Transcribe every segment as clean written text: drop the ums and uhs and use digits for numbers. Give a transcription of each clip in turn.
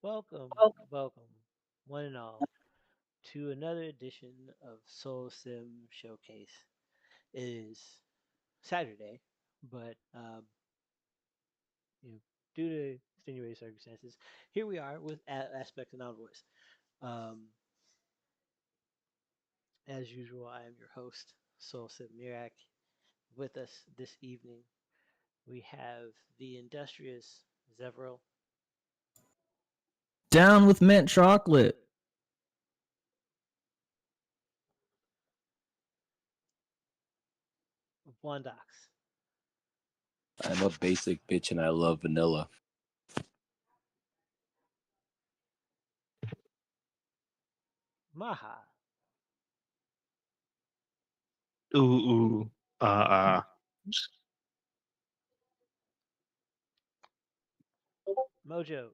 Welcome, welcome, one and all, to another edition of SoulSym Showcase. It is Saturday, but you know, due to extenuating circumstances, here we are with aspects and envoys. Um, as usual, I am your host, Soulsym Mirak. With us this evening, we have the industrious Zevril, Down with mint chocolate. Wondox, I'm a basic bitch and I love vanilla. Maha, Ooh, ooh, uh, uh. Mojo,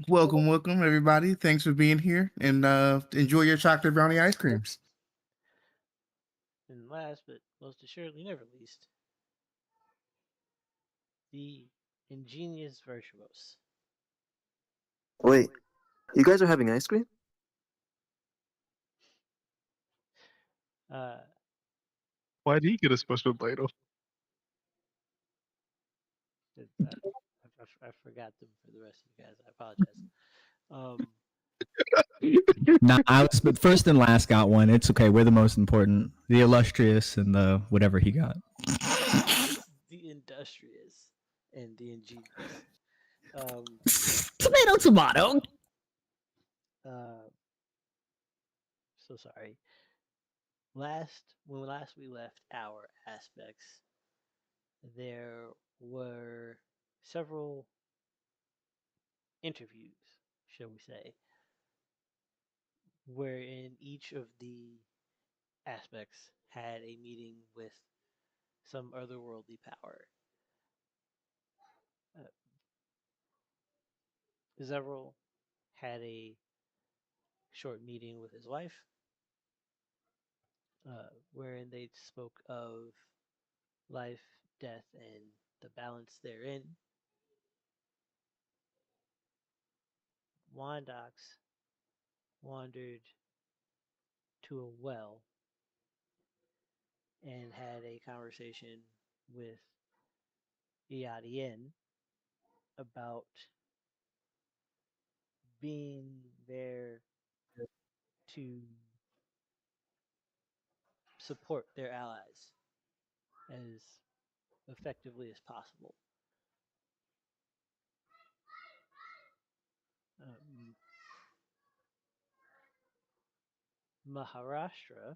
Welcome, everybody. Thanks for being here, and enjoy your chocolate brownie ice creams. and last but most assuredly never least, the ingenious Virtuous. Wait, you guys are having ice cream? Uh, Why do you get a special title? I forgot them for the rest of you guys. I apologize. Um, Nah, I was, but first and last got one. It's okay. We're the most important. The illustrious and the whatever he got. the industrious and the ingenious. Um, Tomato, tomato. uh, so sorry. When last we left our aspects, there were several interviews, shall we say, wherein each of the aspects had a meeting with some otherworldly power. Uh, Zevril had a short meeting with his wife, wherein they spoke of life, death, and the balance therein. Wondox wandered to a well and had a conversation with Iadien about being there to support their allies as effectively as possible. Um, Maharashtra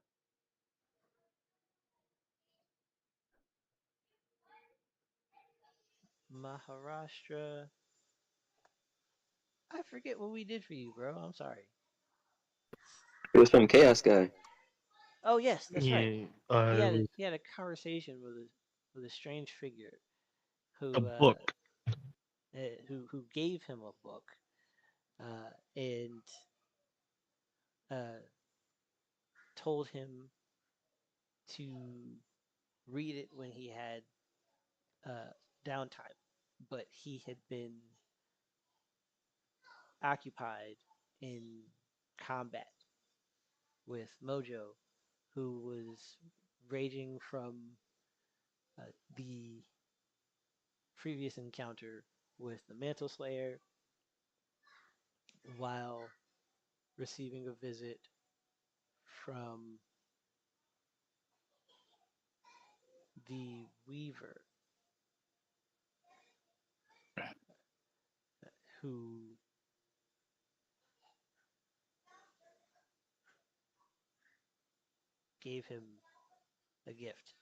Maharashtra. I forget what we did for you, bro. I'm sorry. It was from Chaos Guy. Oh yes, that's right. Yeah, He had a conversation with a strange figure a who book. who gave him a book and uh, told him to read it when he had uh, downtime, but he had been occupied in combat with Mojo, who was raging from the previous encounter with the Mantle Slayer while receiving a visit from the Weaver, who gave him a gift.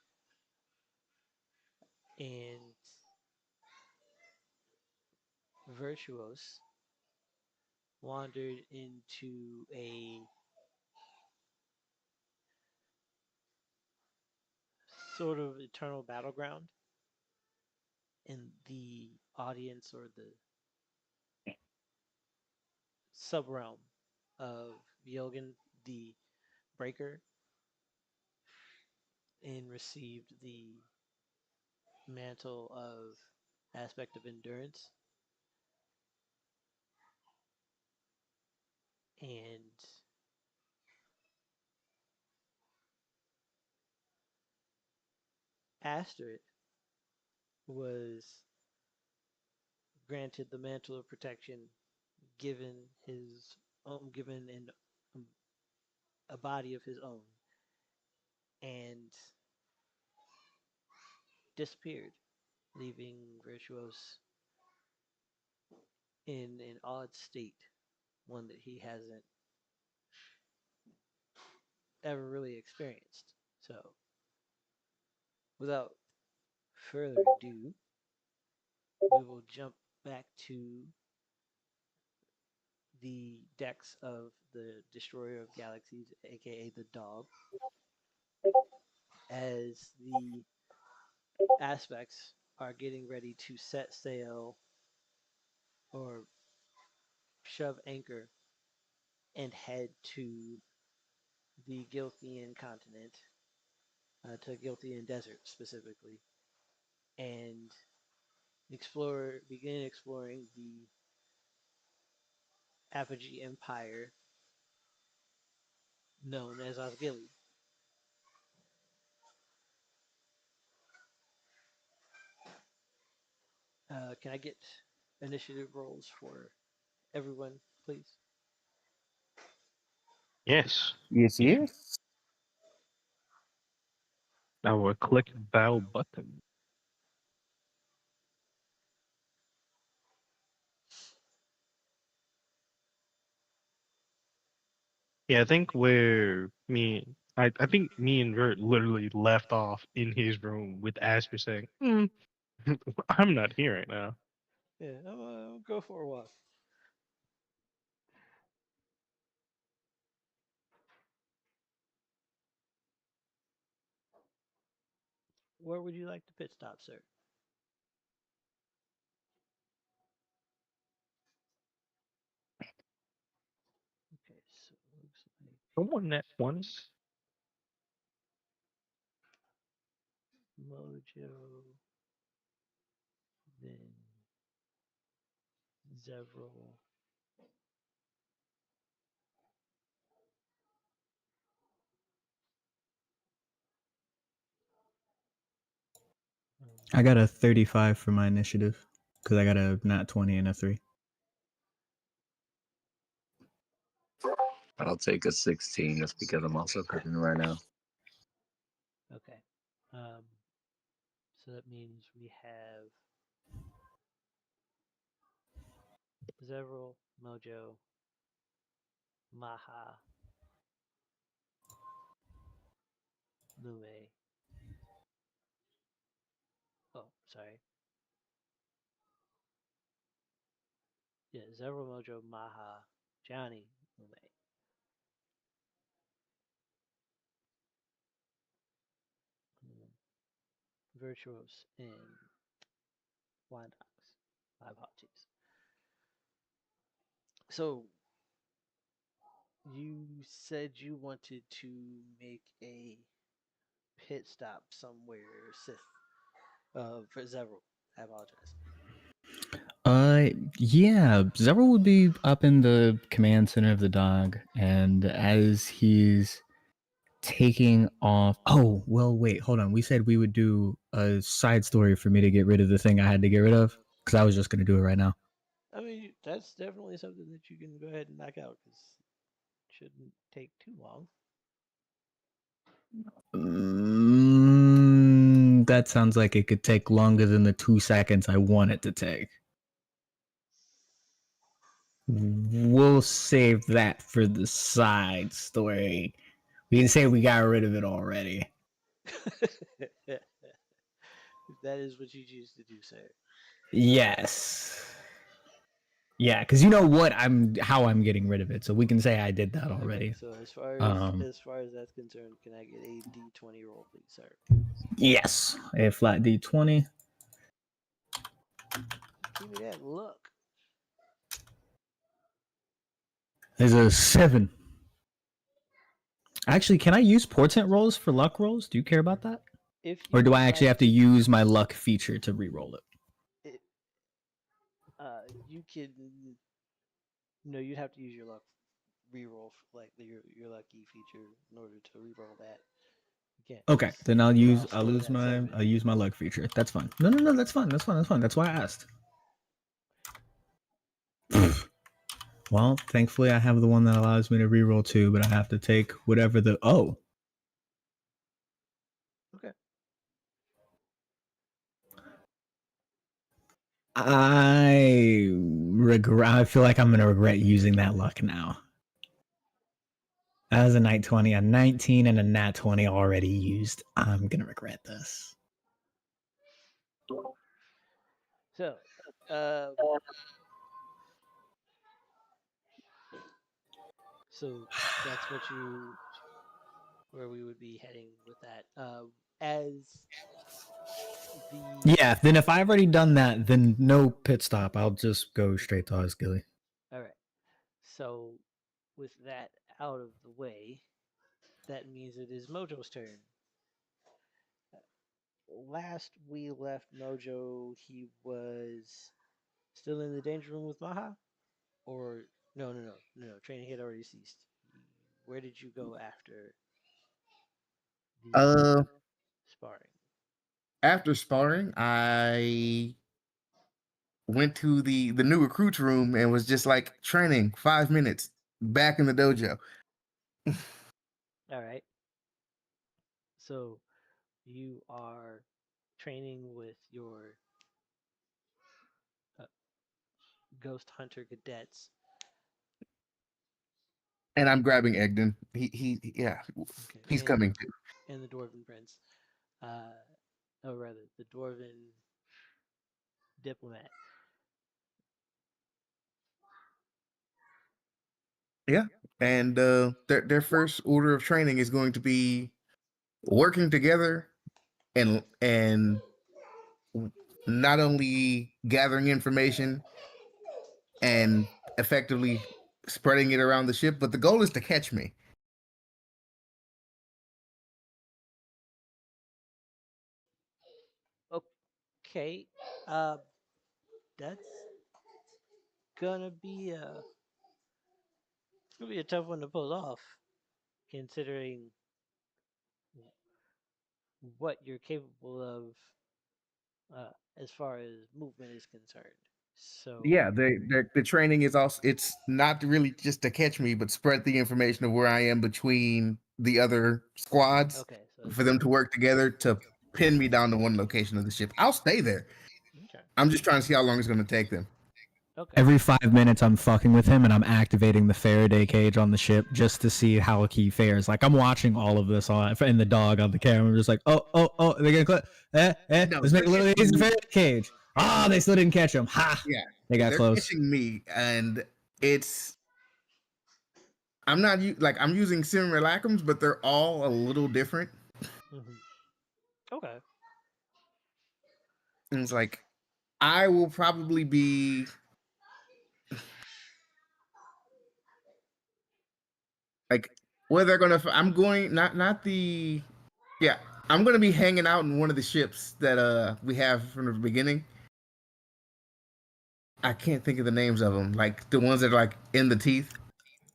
And Virtuous wandered into a sort of eternal battleground in the audience or the subrealm of Yogan the Breaker and received the mantle of aspect of endurance. and Asterid was granted the mantle of protection, given his given um, a body of his own, and disappeared, leaving Vyrtuous in an odd state, one that he hasn't ever really experienced. So, without further ado, we will jump back to the decks of the Destroyer of Galaxies, aka the Dog, as the aspects are getting ready to set sail or shove anchor and head to the Gilthian continent, to Gilthian Desert specifically, and begin exploring the Apogee Empire known as Ozgili. Can I get initiative rolls for everyone, please? Yes. Yes, yes. I will click bow button. Yeah, I think I think me and Vert literally left off in his room with Asper saying, I'm not here right now. Yeah, I'll go for a walk. Where would you like to pit stop, sir? Okay, so it looks like Someone that once. Mojo, then Zevril, I got a 35 for my initiative because I got a nat 20 and a 3. I'll take a 16 just because I'm also cooking right now. okay. So that means we have Zevril, Mojo, Maha, Lume. Oh, sorry. Yeah, Zevril, Mojo, Maha, Johnny, Lume. Virtuous, and Wondox. My apologies. So, you said you wanted to make a pit stop somewhere, Sith, for Zevril. I apologize. Yeah, Zebra would be up in the command center of the dog, and as he's taking off. Oh, well, wait, hold on. We said we would do a side story for me to get rid of the thing I had to get rid of because I was just going to do it right now. I mean, that's definitely something that you can go ahead and knock out because it shouldn't take too long. That sounds like it could take longer than the 2 seconds I want it to take. We'll save that for the side story. We can say we got rid of it already. If that is what you choose to do, sir. Yes. Yeah, because you know how I'm getting rid of it, so we can say I did that already. Okay, so as far as that's concerned, can I get a D20 roll, please, sir? Yes, a flat D20. Give me that look. There's a 7. Actually, can I use portent rolls for luck rolls? Do you care about that? Or do I actually have to use my luck feature to re-roll it? You can. No, you'd have to use your luck reroll like your lucky feature in order to reroll that. You can't Okay, just then I'll split it at 7. use my luck feature. That's fine. No, that's fine. That's fine. That's fine. That's why I asked. Well, thankfully I have the one that allows me to reroll 2, but I have to take whatever the Okay. I feel like I'm gonna regret using that luck now. That was a night 20, a 19, and a nat 20 already used. I'm gonna regret this. So, so that's where we would be heading with that. As the Yeah, then if I've already done that, then no pit stop. I'll just go straight to Ozgili. All right. So, with that out of the way, that means it is Mojo's turn. Last we left Mojo, he was still in the danger room with Maha, or no. Training had already ceased. Where did you go after the Uh, sparring? after sparring, I went to the new recruits room and was just like training 5 minutes back in the dojo. All right. So you are training with your uh, ghost hunter cadets. And I'm grabbing Egden. Yeah, Okay. he's coming too. And the dwarven prince. Uh, or rather, the dwarven diplomat. Yeah, and their first order of training is going to be working together and not only gathering information and effectively spreading it around the ship, but the goal is to catch me. Okay. That's gonna be a tough one to pull off, considering what you're capable of as far as movement is concerned. So, Yeah, the training is also, it's not really just to catch me, but spread the information of where I am between the other squads okay, so for them to work together to pin me down to one location of the ship. I'll stay there. okay, I'm just trying to see how long it's going to take them. okay, Every 5 minutes, I'm fucking with him and I'm activating the Faraday cage on the ship just to see how he fares. Like, I'm watching all of this in the dog on the camera. I'm just like, oh, they're gonna clip. No, Let's make they're a little catching easy me. Faraday cage. Ah, they still didn't catch him. Ha! Yeah, They got they're close. catching me, and it's I'm not like I'm using simulacrums, but they're all a little different. okay. And it's like I will probably be like where they're gonna. I'm going not the yeah. I'm gonna be hanging out in one of the ships that we have from the beginning. I can't think of the names of them, like the ones that are like in the teeth.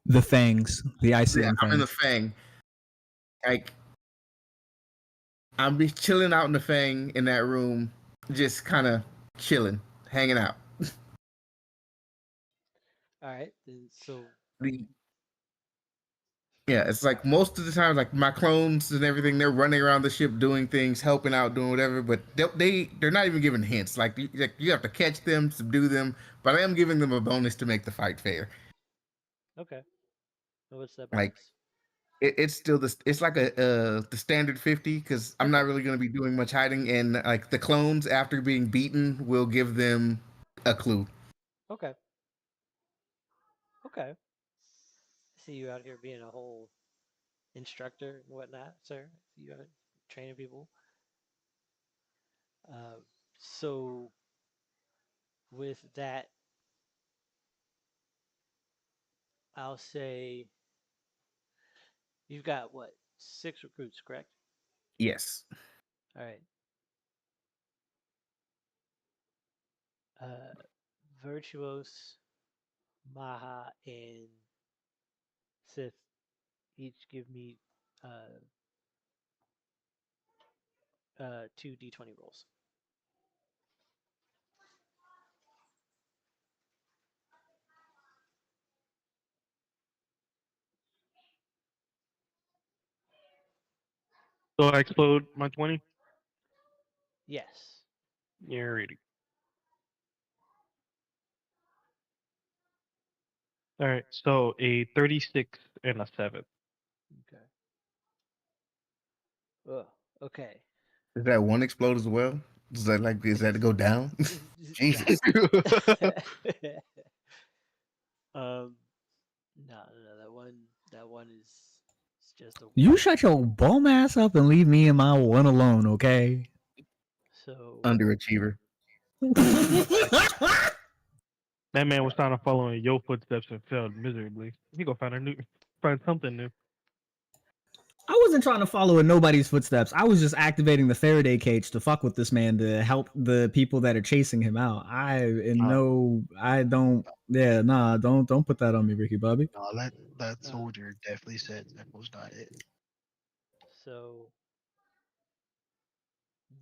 The fangs, the Yeah, icing I'm in the fangs. Fang. Like I'll be chilling out in the Fang in that room, just kind of chilling, hanging out. All right, then so The Yeah, it's like most of the time, like my clones and everything, they're running around the ship doing things, helping out, doing whatever. But they're not even giving hints. Like you have to catch them, subdue them. But I am giving them a bonus to make the fight fair. okay. What's that Like bonus? it's still it's like the standard 50 because I'm not Okay, really going to be doing much hiding. And like the clones after being beaten will give them a clue. okay, okay. I see you out here being a whole instructor and whatnot, sir. I see you out training people. Uh, so with that, I'll say you've got what 6 recruits, correct? Yes. All right. Virtuous, Maha, and Sith each give me 2d20 rolls. So I explode my 20. Yes. Yeah, ready. All right. So a 36 and a 7. Okay. Ugh. Okay. Does that one explode as well? Is that to go down? Jesus. No, that one is it's just a You shut your bum ass up and leave me and my one alone, okay? so Underachiever. That man was trying to follow in your footsteps and failed miserably. He gonna find something new. I wasn't trying to follow in nobody's footsteps. I was just activating the Faraday cage to fuck with this man to help the people that are chasing him out. Don't put that on me, Ricky Bobby. No, that uh, soldier definitely said that was not it. so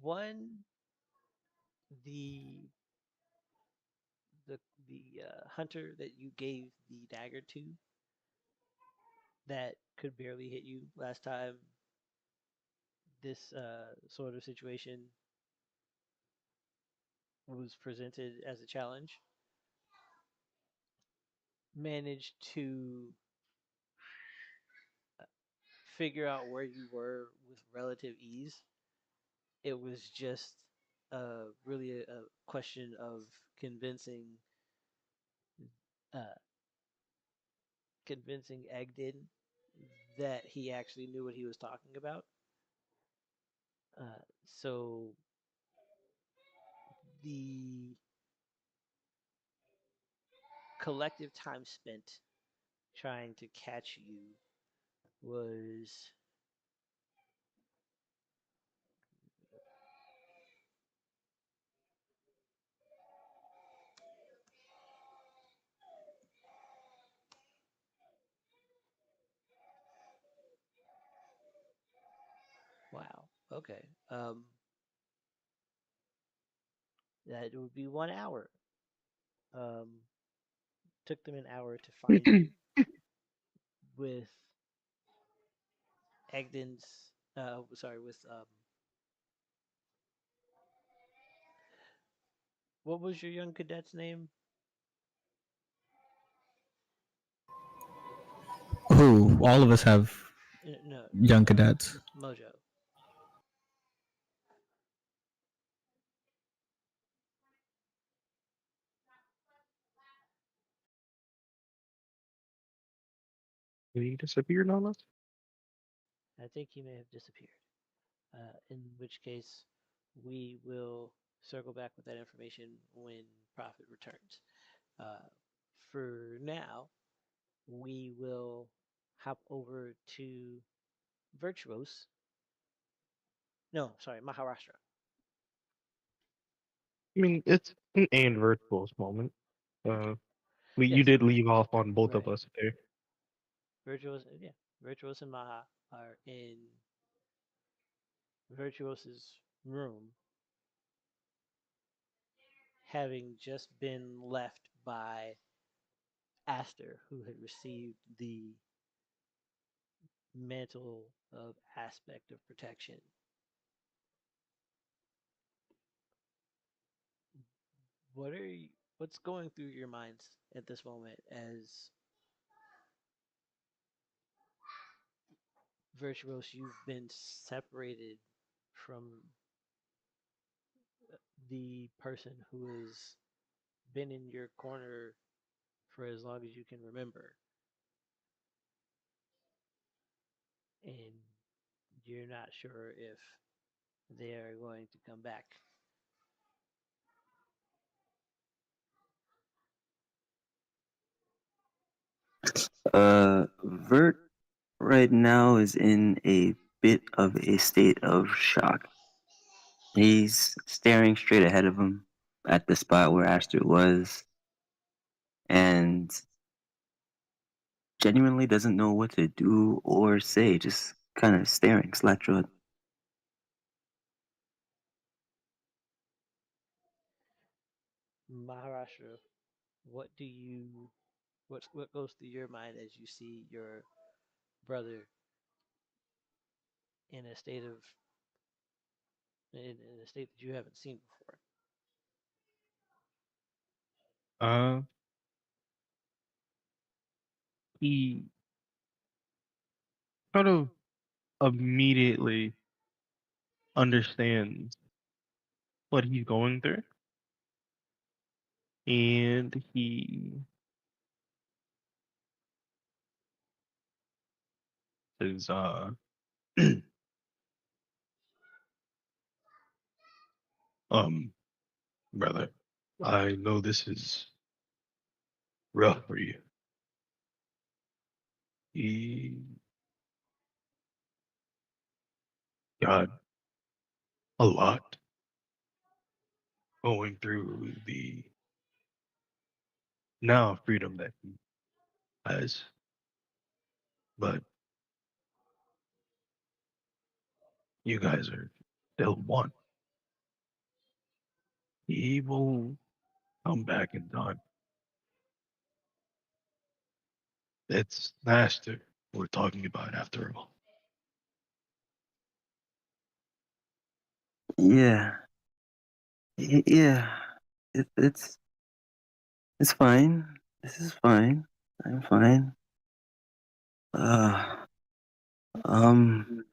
one the the hunter that you gave the dagger to that could barely hit you last time this sort of situation was presented as a challenge managed to figure out where you were with relative ease. It was just really a question of convincing uh, convincing Egdin that he actually knew what he was talking about. So the collective time spent trying to catch you was wow. Okay. That would be 1 hour. Um, took them an hour to find you with Egdon's. Sorry, with what was your young cadet's name? Who? All of us have No, young cadets. Mojo. Did he disappear on us? I think he may have disappeared. In which case, we will circle back with that information when Prophet returns. For now, we will hop over to Virtuous. No, sorry, Maharashtra. I mean, it's an and Virtuous moment. You Yes, did leave off on both of right. us there. Virtuous, yeah. Virtuous and Maha are in Virtuous's room, having just been left by Aster, who had received the mantle of aspect of protection. What's going through your minds at this moment as Virtuous you've been separated from the person who has been in your corner for as long as you can remember, and you're not sure if they are going to come back. Vert right now is in a bit of a state of shock. He's staring straight ahead of him at the spot where Aster was, and genuinely doesn't know what to do or say, just kind of staring, slack-jawed. Maharashtra, what do you what goes through your mind as you see your brother in a state of in a state that you haven't seen before? Uh, he sort of immediately understands what he's going through, and he is um brother, I know this is rough for you. He got a lot going through the now freedom that he has, but you guys are still one. He will come back in time. It's Master we're talking about after all. Yeah, yeah. It's fine. This is fine. I'm fine. Uh, um,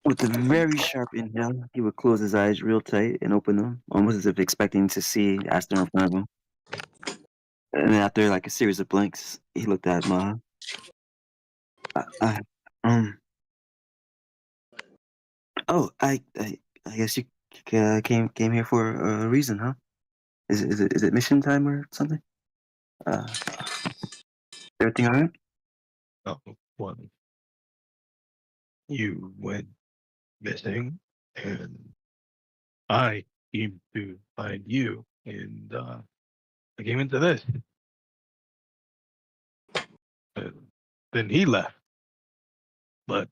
with a very sharp inhale, he would close his eyes real tight and open them, almost as if expecting to see Aster in front of him. And then after like a series of blinks, he looked at Maha. Uh, uh, um. Oh, I guess you came here for a reason, huh? Is it mission time or something? Uh, everything alright? Oh, one, you went missing, and I came to find you, and I came into this. And then he left, but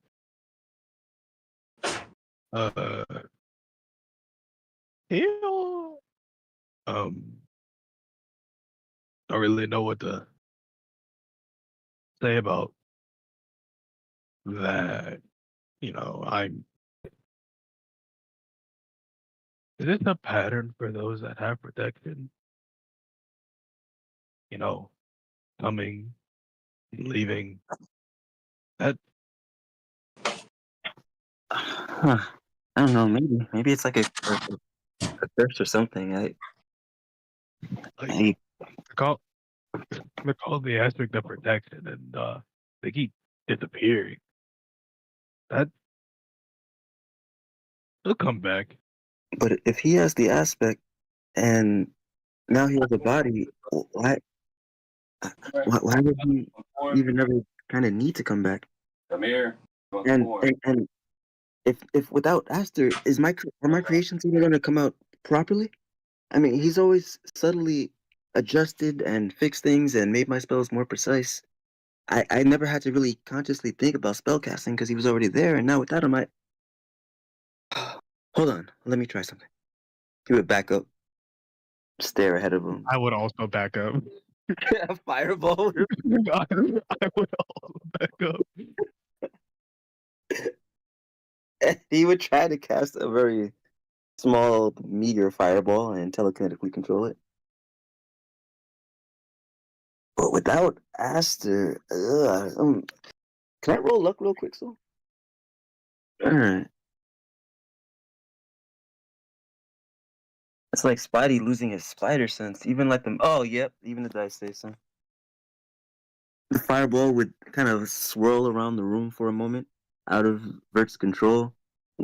uh, he'll don't really know what to say about that. You know, I'm. Is this a pattern for those that have protection? You know, coming, leaving. That Huh. I don't know. Maybe it's like a curse or something. like I call they call the aspect of protection, and they keep disappearing. That will come back. but if he has the aspect and now he has a body, why would he even ever kind of need to come back? And if without Aster, are my creations even gonna come out properly? I mean, he's always subtly adjusted and fixed things and made my spells more precise. I never had to really consciously think about spellcasting because he was already there, and now without him, I hold on. Let me try something. He would back up, stare ahead of him. I would also back up. A fireball. I would also back up. He would try to cast a very small meteor fireball and telekinetically control it. But without Aster, can I roll luck real quick, so? Alright. It's like Spidey losing his spider sense. Even like the yep, even the dice say so. The fireball would kind of swirl around the room for a moment, out of Vert's control,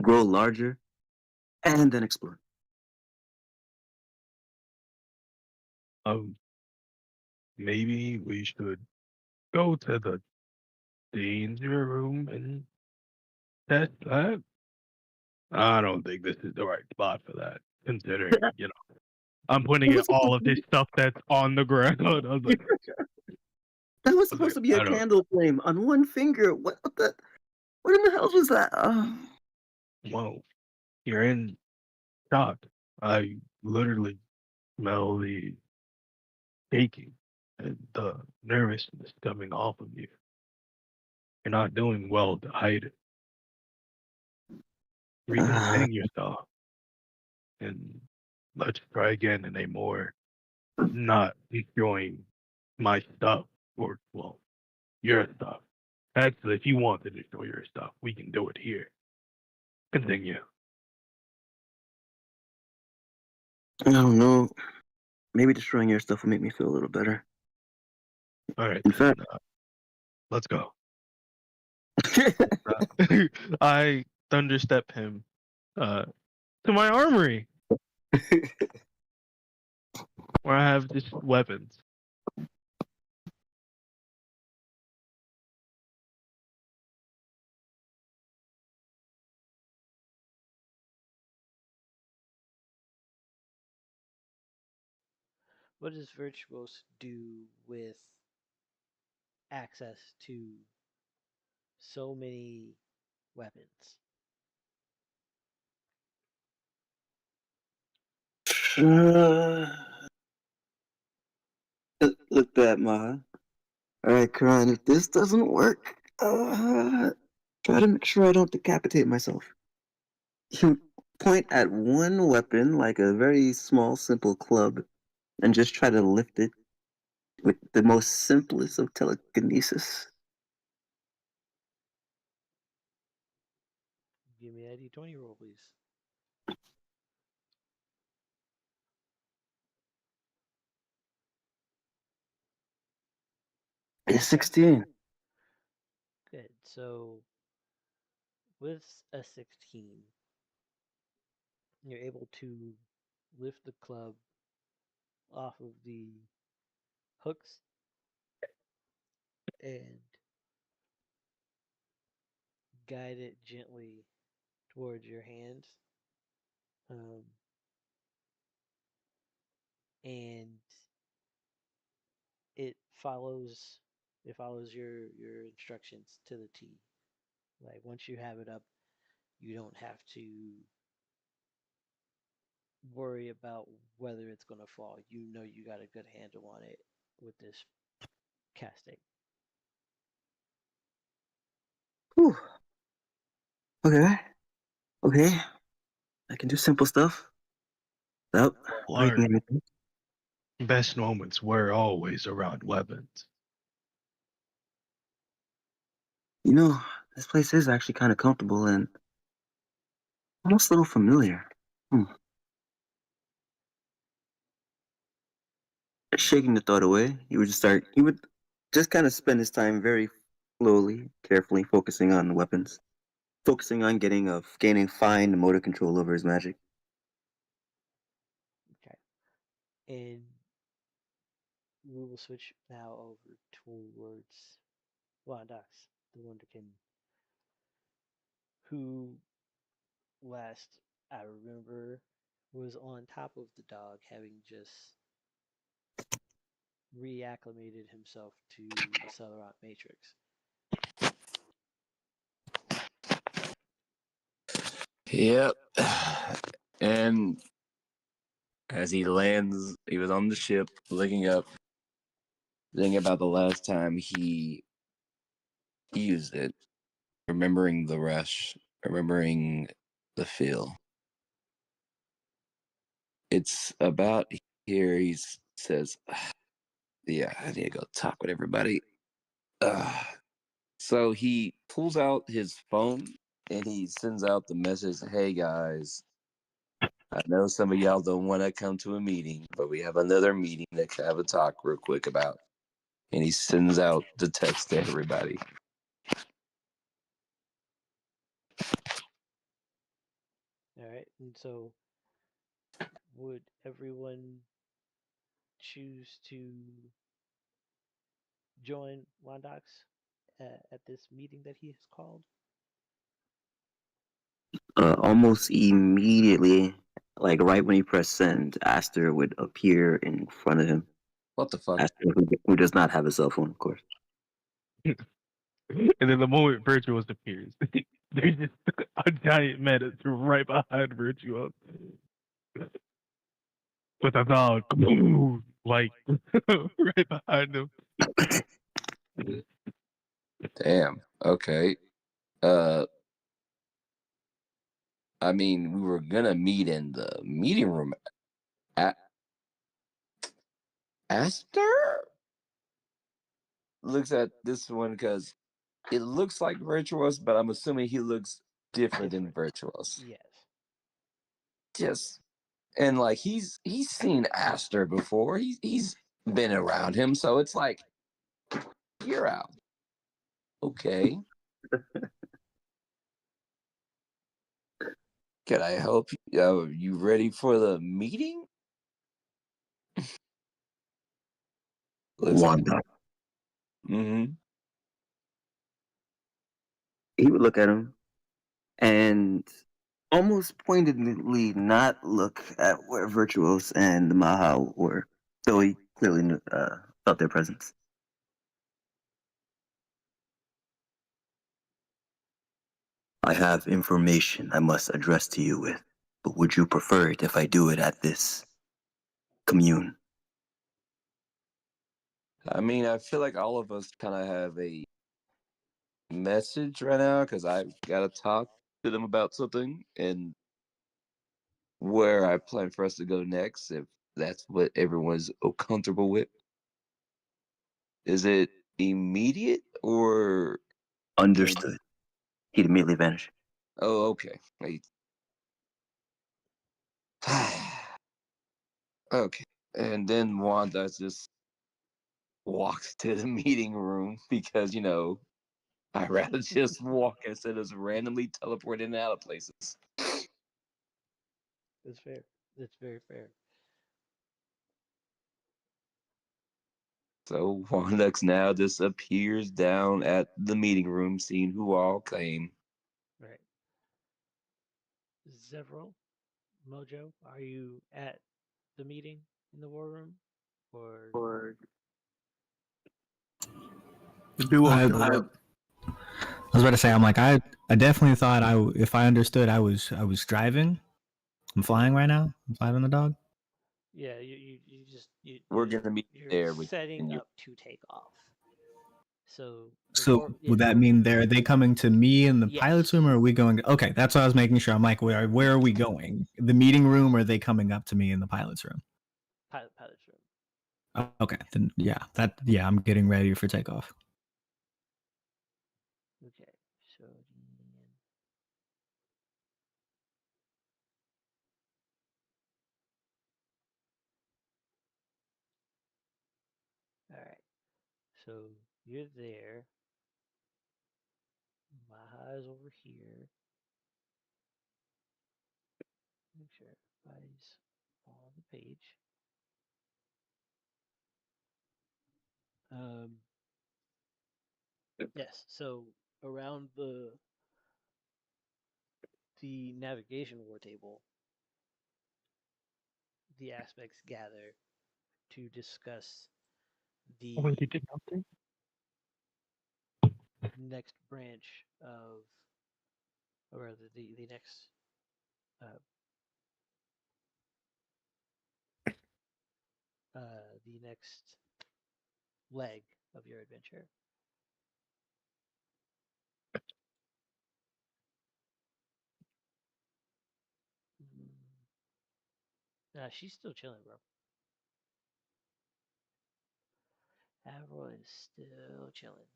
grow larger, and then explode. Um, maybe we should go to the danger room and test that. I don't think this is the right spot for that, considering I'm pointing at all of his stuff that's on the ground. I was like, That was supposed to be a I don't. candle flame on one finger. What the? What in the hell was that? Whoa, you're in shock. I literally smell the shaking and the nervousness coming off of you. You're not doing well to hide it. Recontain yourself and let's try again in a more not destroying my stuff or, well, your stuff. Actually, if you want to destroy your stuff, we can do it here. Continue. I don't know. Maybe destroying your stuff will make me feel a little better. All right, In then, fact, let's go. I thunderstep him to my armory where I have just weapons. What does Virtuous do with access to so many weapons? look that, Maha. All right, Karan. If this doesn't work, try to make sure I don't decapitate myself. You point at one weapon, like a very small, simple club, and just try to lift it with the most simplest of telekinesis. Give me a D20 roll, please. It's 16. Good. So with a 16, you're able to lift the club off of the hooks and guide it gently towards your hands. And it follows your instructions to the T. Like once you have it up, you don't have to worry about whether it's going to fall. You know you got a good handle on it with this casting. Whew. Okay. Okay. I can do simple stuff without breaking Learn. anything. Best moments were always around weapons. You know, this place is actually kind of comfortable and almost a little familiar. Shaking the thought away, he would just kind of spend his time very slowly, carefully focusing on the weapons, focusing on gaining fine motor control over his magic. Okay. And we will switch now over towards Wondox, the Wonderkin, who last I remember was on top of the dog, having just reacclimated himself to the Celeron Matrix. Yep. And as he lands, he was on the ship, looking up, thinking about the last time he used it, remembering the rush, remembering the feel. It's about here. He says, "Yeah, I need to go talk with everybody." So he pulls out his phone and he sends out the message, "Hey guys, I know some of y'all don't want to come to a meeting, but we have another meeting that I have a talk real quick about." And he sends out the text to everybody. All right, and so would everyone choose to join Wondox at this meeting that he has called? Almost immediately Like right when he pressed send, Aster would appear in front of him. What the fuck? Aster, who does not have a cell phone, of course. And then the moment Virtuous appears, there's just a giant meta right behind Virtuous with a dog, like right behind him. Damn. Okay. I mean, we were gonna meet in the meeting room. Aster looks at this one because it looks like Virtuous, but I'm assuming he looks different than Virtuous. Yes. Just and like he's seen Aster before. He's been around him, so it's like you're out. Okay. Can I help you? You ready for the meeting? Wanda. Mm-hmm. He would look at him and almost pointedly not look at where Virtuos and Maha were, though he clearly felt their presence. I have information I must address to you with, but would you prefer it if I do it at this commune? I mean, I feel like all of us kind of have a message right now because I've got to talk to them about something and where I plan for us to go next, if that's what everyone's comfortable with. Is it immediate or? Understood. He'd immediately vanish. Oh, okay. Wait. Okay. And then Wanda just walks to the meeting room because, I'd rather just walk instead of randomly teleporting out of places. That's fair. That's very fair. So Wondox now just appears down at the meeting room, seeing who all came. Right. Zevril, Mojo, are you at the meeting in the war room? Or Do I, walk I, up. I was about to say, I'm like, I definitely thought if I understood, I was driving. I'm flying right now. I'm flying the dog. yeah, you just We're gonna meet you're there with setting and you. up to take off. So the So war, yeah, would that mean are they coming to me in the pilot's yes, room, or are we going? Okay, that's what I was making sure. I'm like, where are we going? The meeting room, or are they coming up to me in the pilot's room? pilot's room. Okay, then I'm getting ready for takeoff. Okay, so all right, so you're there. Maha is over here. Make sure everybody's on the page. Um, yes. So around the navigation war table, the aspects gather to discuss Oh, the wait, he did nothing? next branch of, or rather the next uh, the next leg of your adventure. Nah, she's still chilling, bro. Avril is still chilling.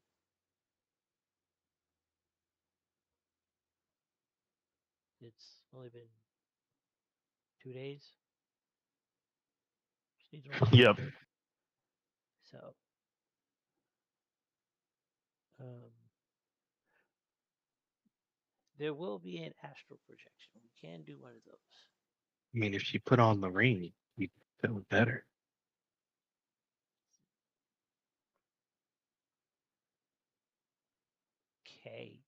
It's only been 2 days. She needs more sleep. Yep. So, um, there will be an astral projection. We can do one of those. I mean, if she put on the ring, we'd feel better. Okay.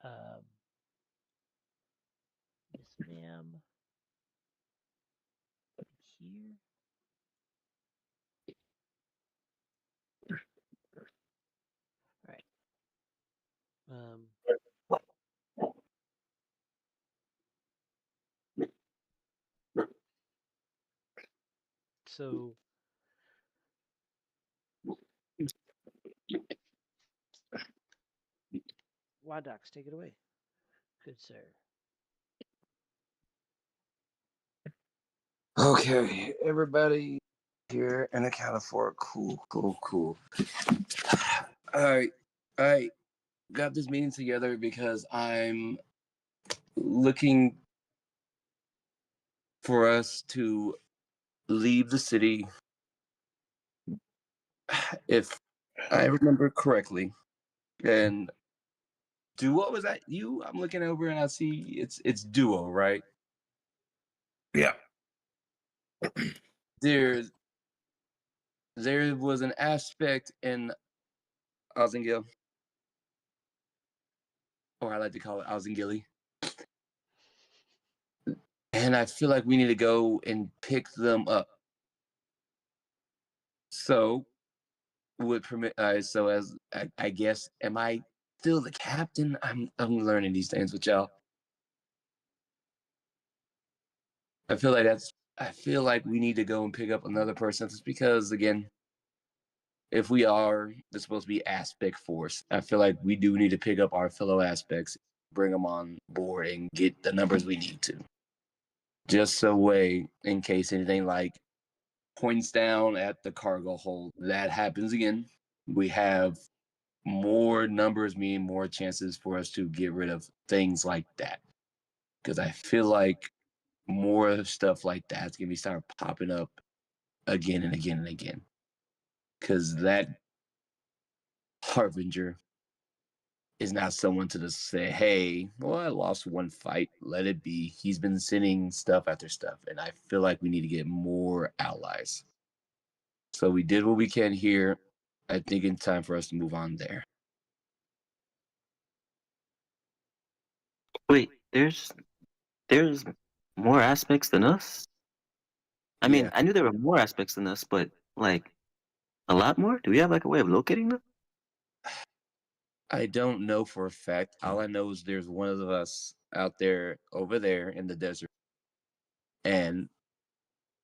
Um, yes, ma'am. Um, so, Wondox, take it away. Good sir. Okay, everybody here and accounted for. Cool. All right, I got this meeting together because I'm looking for us to leave the city. If I remember correctly, and Duo, was that you? I'm looking over and I see it's Duo, right? Yeah. There was an aspect in Ozingil, or I like to call it Ozingili, and I feel like we need to go and pick them up. So would permit. So as I guess, am I still the captain? I'm learning these things with y'all. I feel like that's. I feel like we need to go and pick up another person, just because again, if we are it's supposed to be aspect force, I feel like we do need to pick up our fellow aspects, bring them on board, and get the numbers we need to. Just so way in case anything like points down at the cargo hold that happens again, we have more numbers, meaning more chances for us to get rid of things like that. Because I feel like more stuff like that's gonna be start popping up again and again and again. Because that harbinger is not someone to just say, hey, well, I lost one fight, let it be. He's been sending stuff after stuff, and I feel like we need to get more allies. So we did what we can here. I think it's time for us to move on there. Wait, there's more aspects than us? I mean, Yeah. I knew there were more aspects than us, but like a lot more? Do we have like a way of locating them? I don't know for a fact. All I know is there's one of us out there over there in the desert. And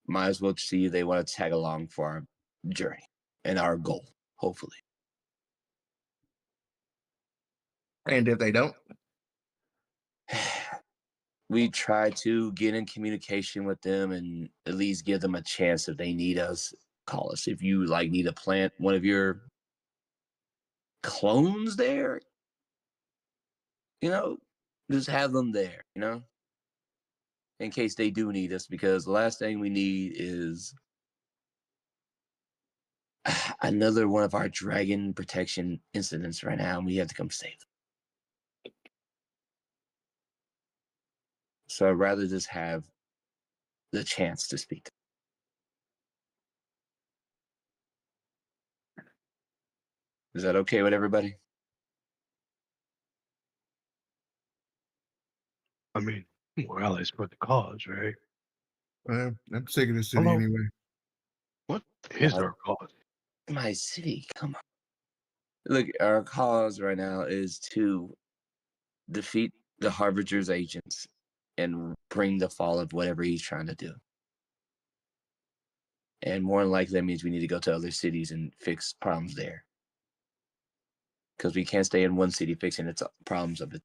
might as well see if they want to tag along for our journey and our goal, hopefully. And if they don't, We try to get in communication with them and at least give them a chance if they need us. Call us. If you like need to plant one of your clones there, you know, just have them there, you know, in case they do need us, because the last thing we need is another one of our dragon protection incidents right now, and we have to come save them. So I'd rather just have the chance to speak. Is that okay with everybody? I mean, more allies for the cause, right? I'm sick of the city Hello? anyway. What is What? our cause? My city, come on. Look, our cause right now is to defeat the Harbinger's agents and bring the fall of whatever he's trying to do. And more than likely, that means we need to go to other cities and fix problems there. Because we can't stay in one city fixing its problems of it.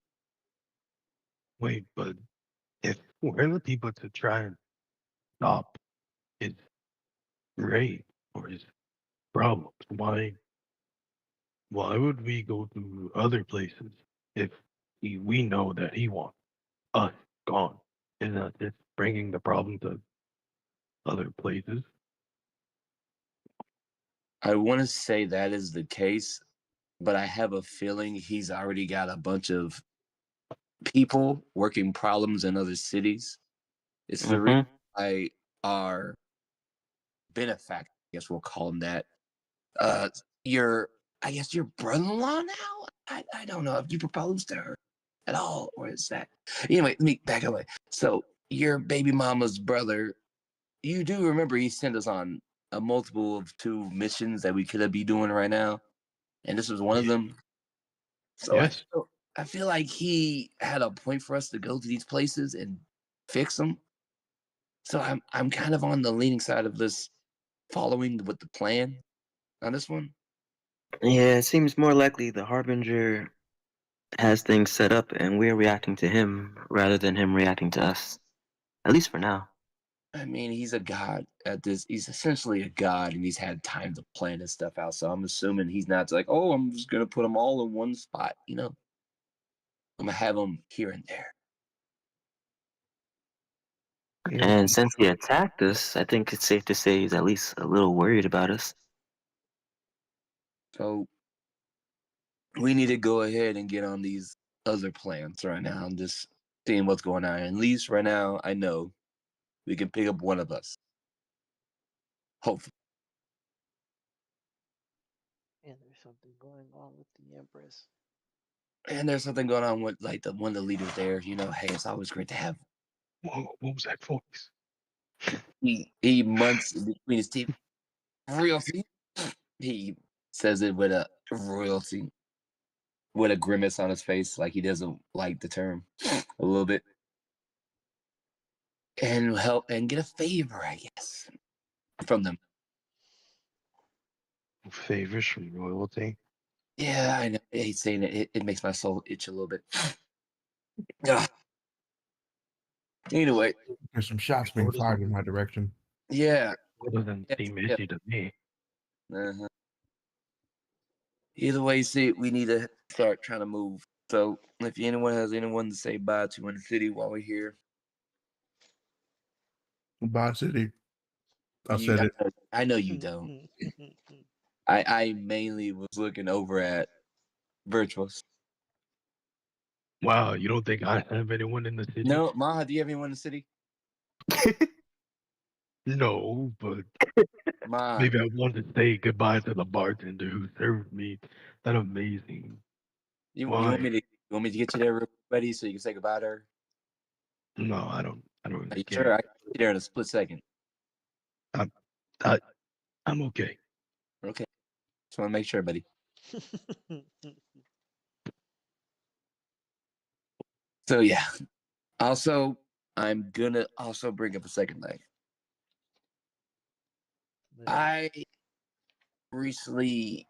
Wait, but if we're the people to try and stop his raid or his problems, why would we go to other places if we know that he wants us gone and not just bringing the problem to other places? I want to say that is the case, but I have a feeling he's already got a bunch of people working problems in other cities. It's the reason why our benefactor, I guess we'll call him that, your, I guess your brother-in-law now? I don't know if you proposed to her at all, or is that, anyway, let me back away. So your baby mama's brother, you do remember he sent us on a multiple of 2 missions that we could be doing right now, and this was one of them. So Yes. I feel like he had a point for us to go to these places and fix them. So I'm kind of on the leaning side of this, following with the plan on this one. Yeah, it seems more likely the Harbinger has things set up and we're reacting to him rather than him reacting to us. At least for now. I mean, he's a god at this. He's essentially a god, and he's had time to plan his stuff out. So I'm assuming he's not like, oh, I'm just gonna put them all in one spot. You know, I'm gonna have them here and there. And since he attacked us, I think it's safe to say he's at least a little worried about us. So we need to go ahead and get on these other plans right now. I'm just seeing what's going on. At least right now, I know we can pick up one of us. Hopefully. And there's something going on with the Empress. And there's something going on with like one of the leaders there. You know, hey, it's always great to have. Whoa, what was that voice? He munts between his teeth. Royalty. He says it with a royalty, with a grimace on his face, like he doesn't like the term a little bit. And help and get a favor, I guess, from them. Favors from royalty. Yeah, I know. I hate saying it. It makes my soul itch a little bit. Ugh. Anyway, There's some shots being fired in my direction. yeah. It doesn't seem easy to me. Uh-huh. Either way, see, we need to start trying to move. So, if anyone has anyone to say bye to in the city while we're here, Bye, City. I you, said it. I know you don't. I mainly was looking over at Vyrtuous. Wow, you don't think I have anyone in the city? No, Maha, do you have anyone in the city? No, but Maha, maybe I want to say goodbye to the bartender who served me that amazing you want me wine. to get you there, real buddy, so you can say goodbye to her? No, I don't Are really you care. sure? I can get you there in a split second. I'm okay. Okay, just want to make sure, buddy. So yeah. Also, I'm gonna also bring up a second thing. I recently,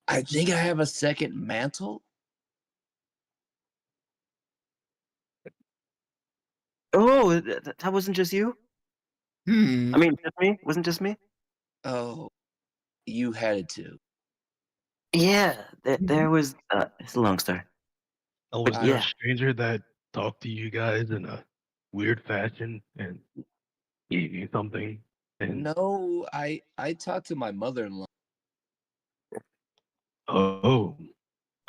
I think I have a second mantle. Oh, that wasn't just you? I mean, just me? Wasn't just me? Oh, you had it too. Yeah, there was. It's a long story. Oh, But was there a yeah. stranger that talked to you guys in a weird fashion and gave you something? And No, I talked to my mother-in-law. oh,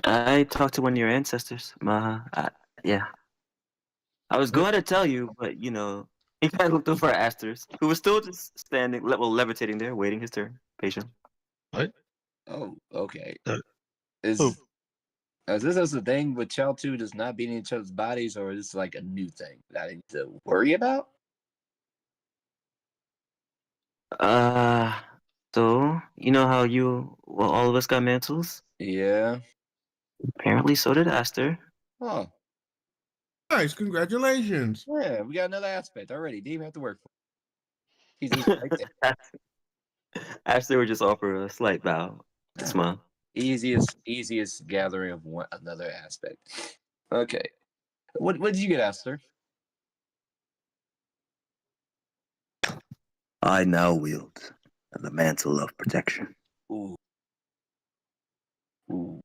I talked to one of your ancestors, Maha. Yeah. I was going to tell you, but you know, he kind of looked over at Asters, who was still just standing, levitating there, waiting his turn, patient. what? Oh, okay. Uh, Is oh. is this a thing with child two does not being in each other's bodies, or is this like a new thing that I need to worry about? Uh, so you know how all of us got mantles? Yeah. Apparently, so did Aster. Oh, Nice, congratulations. yeah. We got another aspect already. Didn't even have to work for it. He's right there. Aster would just offer a slight bow, a smile. Easiest gathering of another aspect. Okay. What did you get, Aster? I now wield the mantle of protection. Ooh. Ooh.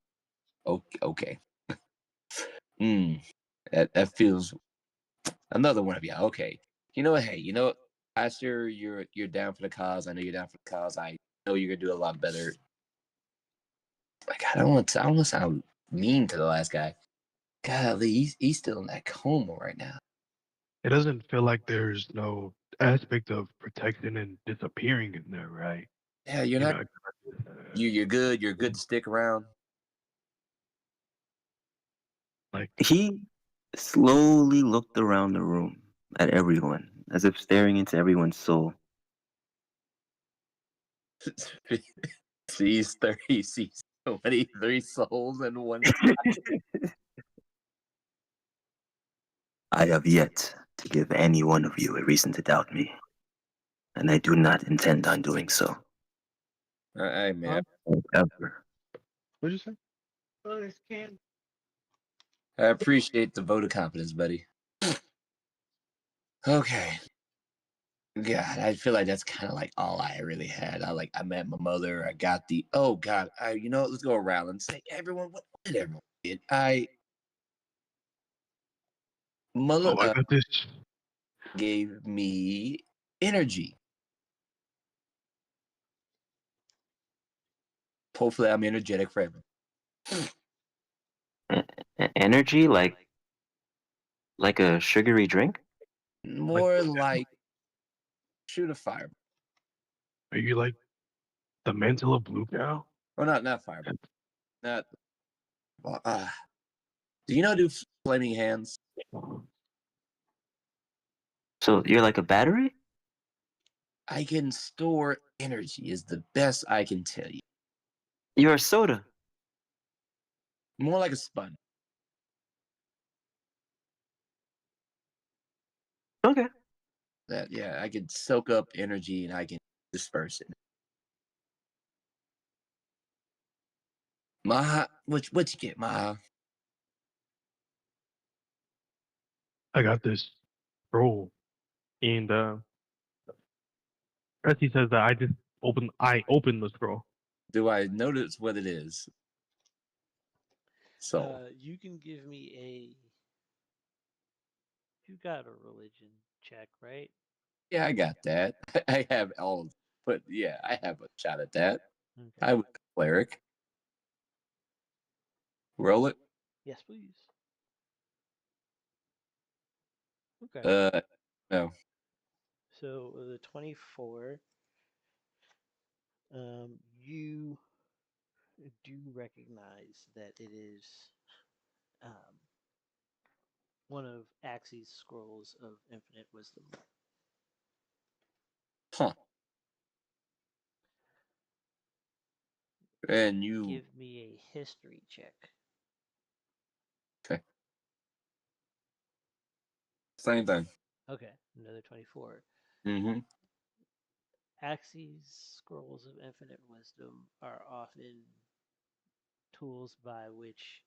Okay. That feels another one of you. Okay. You know what? Hey, you know what? Aster, you're down for the cause. I know you're down for the cause. I know you're gonna do a lot better. Like I don't want to sound mean to the last guy. Golly, he's still in that coma right now. It doesn't feel like there's no aspect of protection and disappearing in there, right? Yeah, you're You not. know, You're good. You're good to stick around. like He slowly looked around the room at everyone, as if staring into everyone's soul. Sees 30 sees So many 3 souls in one. I have yet to give any one of you a reason to doubt me, and I do not intend on doing so. Hey man, Ever. What'd you say? Oh, this can. I appreciate the vote of confidence, buddy. Okay. God, I feel like that's kind of like all I really had. I met my mother. I got the oh God. Let's go around and say everyone. What did everyone get? Mother Oh, I got this. gave me energy. Hopefully, I'm energetic forever. Energy, like a sugary drink? More like shoot a fire. Are you like the mantle of blue cow? Oh, not fire. Not. Do you know do flaming hands? So you're like a battery? I can store energy. Is the best I can tell you. You're a soda. More like a sponge. Okay. That I can soak up energy and I can disperse it. Maha, what you get, Maha? I got this scroll, and as he says that, I opened the scroll. Do I notice what it is? So You can give me a. You got a religion check, right? yeah, I got that. I have all, but yeah, I have a shot at that. Okay. I was a cleric. Roll it. Yes, please. Okay. No. So the 24. You do recognize that it is um, one of Axie's scrolls of infinite wisdom. Huh. And you Give me a history check. okay? Same thing. Okay, another 24. Mm-hmm. Axie's scrolls of infinite wisdom are often tools by which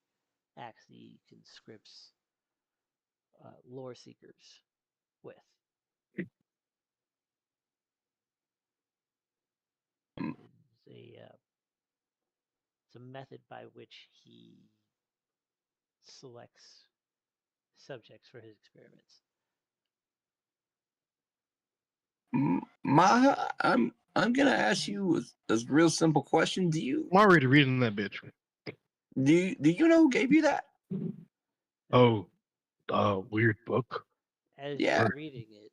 Axie conscripts lore seekers with. It's a method by which he selects subjects for his experiments. Maha, I'm gonna ask you a real simple question. I'm already reading that bitch. Do you know who gave you that? Oh, weird book. As Yeah. you're reading it,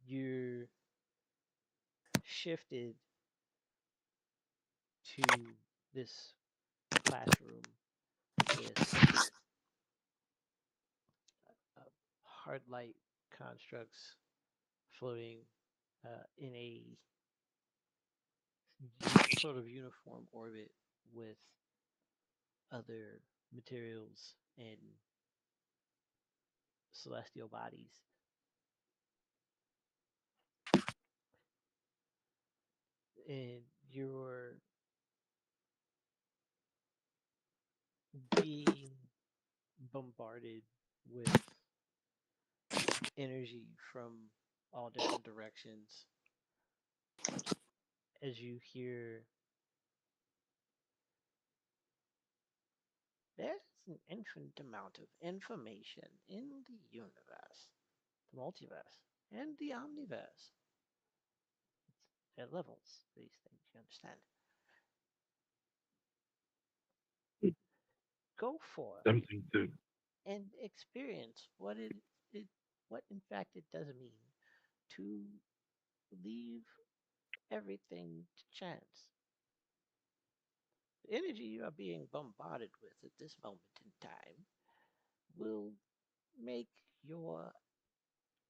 you're shifted to this classroom with hard light constructs floating in a sort of uniform orbit with other materials and celestial bodies. And you're being bombarded with energy from all different directions as you hear there's an infinite amount of information in the universe, the multiverse, and the omniverse. At levels, these things, you understand. Go forth Something to. and experience it what in fact it does mean to leave everything to chance. The energy you are being bombarded with at this moment in time will make your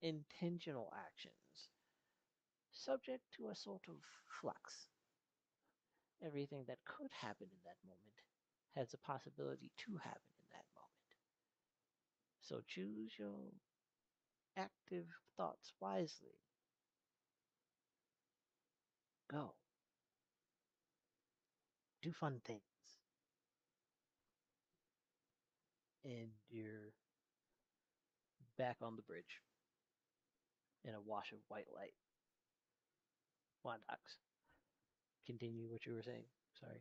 intentional actions subject to a sort of flux. everything that could happen in that moment has a possibility to happen in that moment. So choose your active thoughts wisely. Go. Do fun things. And you're back on the bridge in a wash of white light. Wondox. Continue what you were saying. Sorry.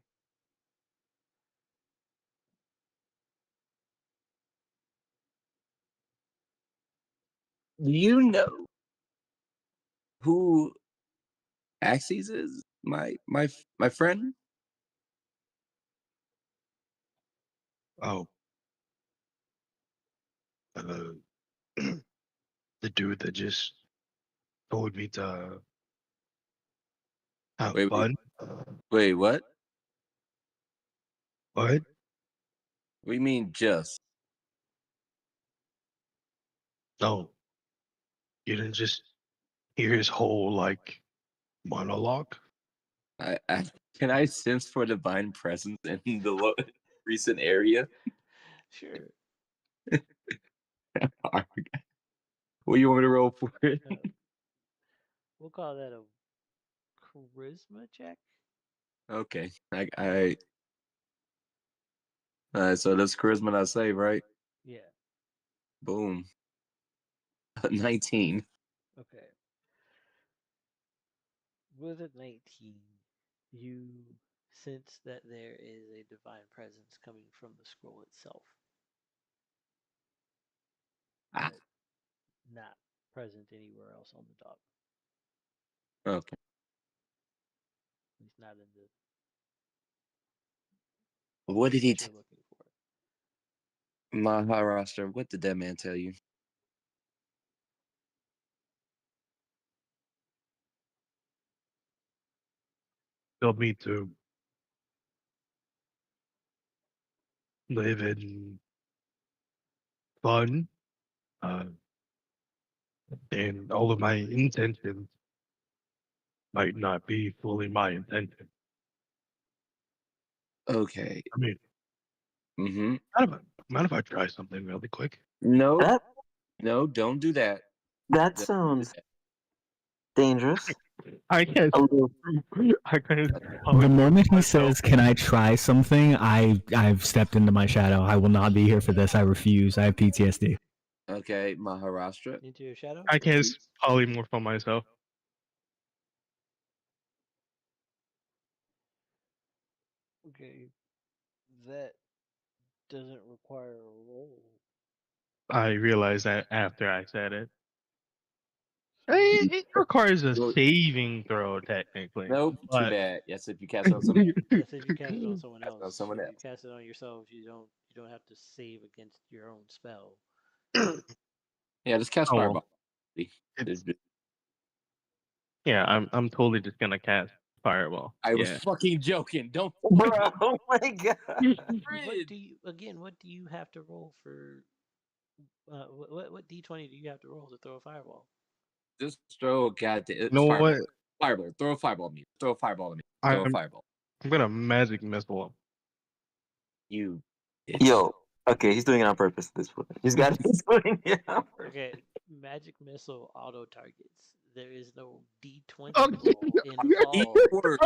Do you know who Axes is? My friend. Oh, the dude that just told me to have Wait, fun. wait, what? What? We mean just. No, you didn't just hear his whole like monologue. I can I sense for divine presence in the recent area? Sure. What do you want me to roll for it? We'll call that a charisma check. Okay, so that's charisma not save, right? Yeah. Boom. 19. Okay. With a 19, you sense that there is a divine presence coming from the scroll itself, Ah. but not present anywhere else on the dock. Okay. At least not in the What did that he you're looking for. Maharashtra, what did that man tell you? Told me to live in fun, uh, and all of my intentions might not be fully my intention. Okay. I mean, Mm-hmm. mind if I try something really quick? No, That no, don't do that. that Don't do sounds that. dangerous. I can't. A little. I can't. The moment he myself. says, "Can I try something?" I've stepped into my shadow. I will not be here for this. I refuse. I have PTSD. Okay, Maharashtra. Into your shadow? I can't polymorph on myself. Okay. That doesn't require a roll. I realized that after I said it. So It requires a Well, saving throw, technically. nope, too But bad. Yes, if you cast it on someone, that's if you cast it on someone cast it on else. someone If else. you cast it on yourself, you don't have to save against your own spell. Yeah, just cast oh, fireball. it's, yeah, I'm totally just gonna cast fireball. I was Yeah. fucking joking. Don't. Bro, oh my god. What do you have to roll for? What D20 do you have to roll to throw a fireball? Just throw a goddamn You know fireball. what? Fireball. Throw a fireball at me. Throw a fireball at me. Throw a I'm fireball. I'm gonna magic missile him. You bitch. Yo, okay, he's doing it on purpose. This point, he's got. He's doing it on purpose. Okay, magic missile auto targets. There is no D20 Okay, roll Eat involved. word.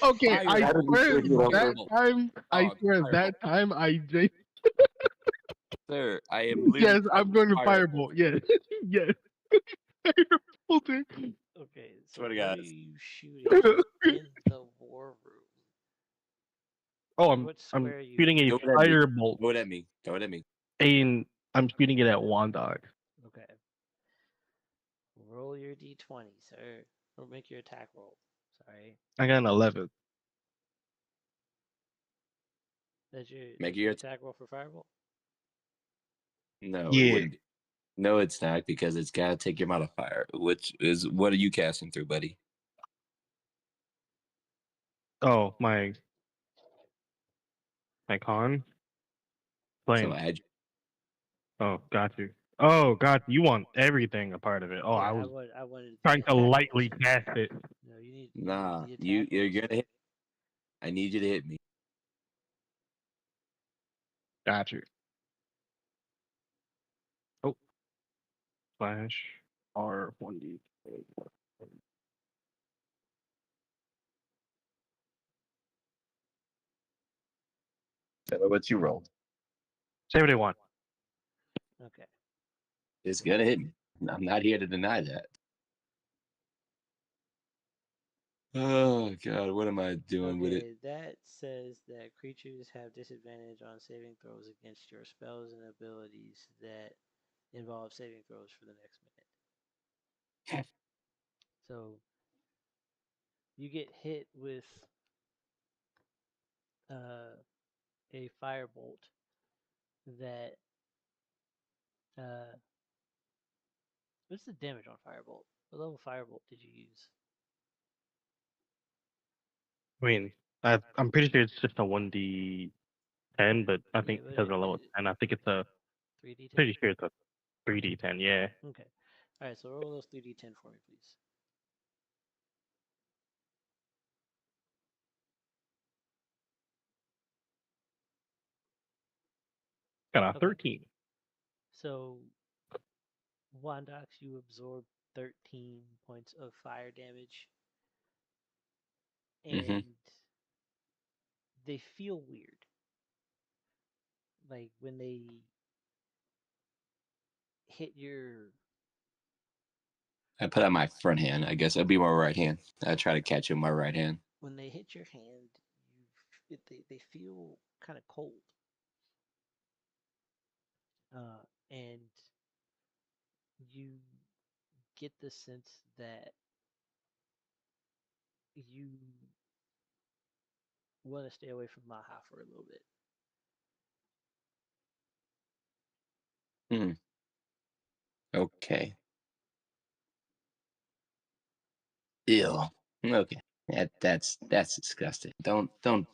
okay. I That'd be swear pretty on that purpose. time. I Dog, swear fireball. that time. Sir, I am literally Yes, I'm going to fireball. fireball. Yes, yes. Fireball. Okay, so Swear to what God. are you shooting in the war room? Oh, Like, I'm what I'm square are you shooting a Throw it at me. firebolt, Throw it at me. Throw it at me. and I'm shooting it at Wondox. Okay. Roll your D20, sir. Or make your attack roll. Sorry. I got an 11. Make That's your your attack roll for fireball? No, it Yeah. wouldn't be. No, it's not because it's got to take your modifier, which is what are you casting through, buddy? Oh, my con So flame. add. Oh, got you. Oh, got you. You want everything a part of it. Oh, Yeah, I was I wanted the trying to attack lightly rolls. cast it. No, you need Nah, the attack rolls. you're gonna hit. I need you to hit me. Got you. Oh, slash R1D. Tell me what you rolled. 71. Okay. It's gonna hit me. I'm not here to deny that. Oh God, what am I doing with it? Okay, that says that creatures have disadvantage on saving throws against your spells and abilities that involve saving throws for the next minute. So you get hit with uh, a firebolt that what's the damage on firebolt? What level firebolt did you use? I mean, I'm pretty sure it's just a 1d10, but I Yeah, think but because we're level 10, I think it's a 3d10. pretty sure it's a 3d10. Yeah. Okay. All right. So roll those 3d10 for me, please. Got a Okay. 13. So Wondox, you absorb 13 points of fire damage, Mm-hmm. and they feel weird. Like when they hit your I put out my front hand. I guess it'll be my right hand. I try to catch it with my right hand. when they hit your hand, they feel kind of cold. And you get the sense that you want to stay away from Maha for a little bit. Hmm. Okay. Ew. Okay. That's disgusting. Don't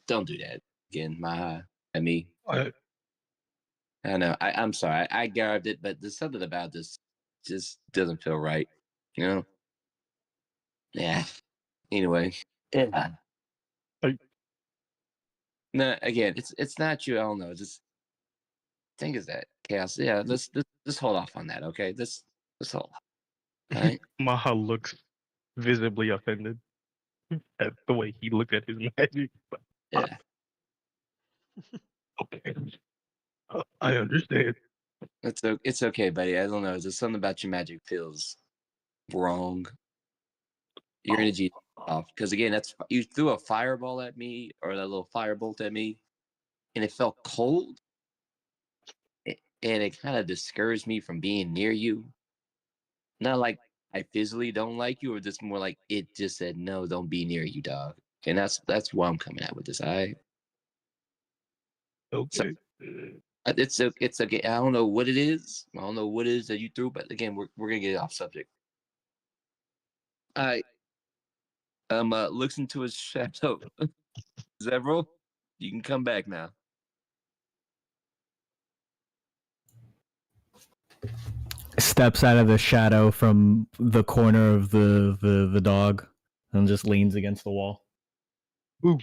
do that again, Maha. I mean, I, I know. I'm sorry. I garbed it, but there's something about this just doesn't feel right. You know? Yeah. Anyway. Yeah. I, No, again, it's not you. I don't know. Just think is that chaos. Yeah. Let's hold off on that. Okay. Let's hold off. All right. Maha looks visibly offended at the way he looked at his magic. But, Yeah. okay. I understand. It's okay, buddy. I don't know. There's something about your magic feels wrong. Your Oh, energy is off. Because again, that's you threw a fireball at me or that little firebolt at me, and it felt cold, and it kind of discouraged me from being near you. Not like I physically don't like you, or just more like it just said no, don't be near you, dog. And that's why I'm coming at with this. I so okay. it's okay. I don't know what it is. I don't know what it is that you threw, but again, we're gonna get off subject. I looks into his shadow. Zevril, you can come back now. Steps out of the shadow from the corner of the dog and just leans against the wall. Ooh.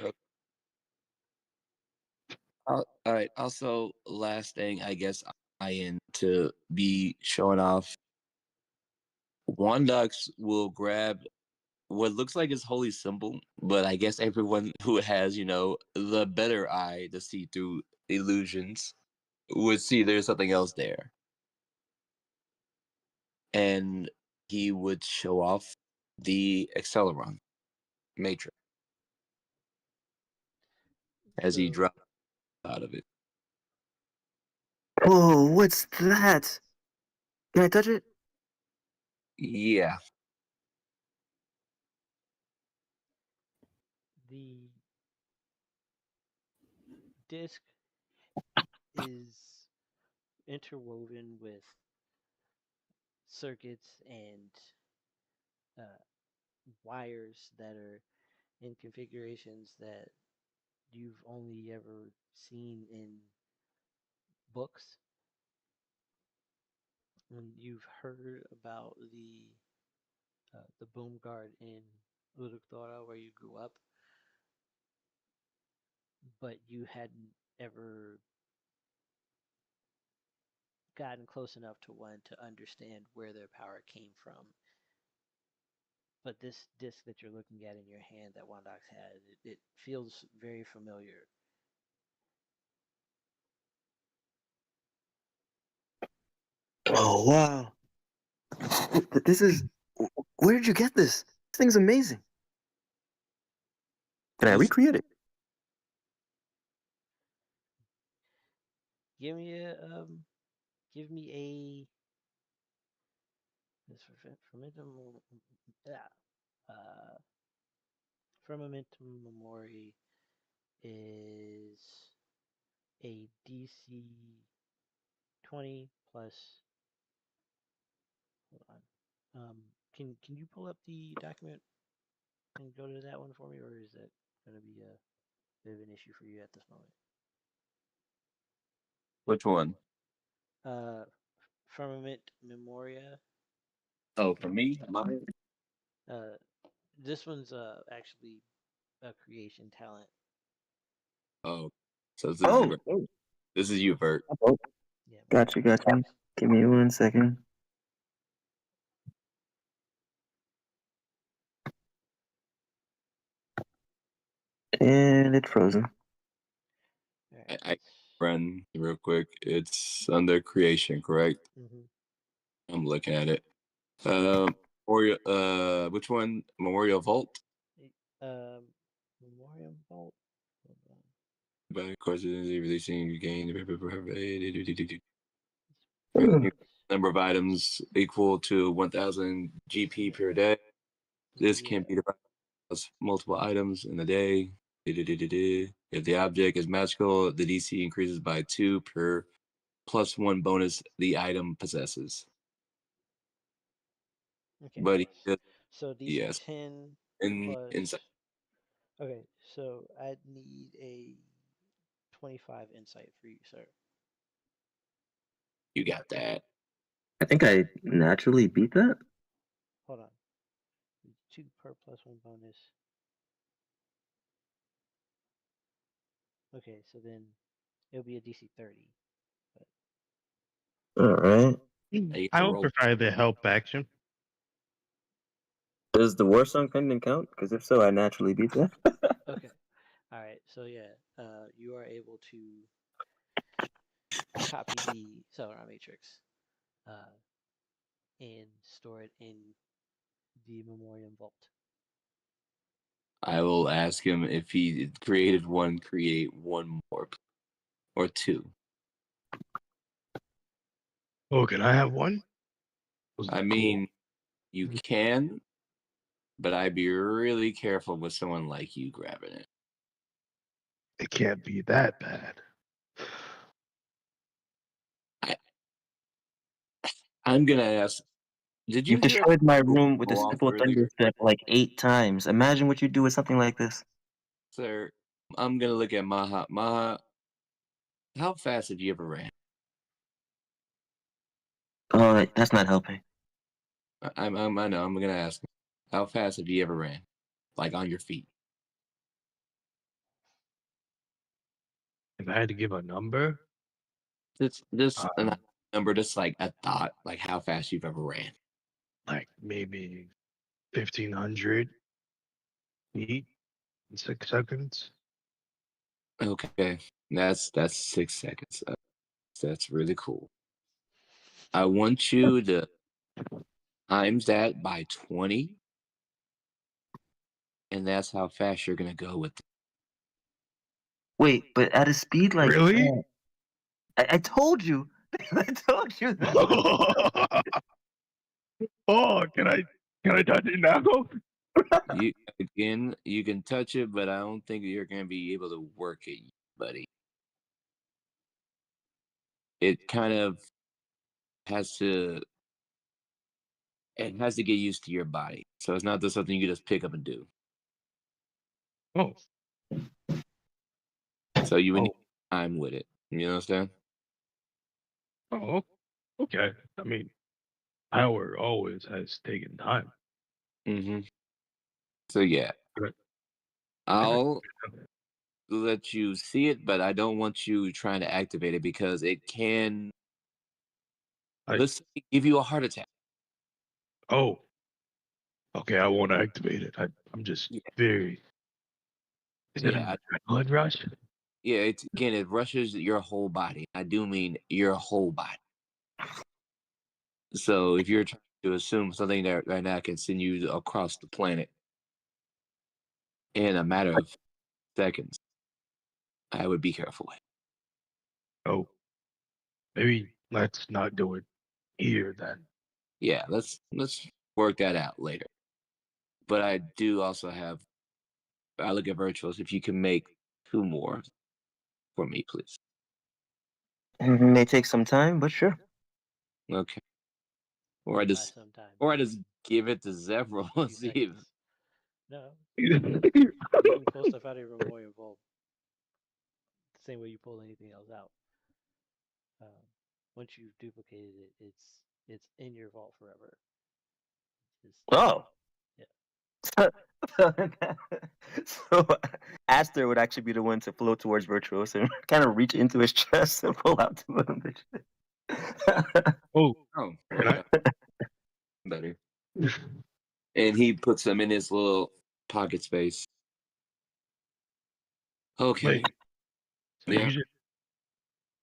All right. Also, last thing, I guess I in to be showing off. Wondox will grab what looks like his holy symbol, but I guess everyone who has, the better eye to see through illusions would see there's something else there. And he would show off the acceleron matrix as he So dropped out of it. Whoa, what's that? Can I touch it? Yeah. the disc is interwoven with circuits and uh, wires that are in configurations that you've only ever seen in books. When you've heard about the boom guard in Urukthora where you grew up, but you hadn't ever gotten close enough to one to understand where their power came from. But this disc that you're looking at in your hand that Wondox has, it feels very familiar. Oh wow! This is. Where did you get this? This thing's amazing. Can I This recreate it? Give me a give me a this fermentum yeah fermentum memori is a DC 20 plus. Hold on. Can you pull up the document and go to that one for me, or is that going to be a bit of an issue for you at this moment? which one? Uh, Firmament Memoria. Oh, for me, mine. Uh, this one's actually a creation talent. Oh, so Oh, this is you, Vert. oh, Yeah. gotcha. Give me 1 second. And it's frozen. All right. I run real quick. It's under creation, correct? I'm looking at it. Memorial. Which one? Memorial Vault. Memorial Vault. Hold on. By questions releasing you gain Hmm. number of items equal to 1,000 GP per day. This can be divided as multiple items in a day. If the object is magical, the DC increases by 2 per +1 bonus the item possesses. Okay. But he just, So DC yes, 10 in plus. inside, Okay, so I need a 25 insight for you, sir. you got that. I think I naturally beat that. Hold on. 2 per +1 bonus. Okay, so then it'll be a DC 30. But All right. You I can would roll. prefer the help action. Does the war song pendant count? Because if so, I naturally beat that. okay. All right. So yeah, you are able to copy the Celeron matrix uh, and store it in the Memoriam Vault. I will ask him if he created one, create one more or two. Oh, can I have one? Was I that mean, you can, but I'd be really careful with someone like you grabbing it. It can't be that bad. I'm gonna ask. Did you You've hear destroyed my that room with go a off simple earlier, thunder step like 8 times. Imagine what you do with something like this. sir? I'm gonna look at Maha. Maha, how fast have you ever ran? Oh, that's not helping. I know. I'm gonna ask. How fast have you ever ran? Like on your feet? If I had to give a number, Just uh, a number, just like a thought, like how fast you've ever ran. like maybe 1,500 feet in 6 seconds. Okay, that's 6 seconds. That's really cool. I want you to times that by 20, and that's how fast you're gonna go with it. Wait, but at a speed like Really? that, I told you. I told you that. Oh, can I touch it now? You again, you can touch it, but I don't think you're gonna be able to work it, buddy. It kind of has to it has to get used to your body. So it's not just something you can just pick up and do. Oh, So you would need oh, time with it. You understand? oh. Okay. I mean, power always has taken time. Mm-hmm. So yeah, But I- I'll let you see it, but I don't want you trying to activate it because it can, let's say, give you a heart attack. Oh, okay. I want to activate it. I'm just Yeah. very. Is it an adrenaline rush? Yeah, it rushes your whole body. I do mean your whole body. So if you're trying to assume something that right now can send you across the planet in a matter of seconds, I would be careful with. Oh, maybe let's not do it here then. Yeah, let's work that out later. But I do also have. I look at Virtuous. If you can make 2 more for me, please. It may take some time, but sure. Okay. Or I By just some time. give it to Zevril and see if. Seconds. No. You can pull stuff out of your Memorial Vault. The same way you pull anything else out. Once you've duplicated it, it's in your vault forever. Oh. Yeah. So Aster would actually be the one to float towards Virtuous and kind of reach into his chest and pull out two of them. Oh, Okay. Better. And he puts them in his little pocket space. Okay. wait. So Yeah. you just,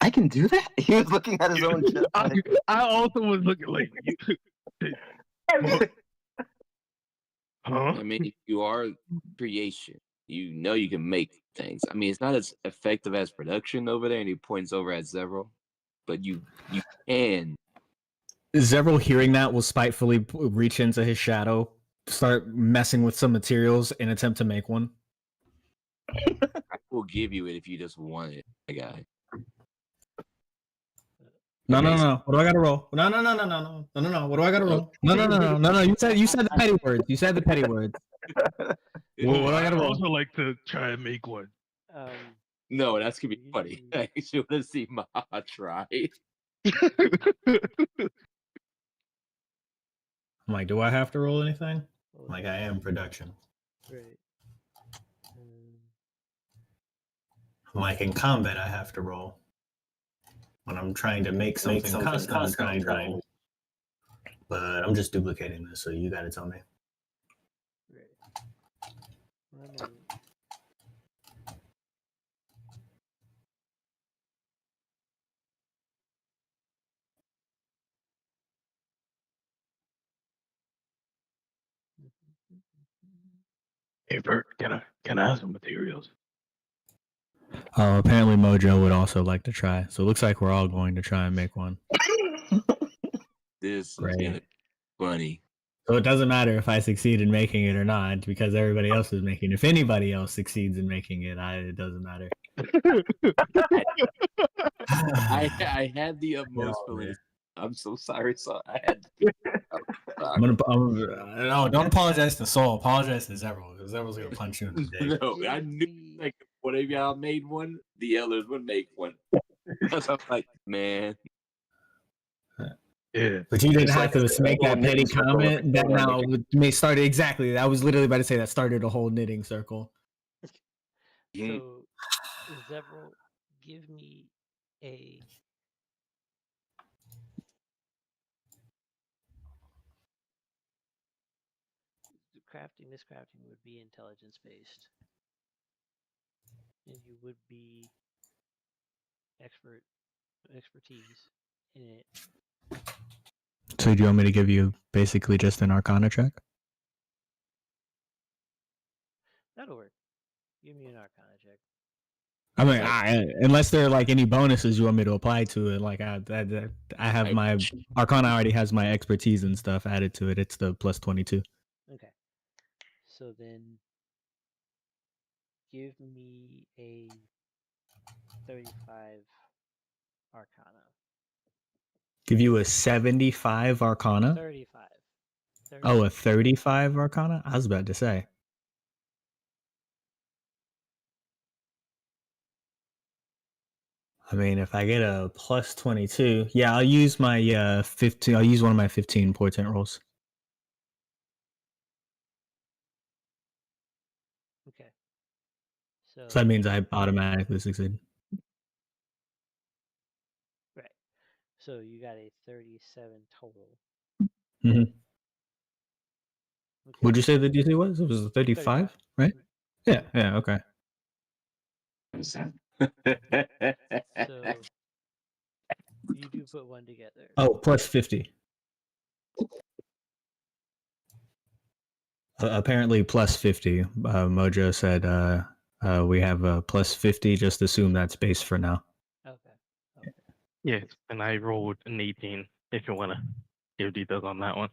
I can do that? He was looking at his own chest. I also was looking like you. Huh? I mean, you are creation. You know you can make things. I mean, it's not as effective as production over there, and he points over at Zevril, but you can. Zevril, hearing that, will spitefully reach into his shadow, start messing with some materials, and attempt to make one. I will give you it if you just want it, my guy. No. Amazing. What do I gotta roll? No. What do I gotta roll? No. You said the petty words. You said the petty words. Well, What do I I'd gotta roll? also like to try and make one. No, that's gonna be funny. I actually want to see Maha try. I'm like, do I have to roll anything? Like, I am production. Right. I'm like, in combat, I have to roll. When I'm trying to make something custom, I'm trying to roll. But I'm just duplicating this, so you gotta tell me. Right. Hey Bert, can I have some materials? Apparently Mojo would also like to try. So it looks like we're all going to try and make one. This is Great. gonna be funny. So it doesn't matter if I succeed in making it or not, because everybody else is making it. If anybody else succeeds in making it, it doesn't matter. I had the utmost feeling. I'm so sorry. So I had. No, don't apologize to Soul. Apologize to Zevril, because Zevril's gonna punch you in the dick. No, I knew like one of y'all made one, the others would make one. Because I'm like, man. Yeah. But you didn't have to make that petty comment. That now started exactly. I was literally about to say that started a whole knitting circle. So, Zevril, give me a crafting. This crafting would be intelligence based, and you would be expertise in it. So do you want me to give you basically just an Arcana check? That'll work. Give me an Arcana check. I mean, unless there are like any bonuses you want me to apply to it, like I have my Arcana already has my expertise and stuff added to it. It's the plus 22. Okay. So then, give me a 35 Arcana. Give you a 75 Arcana? 35. Oh, a 35 Arcana? I was about to say. I mean, if I get a plus 22, yeah, I'll use my 15. I'll use one of my 15 portent rolls. Okay. So So that means I automatically succeed. right. So you got a 37 total. hmm Okay. Would you say the DC was? It was 35, right? Yeah, yeah, okay. So you do put one together. Oh, plus 50. Apparently plus 50. Mojo said we have a plus 50. Just assume that's base for now. Okay. Okay. Yes, and I rolled an 18. If you wanna give details on that one.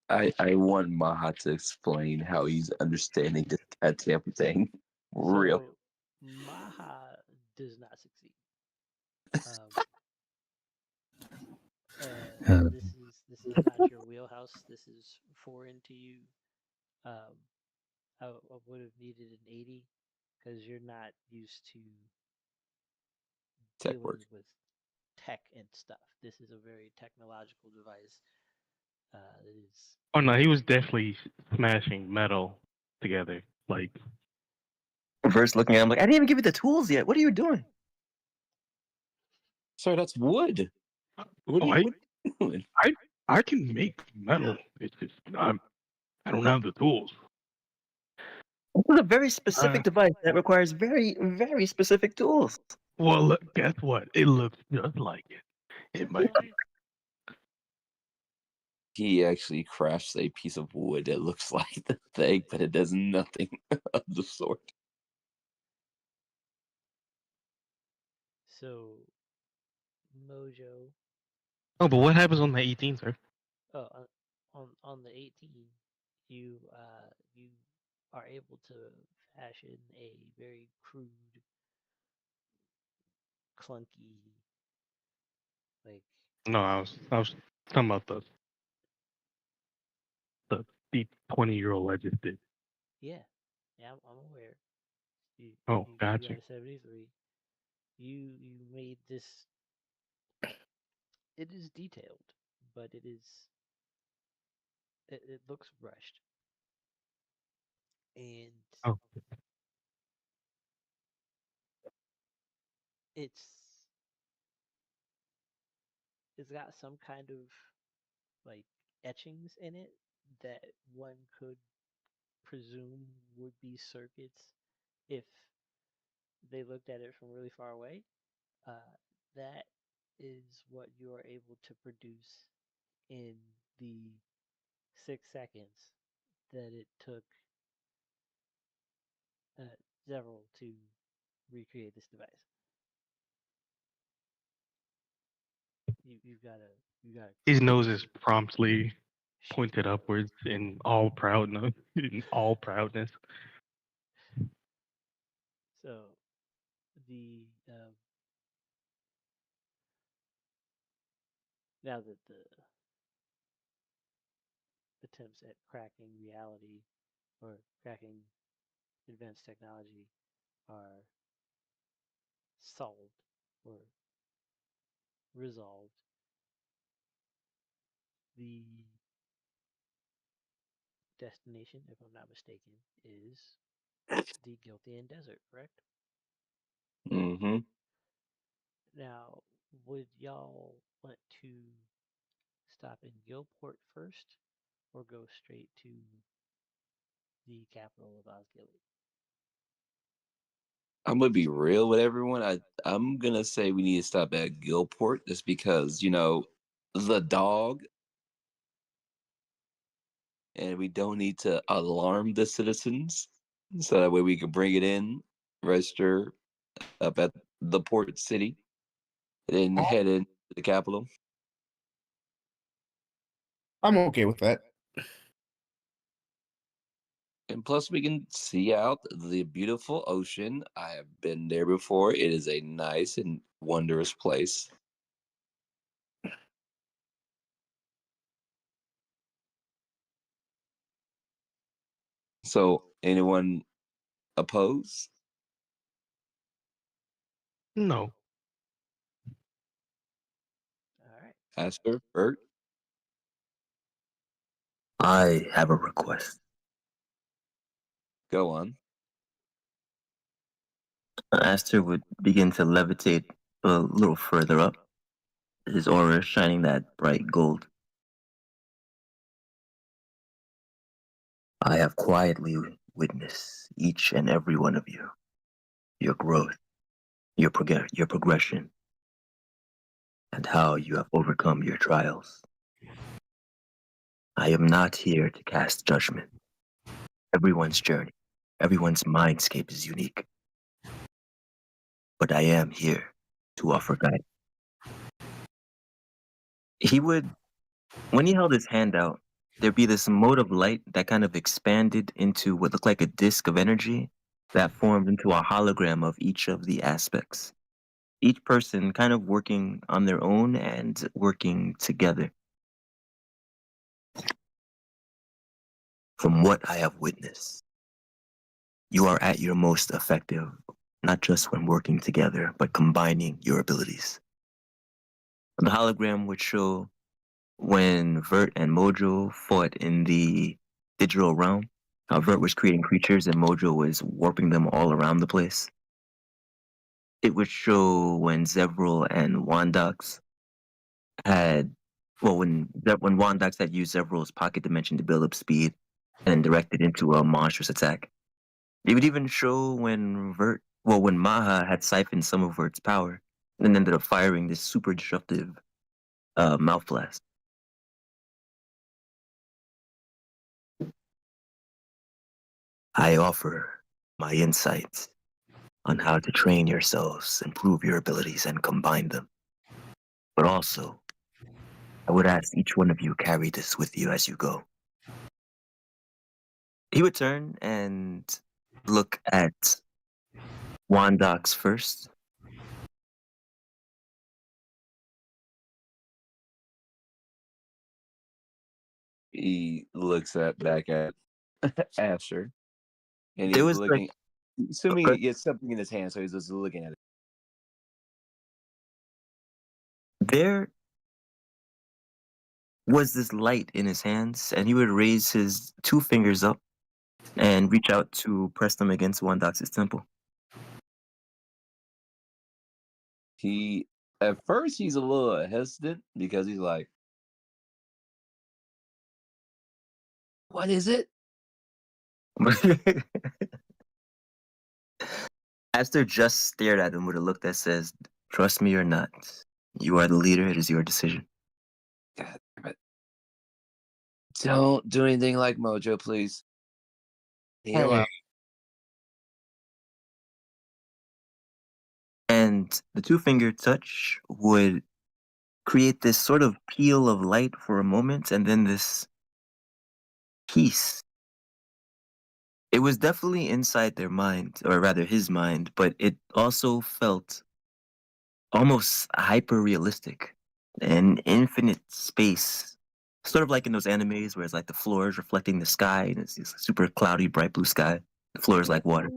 I want Maha to explain how he's understanding this goddamn thing. Real. So Maha does not succeed. This is not your wheelhouse. This is foreign to you. Um, I would have needed an 80 because you're not used to Tech dealing work. with tech and stuff. This is a very technological device. That is Oh no, he was definitely smashing metal together. Like, First looking at him like, I didn't even give you the tools yet. What are you doing? Sorry, that's wood. What are oh, you doing? I can make metal. It's just I don't have the tools. This is a very specific device that requires very, very specific tools. Well, look, guess what? It looks just like it. It might be. He actually crafts a piece of wood that looks like the thing, but it does nothing of the sort. so Mojo. Oh, but what happens on the 18th, sir? Oh, on the 18, you are able to fashion a very crude, clunky, like No, I was talking about the 20-year-old I just did. yeah, I'm aware. Oh, You gotcha. got a 73. You made this. It is detailed, but it looks rushed, and Oh, it's it's got some kind of like etchings in it that one could presume would be circuits if they looked at it from really far away. Uh, that is what you are able to produce in the 6 seconds that it took uh, Zevril to recreate this device. You gotta his nose clearly is promptly shape pointed it. upwards in all proudness. In all proudness. So the now that the attempts at cracking reality or cracking advanced technology are solved or resolved, the destination, if I'm not mistaken, is the Gilthian Desert, correct? Mm-hmm. Now, would y'all want to stop in Gilport first or go straight to the capital of Ozgili? I'm gonna be real with everyone. I'm gonna say we need to stop at Gilport just because, the dog, and we don't need to alarm the citizens. So that way we can bring it in, register up at the port city, and then head into the capital. I'm okay with that. And plus, we can see out the beautiful ocean. I have been there before. It is a nice and wondrous place. So, anyone oppose? No. All right. Aster, Bert? I have a request. Go on. Aster would begin to levitate a little further up, his aura shining that bright gold. I have quietly witnessed each and every one of you, your growth, your progression, and how you have overcome your trials. I am not here to cast judgment. Everyone's journey, everyone's mindscape is unique. But I am here to offer guidance. He would, when he held his hand out, there'd be this mode of light that kind of expanded into what looked like a disk of energy that formed into a hologram of each of the aspects. Each person kind of working on their own and working together. From what I have witnessed, you are at your most effective, not just when working together, but combining your abilities. The hologram would show when Vert and Mojo fought in the digital realm, how Vert was creating creatures and Mojo was warping them all around the place. It would show when Zevril and Wondox had, well, when Wondox had used Zevril's pocket dimension to build up speed and then directed into a monstrous attack. It would even show when when Maha had siphoned some of Vert's power and ended up firing this super disruptive mouth blast. I offer my insights on how to train yourselves, improve your abilities, and combine them. But also, I would ask each one of you carry this with you as you go. He would turn and look at Wondox first. He looks back at Asher, and There he's was like, looking. Assuming he has something in his hand, so he's just looking at it. there was this light in his hands, and he would raise his two fingers up and reach out to press them against Wondox's temple. He at first he's a little hesitant because he's like, "What is it?" Aster just stared at him with a look that says, "Trust me or not, you are the leader, it is your decision." God damn it. Don't do anything like Mojo, please. Heal out. And the two-finger touch would create this sort of peel of light for a moment, and then this peace. It was definitely inside their mind, or rather his mind, but it also felt almost hyper-realistic. An infinite space. Sort of like in those animes where it's like the floor is reflecting the sky, and it's this super cloudy, bright blue sky. The floor is like water.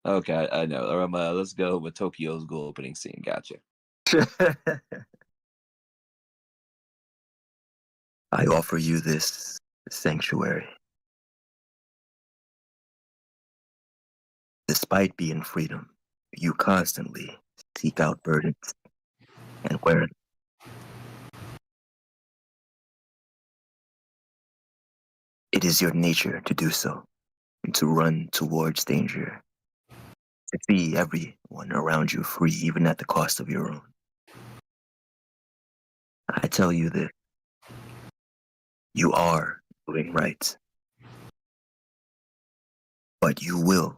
Okay, I know. Let's go with Tokyo's Ghoul opening scene. Gotcha. I offer you this sanctuary. Despite being freedom, you constantly seek out burdens and wear them. It is your nature to do so, and to run towards danger, to see everyone around you free, even at the cost of your own. I tell you this, you are doing right, but you will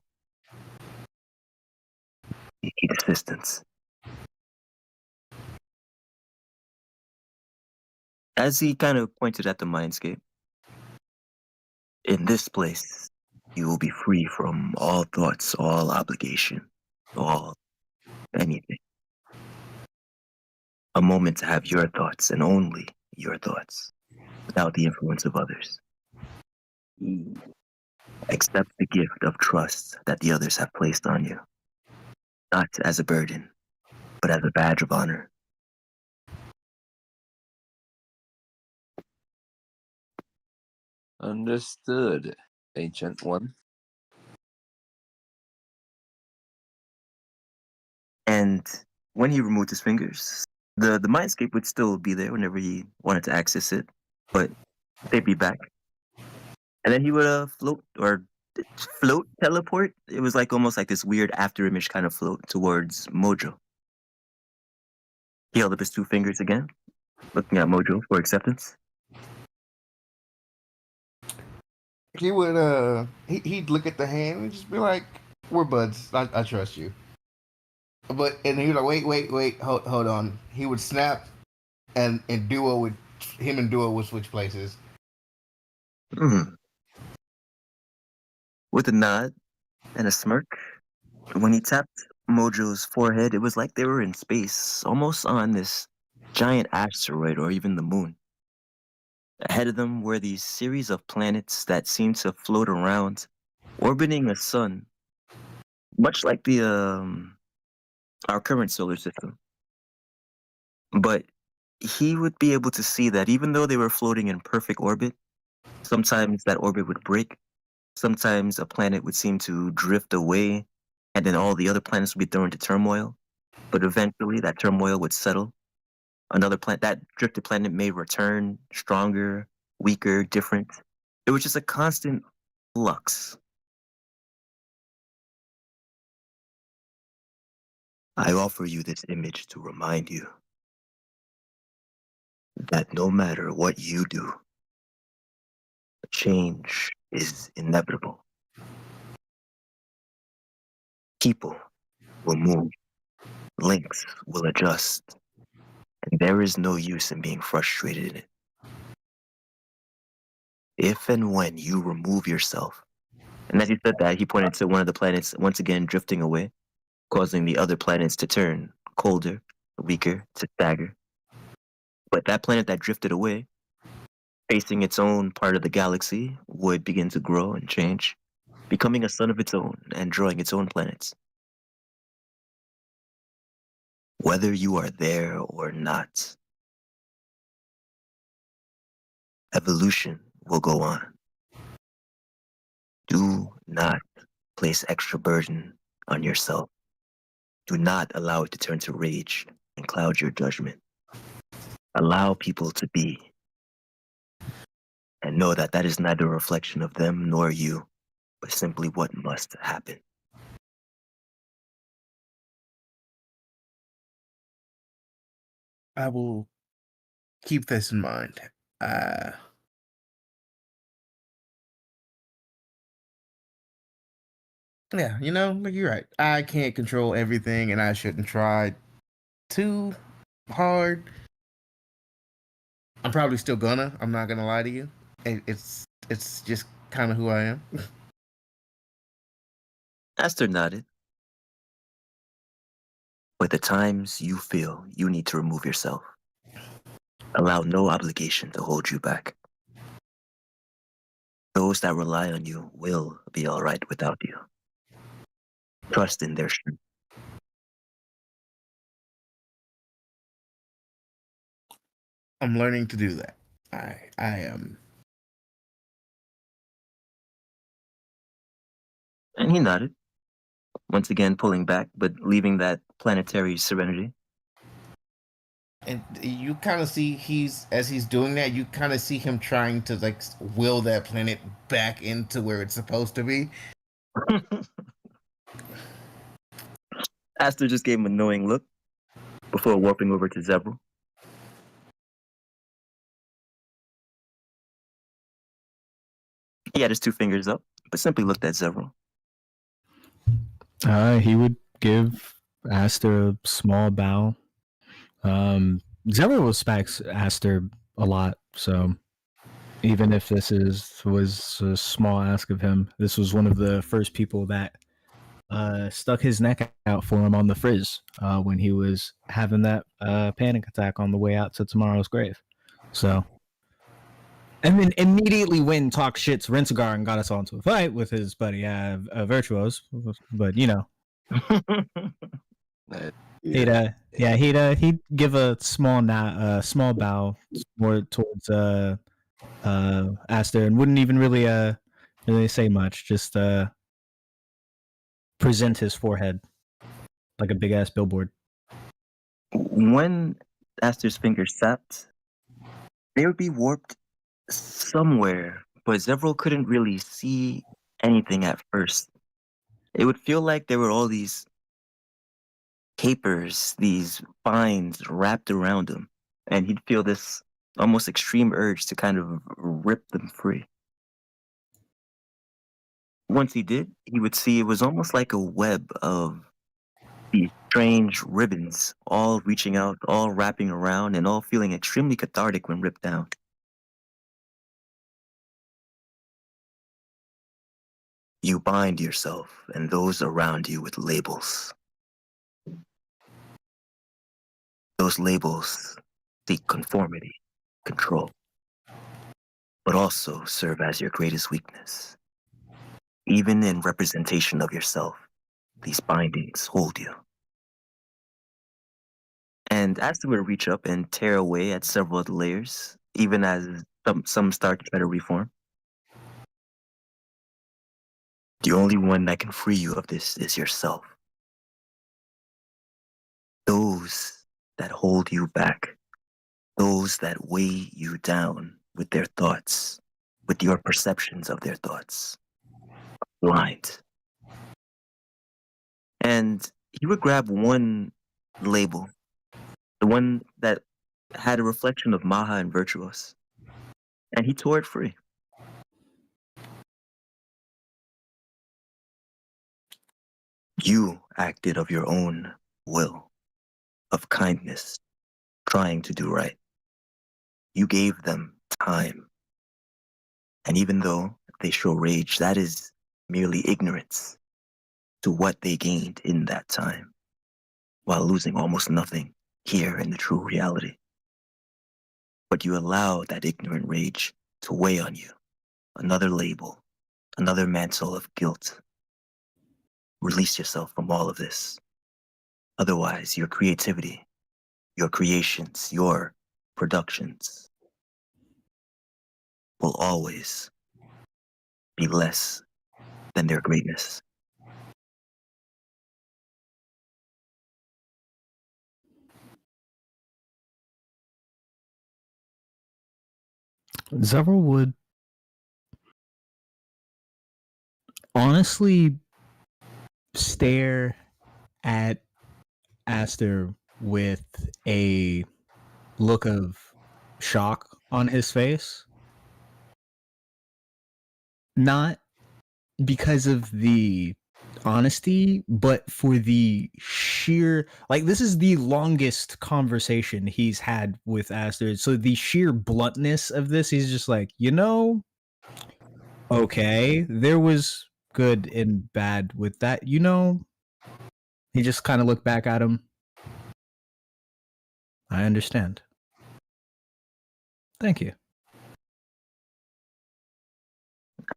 need assistance. As he kind of pointed at the mindscape, in this place, you will be free from all thoughts, all obligation, all anything. A moment to have your thoughts and only your thoughts, without the influence of others. Accept the gift of trust that the others have placed on you, not as a burden, but as a badge of honor. Understood, Ancient One. And when he removed his fingers, the mindscape would still be there whenever he wanted to access it, but they'd be back. And then he would float teleport. It was like almost like this weird after image kind of float towards Mojo. He held up his two fingers again, looking at Mojo for acceptance. He would he'd look at the hand and just be like, "We're buds. I trust you." But and he was like, "Wait, hold on." He would snap, and Duo would him and Duo would switch places. Mm. With a nod and a smirk, when he tapped Mojo's forehead, it was like they were in space, almost on this giant asteroid or even the moon. Ahead of them were these series of planets that seemed to float around, orbiting a sun, much like the our current solar system. But he would be able to see that even though they were floating in perfect orbit, sometimes that orbit would break. Sometimes a planet would seem to drift away, and then all the other planets would be thrown into turmoil. But eventually, that turmoil would settle. Another planet, that drifted planet may return stronger, weaker, different. It was just a constant flux. I offer you this image to remind you that no matter what you do, change is inevitable. People will move, links will adjust, and there is no use in being frustrated in it. If and when you remove yourself, and as he said that, he pointed to one of the planets once again drifting away, causing the other planets to turn colder, weaker, to stagger. But that planet that drifted away, facing its own part of the galaxy, would begin to grow and change, becoming a sun of its own and drawing its own planets. Whether you are there or not, evolution will go on. Do not place extra burden on yourself. Do not allow it to turn to rage and cloud your judgment. Allow people to be, and know that that is neither a reflection of them nor you, but simply what must happen. I will keep this in mind. Yeah, like you're right. I can't control everything, and I shouldn't try too hard. I'm probably still gonna. I'm not gonna lie to you. It's just kind of who I am. Aster nodded. With the times you feel you need to remove yourself, allow no obligation to hold you back. Those that rely on you will be all right without you. Trust in their strength. I'm learning to do that. I am. And he nodded, once again pulling back, but leaving that planetary serenity. And you kind of see as he's doing that, you kind of see him trying to like will that planet back into where it's supposed to be. Aster just gave him a knowing look before warping over to Zevril. He had his two fingers up, but simply looked at Zevril. He would give Aster a small bow. Zevril respects Aster a lot, so even if this was a small ask of him, this was one of the first people that stuck his neck out for him on the frizz when he was having that panic attack on the way out to tomorrow's grave. So, and then immediately went and talked shit to Rincegar and got us all into a fight with his buddy Vyrtuous. But he'd give a small bow more towards Aster, and wouldn't even really say much. Just present his forehead like a big ass billboard. When Aster's fingers snapped, they would be warped somewhere, but Zevril couldn't really see anything at first. It would feel like there were all these capers, these vines wrapped around him, and he'd feel this almost extreme urge to kind of rip them free. Once he did, he would see it was almost like a web of these strange ribbons, all reaching out, all wrapping around, and all feeling extremely cathartic when ripped down. You bind yourself and those around you with labels. Those labels seek conformity, control, but also serve as your greatest weakness. Even in representation of yourself, these bindings hold you. And as they would reach up and tear away at several of the layers, even as some start to try to reform, the only one that can free you of this is yourself. Those that hold you back, those that weigh you down with their thoughts, with your perceptions of their thoughts, blind. And he would grab one label, the one that had a reflection of Maha and Vyrtuous, and he tore it free. You acted of your own will, of kindness, trying to do right. You gave them time. And even though they show rage, that is merely ignorance to what they gained in that time, while losing almost nothing here in the true reality. But you allow that ignorant rage to weigh on you. Another label, another mantle of guilt. Release yourself from all of this. Otherwise, your creativity, your creations, your productions will always be less than their greatness. Zevril would honestly stare at Aster with a look of shock on his face. Not because of the honesty, but for the sheer, like, this is the longest conversation he's had with Aster. So the sheer bluntness of this, he's just like, okay, there was good and bad with that. He just kind of looked back at him. I understand. Thank you.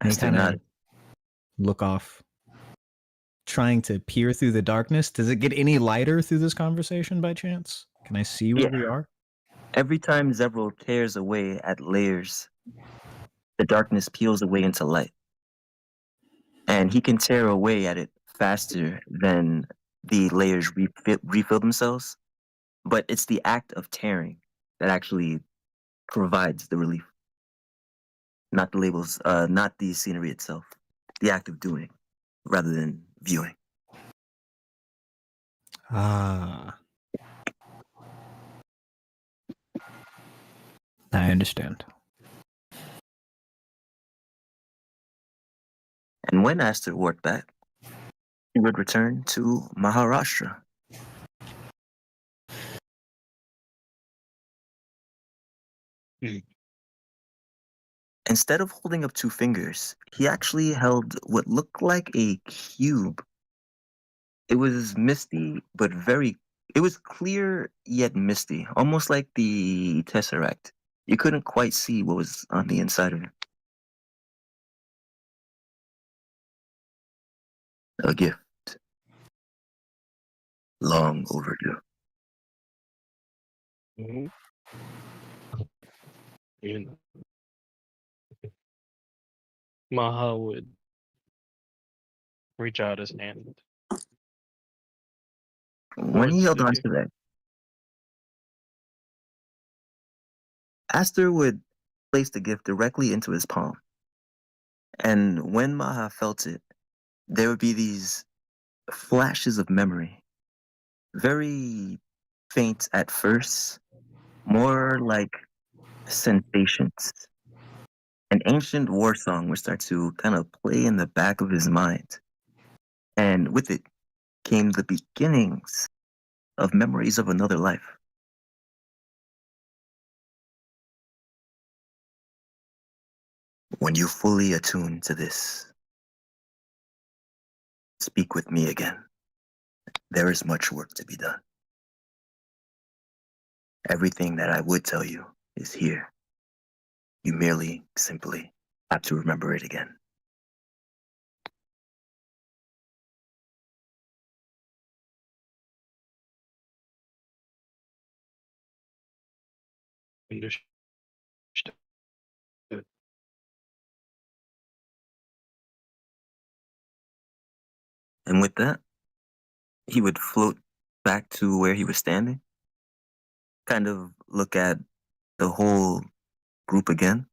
And he Aster kind of nodded. look off, trying to peer through the darkness. Does it get any lighter through this conversation by chance? Can I see where we are? Every time Zevril tears away at layers, the darkness peels away into light. And he can tear away at it faster than the layers refill themselves. But it's the act of tearing that actually provides the relief. Not the labels, not the scenery itself. The act of doing rather than viewing. Ah. I understand. And when Aster worked back, he would return to Maharashtra. Instead of holding up two fingers, he actually held what looked like a cube. It was misty, but it was clear yet misty, almost like the Tesseract. You couldn't quite see what was on the inside of it. A gift, long overdue. Mhm. You know, Maha would reach out his hand. When he held on Towards to that, Aster would place the gift directly into his palm. And when Maha felt it, there would be these flashes of memory, very faint at first, more like sensations. An ancient war song would start to kind of play in the back of his mind. And with it came the beginnings of memories of another life. When you fully attune to this, speak with me again. There is much work to be done. Everything that I would tell you is here. You merely, simply have to remember it again. Understood. And with that, he would float back to where he was standing, kind of look at the whole group again.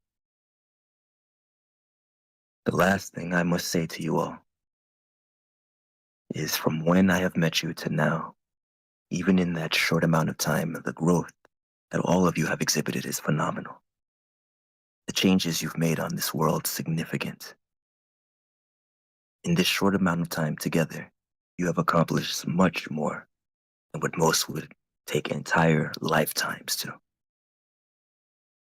The last thing I must say to you all is from when I have met you to now, even in that short amount of time, the growth that all of you have exhibited is phenomenal. The changes you've made on this world significant. In this short amount of time together, you have accomplished much more than what most would take entire lifetimes to.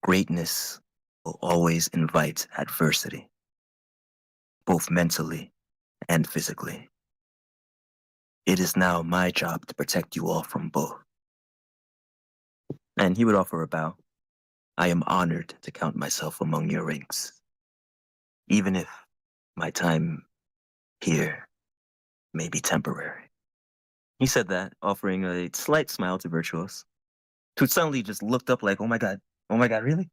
Greatness will always invite adversity, both mentally and physically. It is now my job to protect you all from both. And he would offer a bow. I am honored to count myself among your ranks, even if my time here may be temporary. He said that, offering a slight smile to Vyrtuous, who suddenly just looked up like, oh my god, really?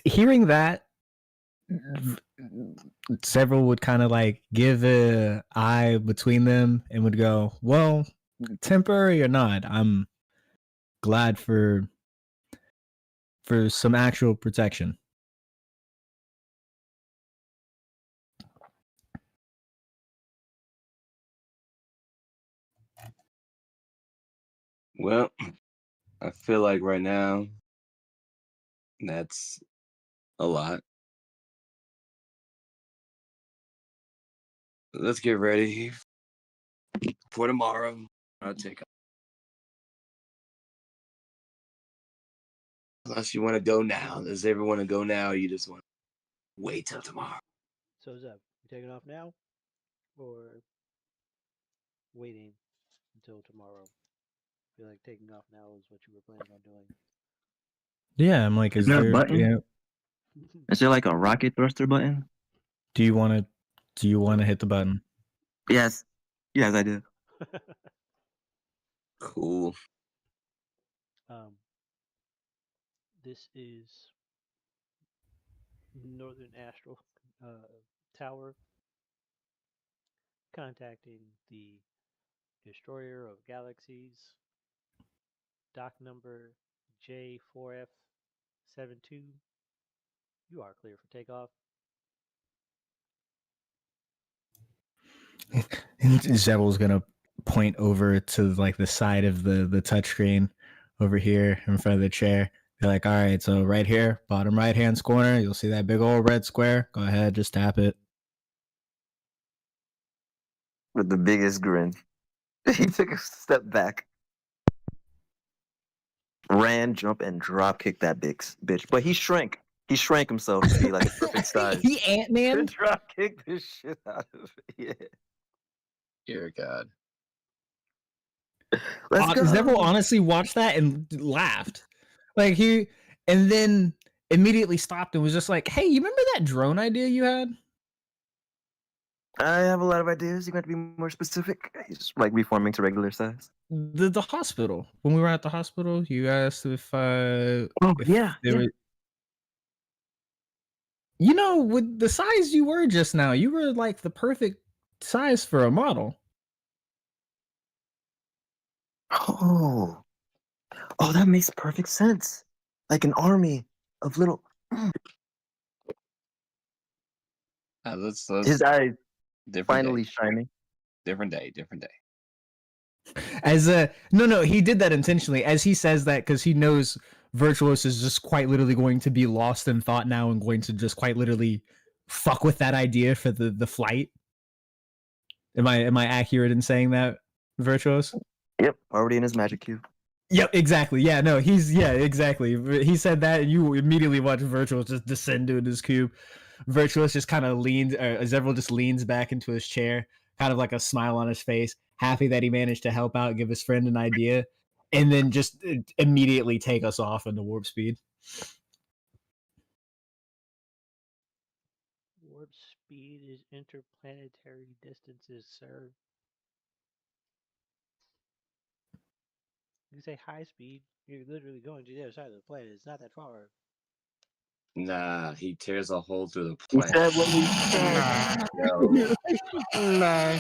Hearing that, Zevril would kind of like give a eye between them and would go, well, temporary or not, I'm glad for some actual protection. Well, I feel like right now that's a lot. Let's get ready for tomorrow. I'll take. Unless you want to go now. Does everyone want to go now? Or you just want to wait till tomorrow? So Zeb, you taking off now, or waiting until tomorrow? I feel like taking off now is what you were planning on doing. Yeah, I'm like, Is is there a there? button? Yeah, Is there like a rocket thruster button? do you want to hit the button? Yes. Yes, I do. Cool. um, this is Northern Astral Tower contacting the Destroyer of Galaxies, dock number J4F72. You are clear for takeoff. Zevril's gonna point over to like the side of the touchscreen over here in front of the chair. Be like, all right, so right here, bottom right hand corner, you'll see that big old red square. Go ahead, just tap it. With the biggest grin. He took a step back, ran, jumped, and drop kicked that big bitch. But he shrank. He shrank himself to be like a perfect size. He Ant-Man. Drop kicked this shit out of it. Yeah. Dear God. Let's go. Zevril honestly watched that and laughed. Like he, and then immediately stopped and was just like, "Hey, you remember that drone idea you had?" I have a lot of ideas. You got to be more specific. He's like reforming to regular size. The hospital. When we were at the hospital, you asked if Oh if yeah, there yeah. were, with the size you were just now, you were like the perfect size for a model. Oh, oh, that makes perfect sense. Like an army of little. Let's His eyes different day, finally shining. different day, different day. As no, he did that intentionally. As he says that, because he knows Virtuous is just quite literally going to be lost in thought now and going to just quite literally fuck with that idea for the flight. Am I accurate in saying that, Virtuous? Yep, already in his magic cube. Yep, exactly. Yeah, no, exactly. He said that, and you immediately watch Virtuous just descend into his cube. Virtuous just kind of leans, Zevril just leans back into his chair, kind of like a smile on his face, happy that he managed to help out, give his friend an idea, and then just immediately take us off into warp speed. Warp speed is interplanetary distances, sir. You say high speed, you're literally going to the other side of the planet. It's not that far. Nah, he tears a hole through the He planet. said what we said. Yo, Nah.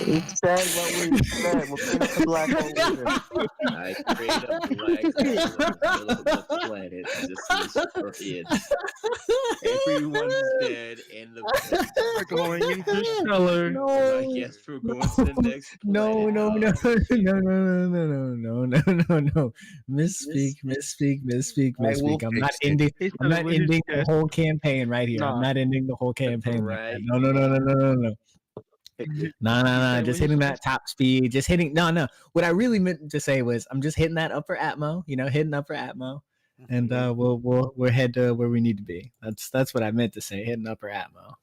He said what we said. We'll clean up the black hole later. I create a black hole in the middle of the planet just to destroy it. Everyone's dead, and We're going interstellar. No, I guess we're going to the next no, planet. no, Oh, no, shit. no, no. Misspeak. I will I'm not fix it. ending. It's I'm a not delicious ending the test. whole campaign right here. I'm Nah. not ending the whole campaign like that. Right. No. That Just was his hitting that test. top speed. Just hitting. No. What I really meant to say was, I'm just hitting that upper atmo. Hitting upper atmo, and we'll head to where we need to be. That's what I meant to say. Hitting upper atmo.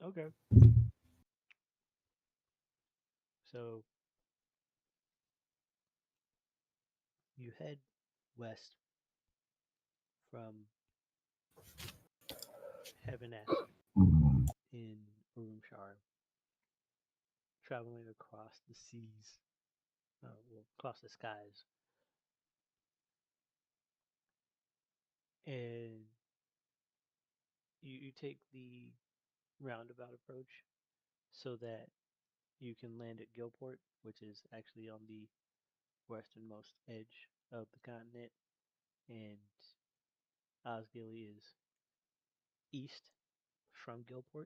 Okay. So you head west from Heaven Aster in Urumshar, traveling across the seas, well, across the skies, and you take the roundabout approach so that you can land at Gilport, which is actually on the westernmost edge of the continent, and Ozgili is east from Gilport.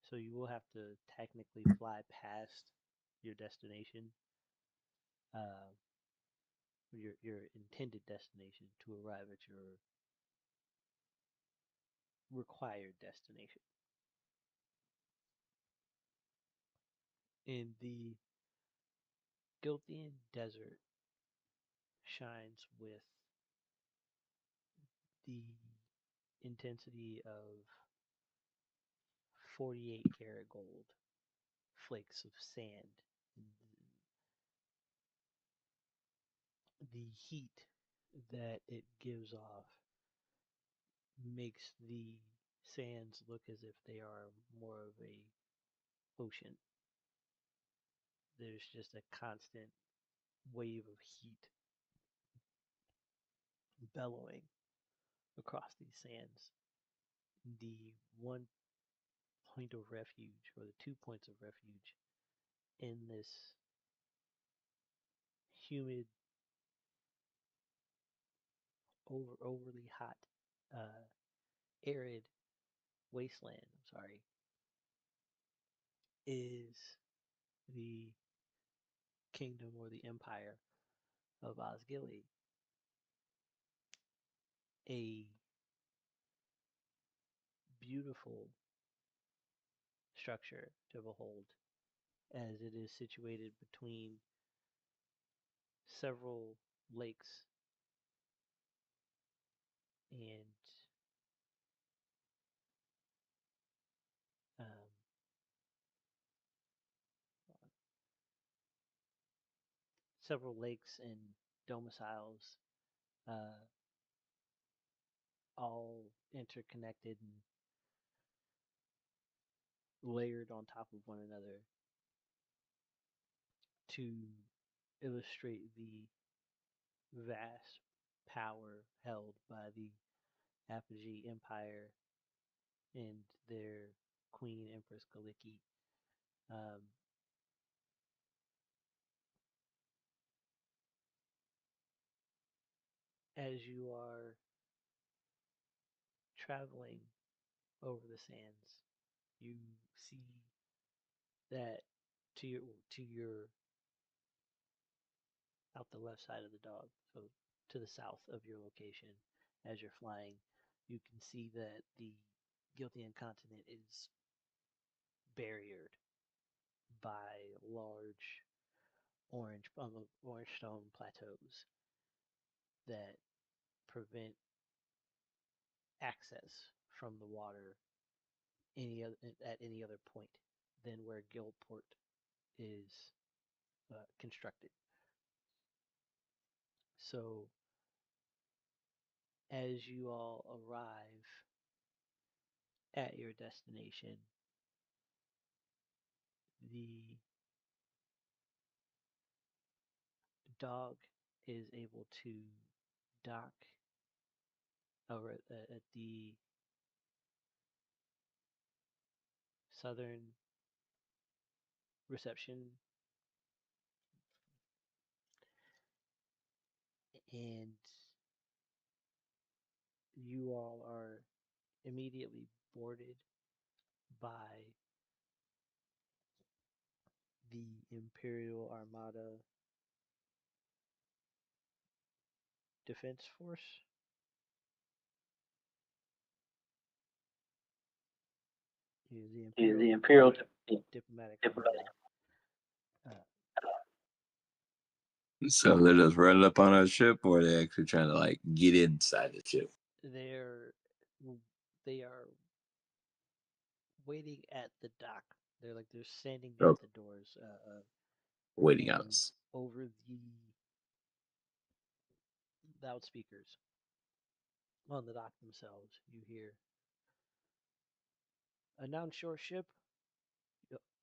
So you will have to technically fly past your destination, uh, your intended destination, to arrive at your required destination. In the Gilthian Desert shines with the intensity of 48 karat gold flakes of sand. The heat that it gives off makes the sands look as if they are more of a ocean. There's just a constant wave of heat bellowing across these sands. The one point of refuge, or the 2 points of refuge, in this humid, overly hot, uh, arid wasteland, I'm sorry, is the kingdom or the empire of Ozgili, a beautiful structure to behold, as it is situated between several lakes and um, several lakes and domiciles, uh, all interconnected and layered on top of one another to illustrate the vast power held by the Apogee Empire and their Queen Empress Galiki. Um, as you are traveling over the sands, you see that to your out the left side of the dog, so to the south of your location, as you're flying, you can see that the Gilthian continent is barriered by large orange stone plateaus that prevent access from the water at any other point than where Guildport is constructed. So as you all arrive at your destination, the dog is able to dock over at the southern reception, and you all are immediately boarded by the Imperial Armada Defense Force. Is the Imperial Diplomatic Armada. So they're just running up on our ship, or they're actually trying to like get inside the ship. They are waiting at the dock. They're standing Oh. at the doors, Waiting on and us. over the loudspeakers on the dock themselves, you hear, "Announce your ship,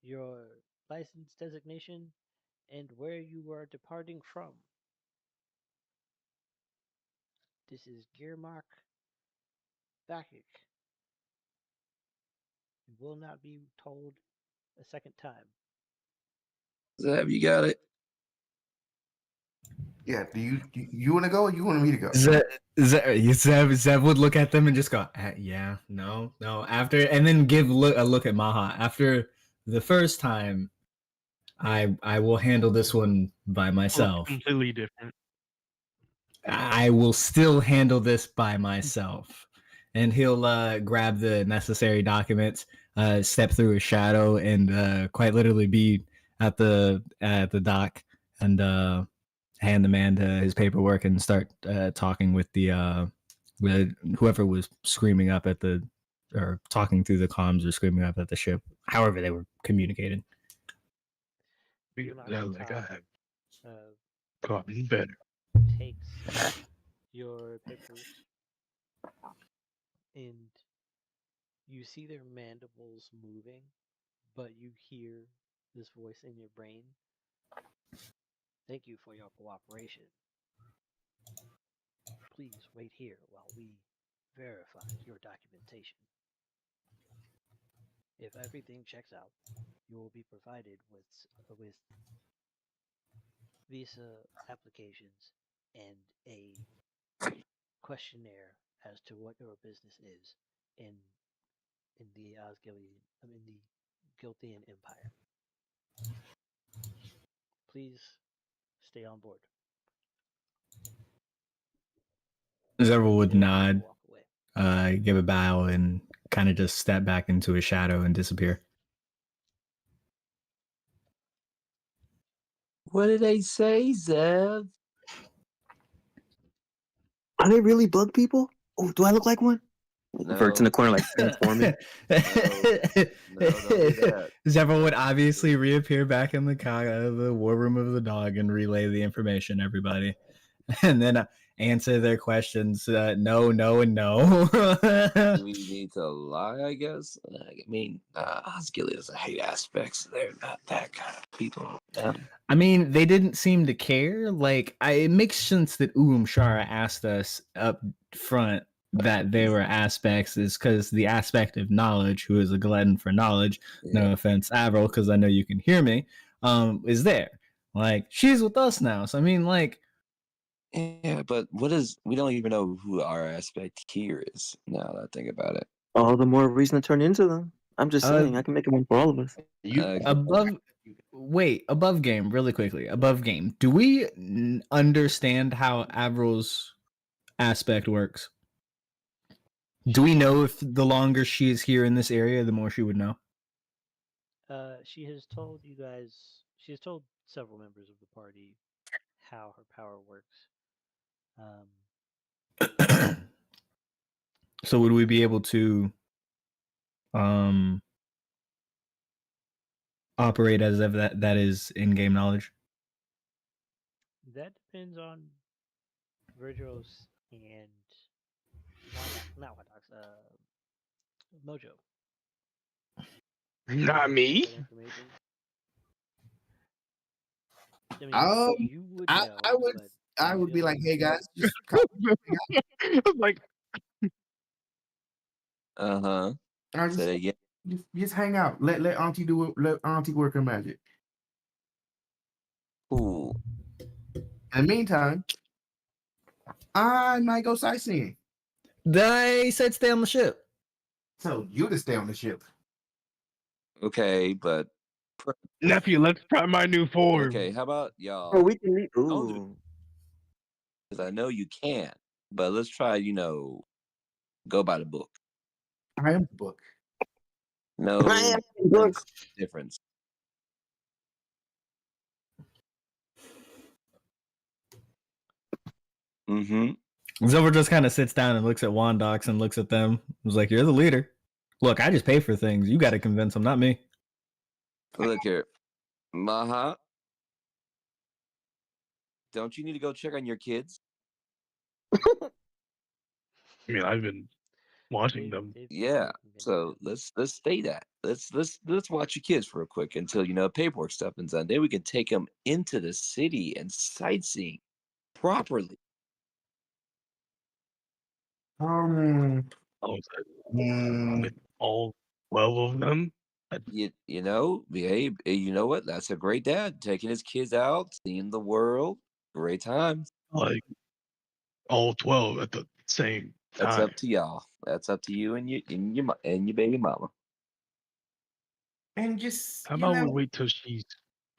your license designation, and where you are departing from. This is Gearmark Bakik. You will not be told a second time." Have you got it? Yeah. Do you want to go? Or you want me to go? Zev would look at them and just go, "Yeah, no." After, and then give a look at Maha. After the first time, I will handle this one by myself. Completely different. I will still handle this by myself. And he'll grab the necessary documents, step through a shadow, and quite literally be at the dock, and hand the man his paperwork and start talking with with whoever was screaming up at or talking through the comms or screaming up at the ship, however they were communicating. Yeah, like I have uh, gotten better. takes your papers, and you see their mandibles moving, but you hear this voice in your brain. "Thank you for your cooperation. Please wait here while we verify your documentation. If everything checks out, you will be provided with visa applications and a questionnaire as to what your business is in the Gilthian Empire. Please stay on board." Zevril would And nod, walk away. give a bow, and kind of just step back into a shadow and disappear. What did they say, Zev? Are they really bug people? Oh, do I look like one? Vert's in the corner, like transforming. No, don't do that. Zevril would obviously reappear back in the war room of the dog and relay the information, everybody. And then answer their questions. No, no, and no. Do we need to lie, I guess? I mean, Ozgili doesn't hate aspects. They're not that kind of people. I mean, they didn't seem to care. Like, it makes sense that Shara asked us up front that they were aspects, is because the aspect of knowledge, who is a glutton for knowledge, no offense, Avril, because I know you can hear me, is there. Like, she's with us now. So, I mean, like... Yeah, but we don't even know who our aspect here is, now that I think about it. All the more reason to turn into them. I'm just saying, I can make it one for all of us. Above game, really quickly. Above game. Do we understand how Avril's aspect works? Do we know if the longer she is here in this area, the more she would know? She has told you guys. She has told several members of the party how her power works. So would we be able to operate as if that is in-game knowledge? That depends on Vyrtuous and not Wondox, Mojo. Not me. That information. I mean, you would know. I would be like, hey guys, just Like, just hang out. Let Auntie do it. Let Auntie work her magic. Ooh. In the meantime, I might go sightseeing. They said stay on the ship. So you to stay on the ship. Okay, but nephew, let's try my new form. okay, how about y'all? Oh, we can meet. Ooh. Because I know you can, but let's try, go by the book. I am the book. No I am the book. difference. Zilver just kind of sits down and looks at Wondox and looks at them. He's like, you're the leader. Look, I just pay for things. You got to convince them, not me. Look here. Maha, don't you need to go check on your kids? I mean, I've been watching them. Yeah. So let's stay that. Let's watch your kids for a quick until paperwork stuff is done. Then we can take them into the city and sightseeing properly. With all 12 of them. You know what? That's a great dad taking his kids out, seeing the world. Great time. Like all 12 at the same time. That's up to y'all. That's up to you and your baby mama. And just how about we wait till she's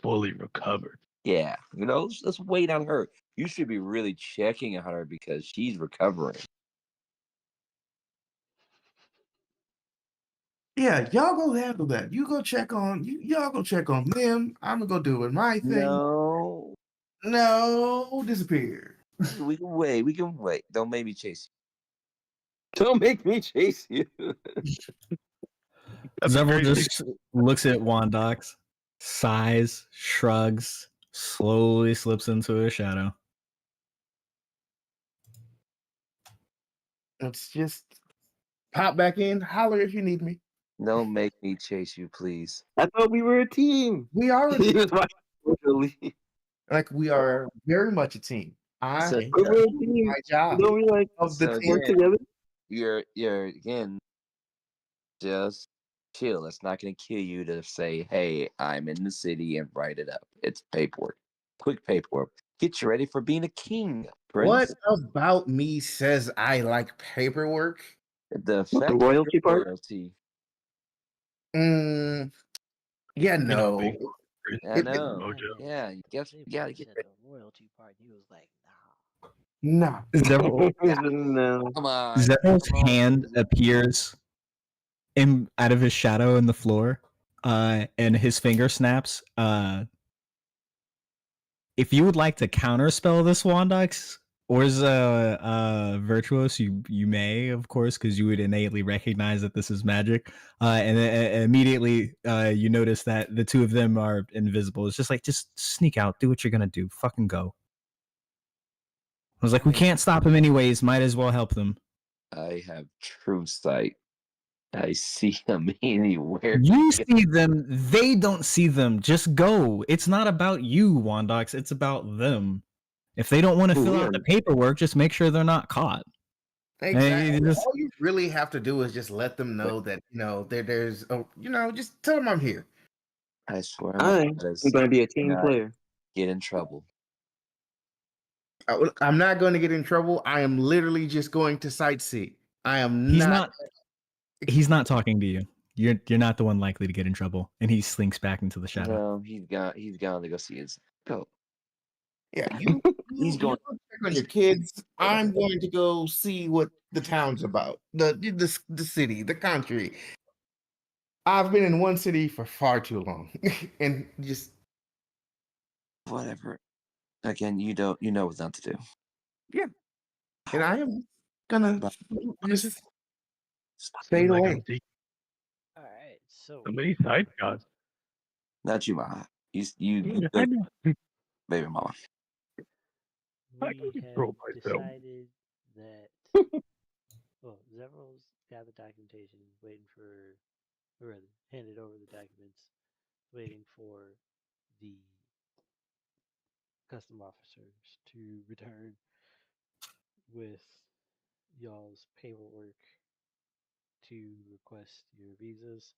fully recovered? Yeah, let's wait on her. You should be really checking on her because she's recovering. Yeah, y'all go handle that. You go check on y'all go check on them. I'm gonna go do it my thing. No, disappear. We can wait. We can wait. Don't make me chase you. Don't make me chase you. Zevril just looks at Wondox, sighs, shrugs, slowly slips into a shadow. Let's just pop back in, holler if you need me. Don't make me chase you, please. I thought we were a team. We are a team. Like we are very much a team. We're a team. My job. We like of the team. Work together. You're again just chill. It's not gonna kill you to say, hey, I'm in the city and write it up. It's paperwork. Quick paperwork. Get you ready for being a king, Prince. What about me says I like paperwork? The royalty part? Royalty. Yeah, no. I know. Yeah, you gotta get the royalty part. He was like, nah. No. Come on. Zevril's hand appears out of his shadow in the floor, and his finger snaps. If you would like to counterspell this Wondox, or as Vyrtuous, you may, of course, because you would innately recognize that this is magic. And then immediately you notice that the two of them are invisible. It's just like, just sneak out, do what you're gonna do, fucking go. was like, we can't stop him anyways. Might as well help them. I have true sight. I see him anywhere. You see them. They don't see them. Just go. It's not about you, Wondox. It's about them. If they don't want to fill out the paperwork, just make sure they're not caught. Exactly. Just, All you really have to do is just let them know that there's just tell them I'm here. I swear I'm going to be a team not player. get in trouble. I'm not going to get in trouble. I am literally just going to sightsee. I am not. He's not talking to you. You're not the one likely to get in trouble. And he slinks back into the shadow. No, he's gone to go see his goat. Yeah, you go check on your kids. I'm going to go see what the town's about. The city, the country. I've been in one city for far too long, and just Whatever. Again, you know what not to do. yeah. And I am gonna just Stay fade like away. All right, so So many side shots. Not you, Maha. You I know. baby mama. I can we control have myself. decided that well, Zevril's got the documentation, waiting for, or rather, handed over the documents, waiting for the custom officers to return with y'all's paperwork to request your visas.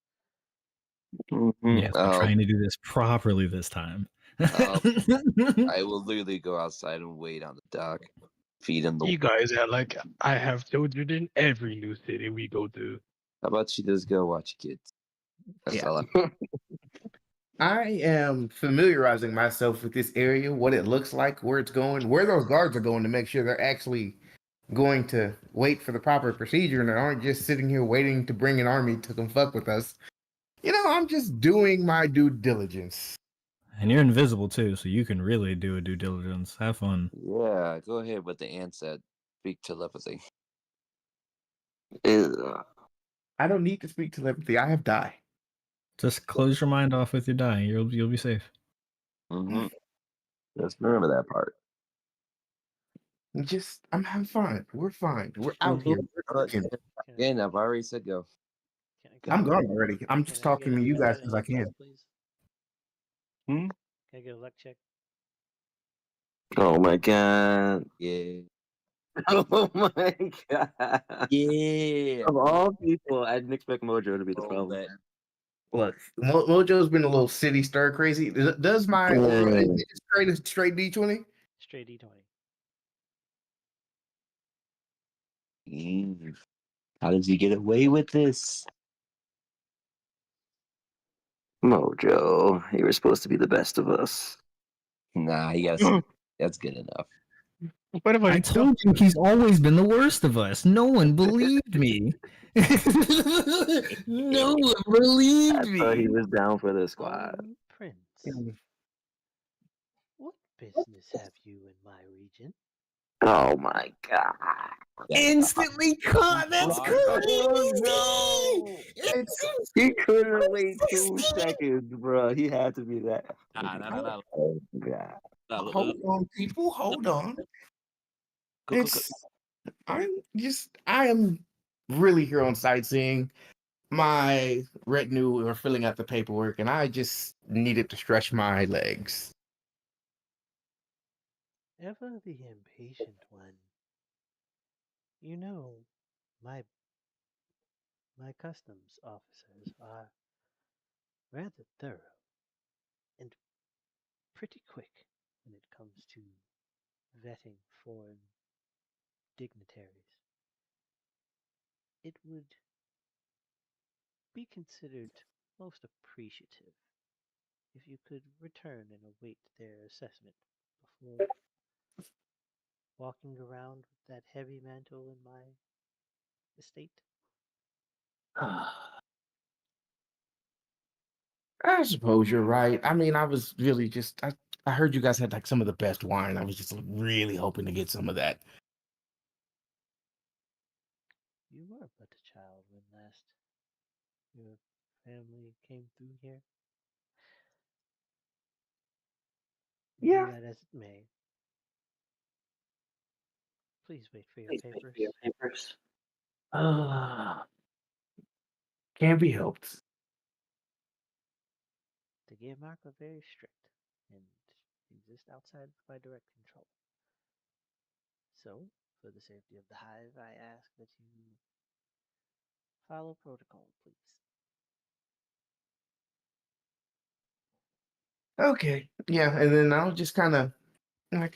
Yes, we're trying to do this properly this time. I will literally go outside and wait on the dock, feed him the. You guys are like, I have children in every new city we go to. How about you just go watch your kids? That's Yeah. all. I am familiarizing myself with this area, what it looks like, where it's going, where those guards are going to make sure they're actually going to wait for the proper procedure and they aren't just sitting here waiting to bring an army to come fuck with us. I'm just doing my due diligence. And you're invisible too, so you can really do a due diligence. Have fun. Yeah, go ahead with the ant said. Speak telepathy. I don't need to speak telepathy. I have die. Just close your mind off with your die. You'll be safe. Mm-hmm. Just remember that part. I'm fine. We're fine. We're out here. We're working. Again, I've already said go. I'm gone already. I'm just talking to you guys because I can. Please? Hmm? Can I get a luck check? Oh my god. Yeah. Oh my god. Yeah. Of all people, I didn't expect Mojo to be the problem. Look, Mojo's been a little city stir crazy. Does my aura is it straight D20? Straight D20. How does he get away with this? Mojo, you were supposed to be the best of us. Nah, that's good enough. What if I told you he's always been the worst of us. No one believed me. No one believed I thought he me. was down for the squad. Prince, what business have you in my region? Oh my god. Instantly caught. That's crazy. He couldn't wait 2 seconds, bro. He had to be that. Nah. Oh god. Hold on, people. Hold on. I am really here on sightseeing. My retinue are filling out the paperwork, and I just needed to stretch my legs. Ever the impatient one. You know, my customs officers are rather thorough and pretty quick when it comes to vetting foreign dignitaries. It would be considered most appreciative if you could return and await their assessment before walking around with that heavy mantle in my estate. I suppose you're right. I mean, I was really I heard you guys had like some of the best wine. I was just really hoping to get some of that. You were but a child when last your family came through here. Be Yeah. that as it may, Please wait for your papers. Can't be helped. The game mark are very strict and exist outside of my direct control. So, for the safety of the hive, I ask that you follow protocol, please. Okay. Yeah, and then I'll just kind of like,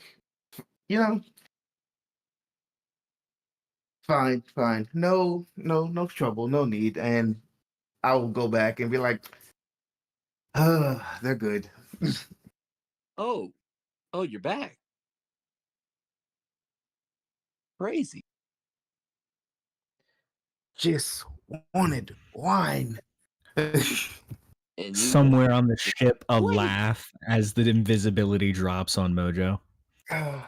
you know, fine. No trouble, no need. And I'll go back and be like, they're good. Oh, you're back. Crazy. Just wanted wine. And you Somewhere on the ship, a Wait. laugh as the invisibility drops on Mojo. It's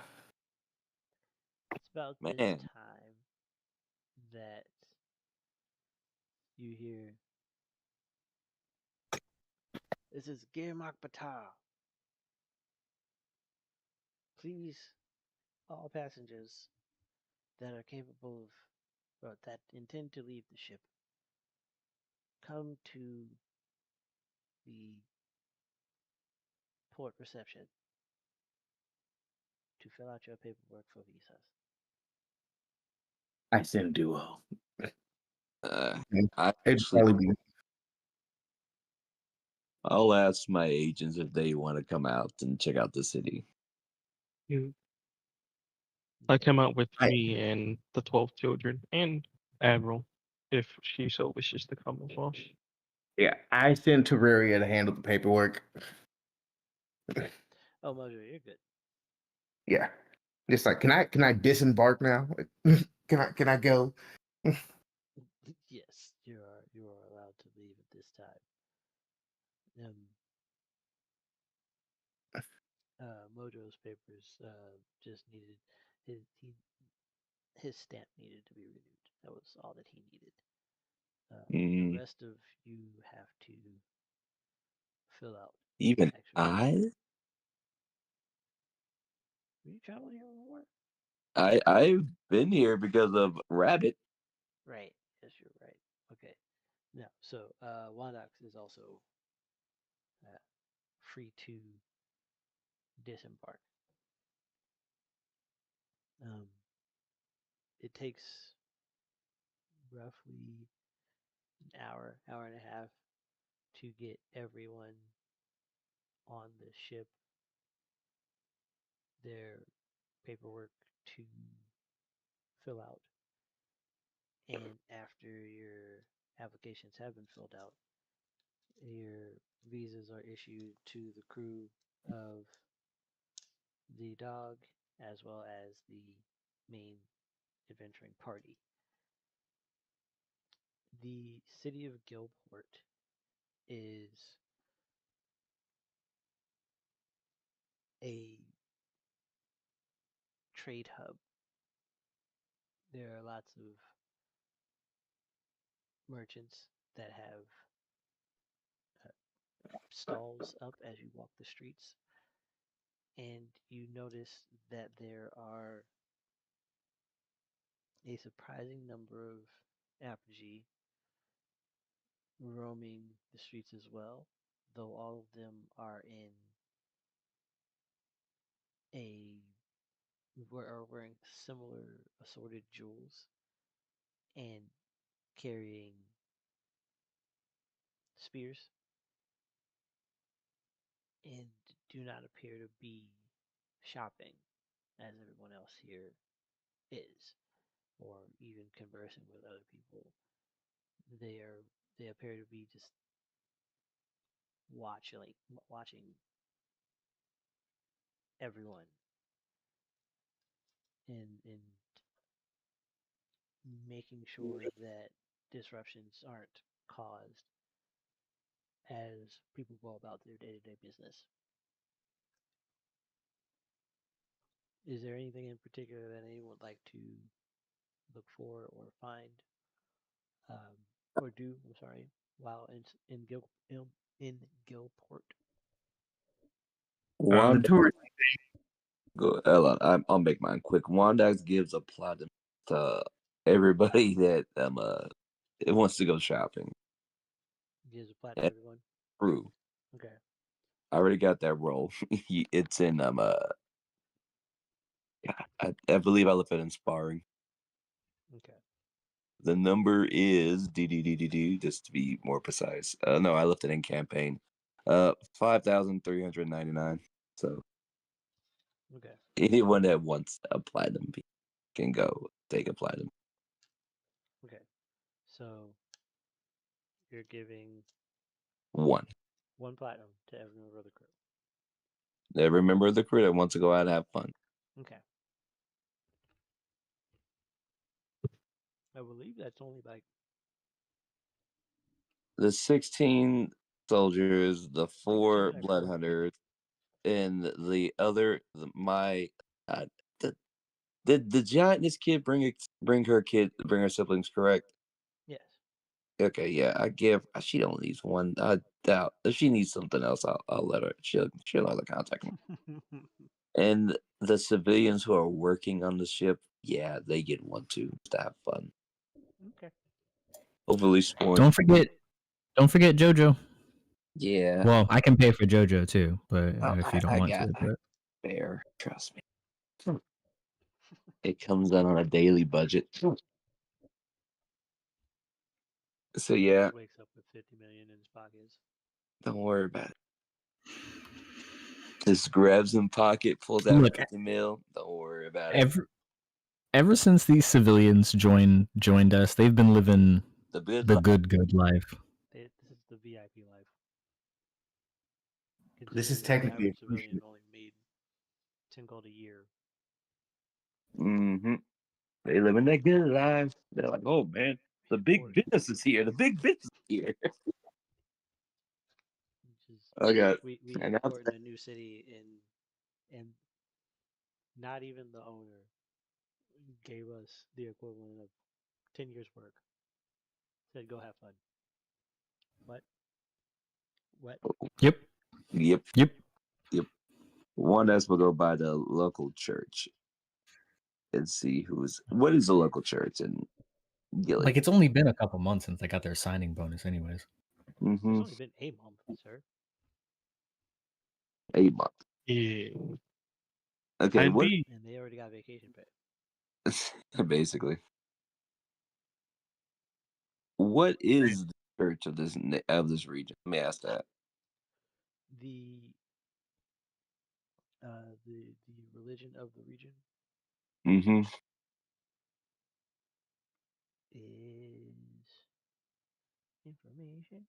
about this Man. time that you hear, "This is Girmak Batar. Please, all passengers that are capable of, or that intend to leave the ship, come to the port reception to fill out your paperwork for visas." I send duo. I It'd probably actually be I'll ask my agents if they want to come out and check out the city. I come out with I- me and the 12 children and Admiral, if she so wishes to come as well. yeah. I send Terraria to handle the paperwork. Oh, Mojo, you're good. Yeah. Just like, can I disembark now? Can I go? Yes, you are allowed to leave at this time. Mojo's papers just needed his stamp needed to be renewed. That was all that he needed. The Mm, rest of you have to fill out even actual I, paperwork. Were you traveling here before? I've been here because of Rabbit. Right. Yes, you're right. Okay. Now, so Wondox is also free to disembark. It takes roughly an hour and a half to get everyone on the ship their paperwork to fill out. And after your applications have been filled out, your visas are issued to the crew of the dog as well as the main adventuring party. The city of Gilport is a trade hub. There are lots of merchants that have stalls up as you walk the streets, and you notice that there are a surprising number of Apogee roaming the streets as well, though all of them are in a are wearing similar assorted jewels and carrying spears and do not appear to be shopping as everyone else here is, or even conversing with other people. They are they appear to be just watching everyone and making sure that disruptions aren't caused as people go about their day-to-day business. Is there anything in particular that anyone would like to look for or find, or do? I'm sorry, while in Gilport. The Wanda, tourist. Go. I'll make mine quick. Wondox gives a platinum to everybody that it wants to go shopping. Gives a plat to everyone. True. Okay. I already got that role. It's in I believe I left it in sparring. Okay. The number is D just to be more precise. No, I left it in campaign. 5,399. So Okay. anyone that wants a platinum can go take a platinum. Okay. So you're giving One. platinum to every member of the crew. Every member of the crew that wants to go out and have fun. Okay. I believe that's only like The 16 soldiers, the 4 16 blood crew. hunters, and the other did the giantess kid bring her siblings, correct? Yes. Okay, yeah, she only needs one. I doubt if she needs something else, I'll let her. She'll have to contact me. And the civilians who are working on the ship, yeah, they get one too to have fun. Okay. Overly spoiled. Don't forget JoJo. Yeah. Well, I can pay for JoJo too, but if you don't I want got to, but fair. Trust me. It comes out on a daily budget. So yeah, Wakes up with 50 million in his pockets. don't worry about it. Just grabs in pocket, pulls out Look, 50 mil. Don't worry about it. ever since these civilians joined us, they've been living The good the life. good life. This is the VIP life. This is Considering the technically average civilian only made 10 gold a year. Mm-hmm. They living that good life. They're like, oh man, the big business is here. The big business is here. I got We and port in a new city and not even the owner gave us the equivalent of 10 years work. Said go have fun. What? Yep. Yep. One us will go by the local church and see what is the local church in Gilly. Like it's only been a couple months since they got their signing bonus, anyways. Mm-hmm. It's only been a month, sir. 8 months. Yeah. Okay, what? And they already got vacation pay. Basically, what is the church of this region? Let me ask that. The religion of the region Mm-hmm. is information.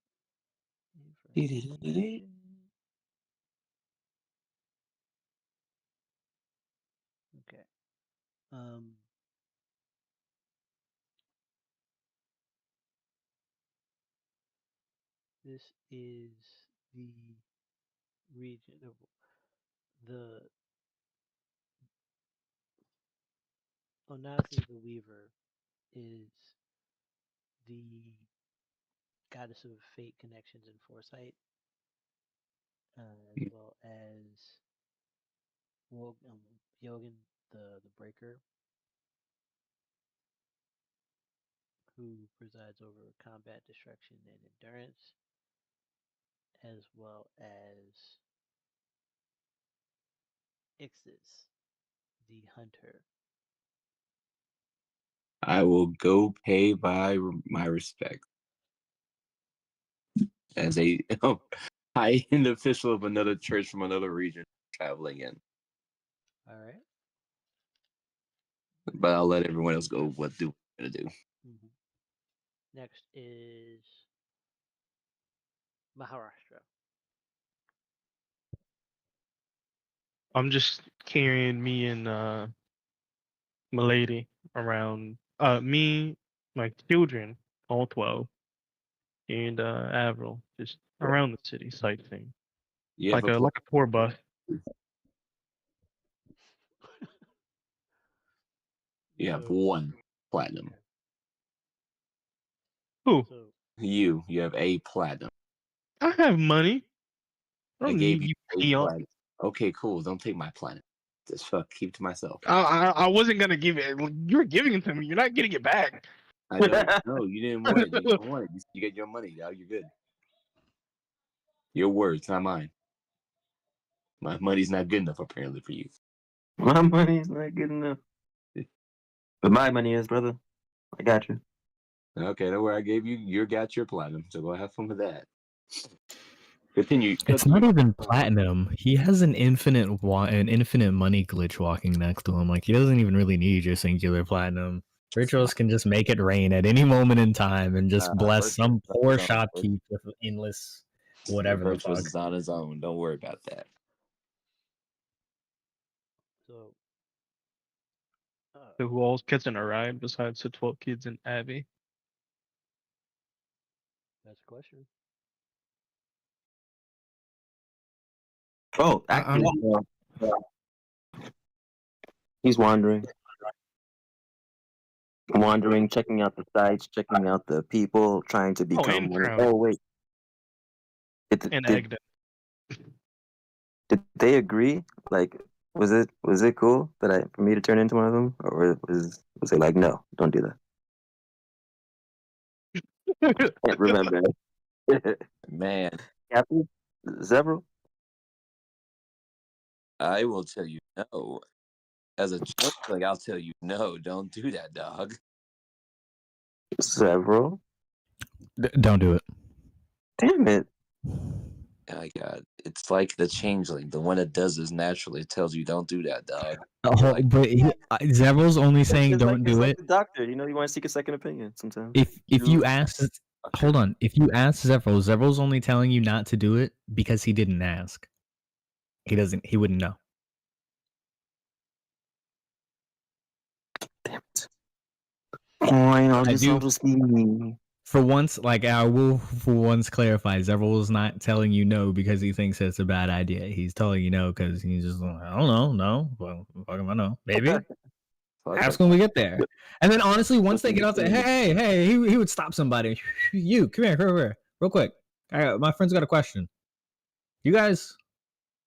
Okay. This is the region of the Onasi the Weaver is the goddess of fate, connections, and foresight, as well as Yogan the Breaker, who presides over combat, destruction, and endurance, as well as Ixis, the hunter. I will go pay my respect as a high-end official of another church from another region traveling in. All right. But I'll let everyone else go. What do we're gonna do? Mm-hmm. Next is Maharashtra. I'm just carrying me and Milady around. Me, my children, all 12, and Avril, just around the city sightseeing, You have like a a tour bus. You have So, one platinum. okay. Who? So You have a platinum. I have money. I I don't gave need you you a peon. platinum. Okay, cool. Don't take my platinum. Just fuck, keep to myself. I wasn't gonna give it. You were giving it to me. You're not getting it back. I don't know. You didn't want it. You don't want it. You get your money, dog. You're good. Your words, not mine. My money's not good enough, apparently, for you. My money's not good enough. But my money is, brother. I got you. Okay, don't worry. I gave you got your platinum, so go have fun with that. Continue. It's not even platinum. He has an infinite money glitch walking next to him. Like, he doesn't even really need your singular platinum. Vyrtuous can just make it rain at any moment in time and just bless some poor shopkeep with endless whatever the fuck. Vyrtuous is on his own. Don't worry about that. So, So who else gets in a ride besides the 12 kids and Abby? that's a question. Oh, actually, he's wandering, checking out the sights, checking out the people, trying to become. and Crown. Oh wait, And Agden. did they agree? Like, was it cool that for me to turn into one of them, or was it like, no, don't do that? Can't remember. Man, Captain Zevril. I will tell you no. As a changeling, I'll tell you no. Don't do that, dog. Zevril. Don't do it. Damn it. Oh my God, it's like the changeling, the one that does this naturally tells you don't do that, dog. But Zevril's only saying It's don't do like it. the doctor, you want to seek a second opinion sometimes. If you ask, hold on. If you ask Zevril, Zevril's only telling you not to do it because he didn't ask. He wouldn't know. Damn it. Oh, I do. For once, like, I will for once clarify, Zevril is not telling you no because he thinks it's a bad idea. He's telling you no because he's just like, I don't know, no. Well, fuck him, I know. Maybe. Ask when we get there. And then honestly, once they get out there, hey, he would stop somebody. You, come here, real quick. My friend's got a question. You guys,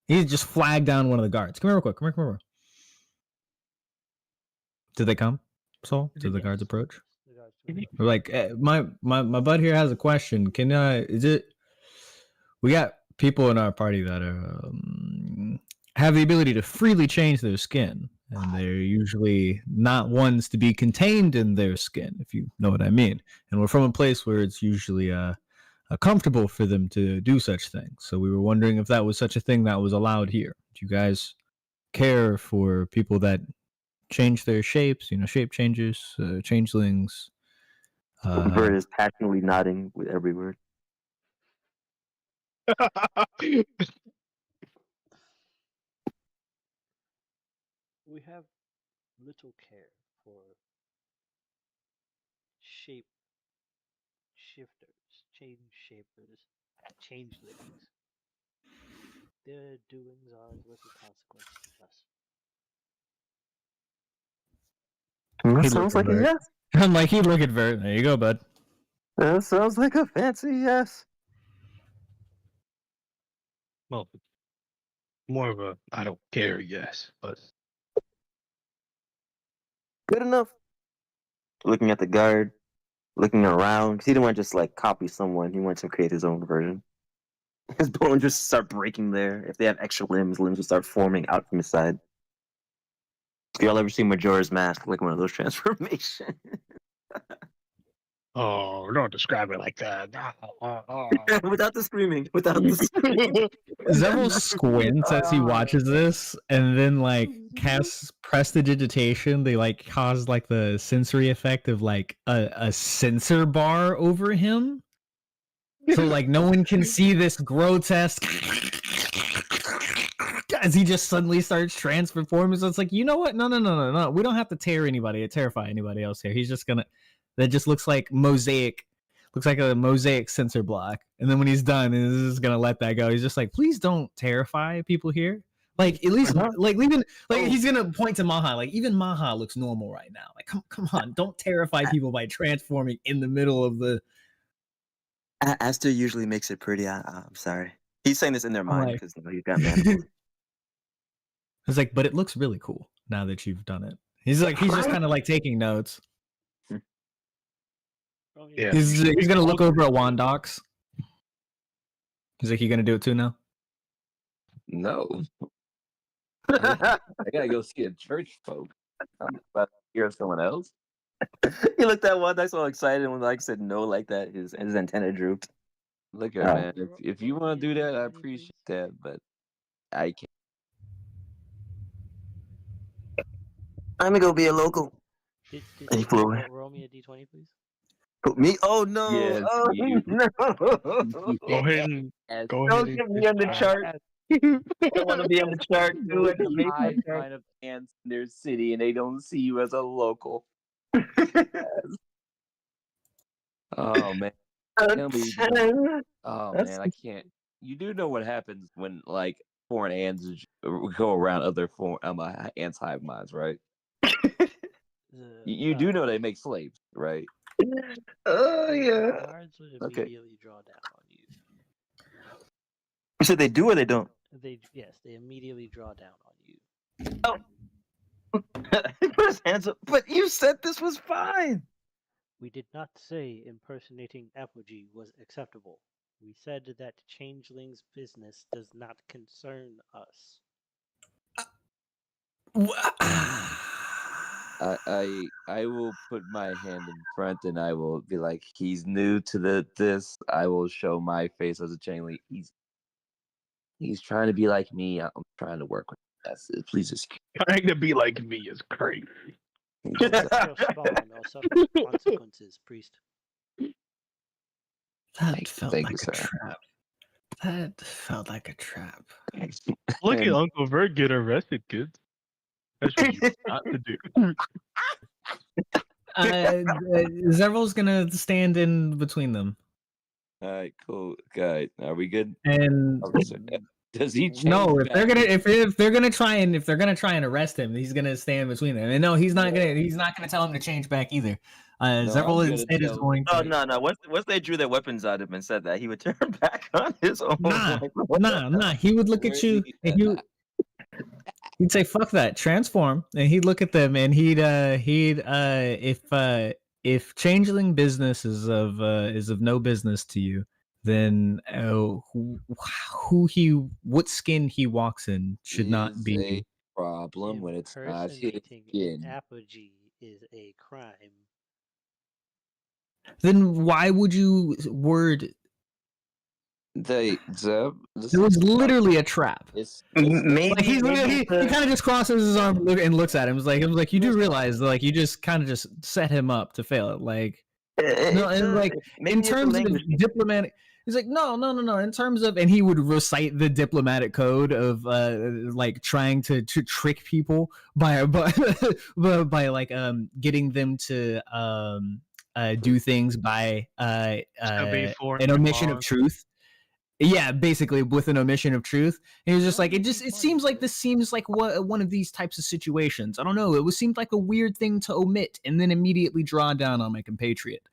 he just flagged down one of the guards. Come here real quick. Come here. Did they come? Soul? Did the guards approach? We're like, my bud here has a question. Can we got people in our party that are have the ability to freely change their skin, and they're usually not ones to be contained in their skin, if you know what I mean. And we're from a place where it's usually comfortable for them to do such things. So we were wondering if that was such a thing that was allowed here. Do you guys care for people that change their shapes? Shape changes, changelings. Bird is passionately nodding with every word. We have little care for shape shifters, change shapers, changelings. Their doings are of little consequence to us. That sounds like a yes. I'm like, he'd look at Vert. There you go, bud. That sounds like a fancy yes. Well, more of a I don't care yes, but Good enough. Looking at the guard, looking around. 'Cause he didn't want to just like copy someone. He wanted to create his own version. His bones just start breaking there. If they have extra limbs will start forming out from his side. If y'all ever seen Majora's Mask, like one of those transformations. oh, don't describe it like that. Without the screaming. Without the screaming. Zevril squints as he watches this, and then like casts prestidigitation. They like cause like the sensory effect of like a sensor bar over him, so like no one can see this grotesque. As he just suddenly starts transforming, so it's like, you know what? No. We don't have to terrify anybody else here. He's just gonna. That just looks like mosaic. Looks like a mosaic sensor block. And then when he's done, he's just gonna let that go. He's just like, please don't terrify people here. Like, at least, like, even, like, he's gonna point to Maha. Like, even Maha looks normal right now. Like, come on, don't terrify people by transforming in the middle of the. Aster usually makes it pretty. I'm sorry. He's saying this in their mind because he's got manacles. He's like, but it looks really cool now that you've done it. He's like, he's just kind of like taking notes. Yeah. He's gonna look over at Wondox. He's like, you gonna do it too now? No. I gotta go see a church folk. I'm about to hear someone else. He looked at one that's all excited when like said no like that. His antenna drooped. Look at man. If you want to do that, I appreciate that, but I can't. I'm gonna go be a local. Did Hey, you Flo. roll me a d20, please? Me? Oh no! Yes, Oh you. no! Go ahead and Yes. go ahead. Don't and get me on the chart. I want to be on the chart. Do it. The Make my hive chart. mind of ants in their city, and they don't see you as a local. Oh man. Tell me, oh That's- man, I can't. You do know what happens when like foreign ants go around other ants' hive minds, right? You do know they make slaves, right? Oh yeah. Guards would Okay. immediately draw down on you. You said they do or they don't? They immediately draw down on you. He put his hands up. But you said this was fine. We did not say impersonating Apogee was acceptable. We said that changeling's business does not concern us. I will put my hand in front and I will be like, he's new to this. I will show my face as a changeling. He's trying to be like me. I'm trying to work with him. That's it. Please just Trying to be like me is crazy. Your spawn will suffer consequences, priest. That felt thank like you, a sir. trap. That felt like a trap. Look at And- Uncle Vert get arrested, kids. That's what you not to do. Zevril's gonna stand in between them, All right, cool. Guy, are we good? and Does he change no, if they're back? gonna if they're gonna try and arrest him, he's gonna stand between them. And no, he's not gonna tell him to change back either. Zevril I'm instead gonna is going to. No. Once they drew their weapons out of him and said that, he would turn back on his own. Nah. He would look at you and he'd say, "Fuck that, transform." And he'd look at them and if changeling business is of no business to you, then what skin he walks in should not Is be a problem when it's not his Impersonating an skin. apogee is a crime. Then why would you word It it was literally a trap? Maybe Like he kind of just crosses his arm and looks at him. It was like you do realize like you just kind of just set him up to fail. Like no, and like in terms of diplomatic, he's like no. In terms of, and he would recite the diplomatic code of like trying to trick people by like getting them to do things by an omission of truth. Yeah, basically with an omission of truth. And he was just like, it seems like this seems like one of these types of situations. I don't know. It seemed like a weird thing to omit and then immediately draw down on my compatriot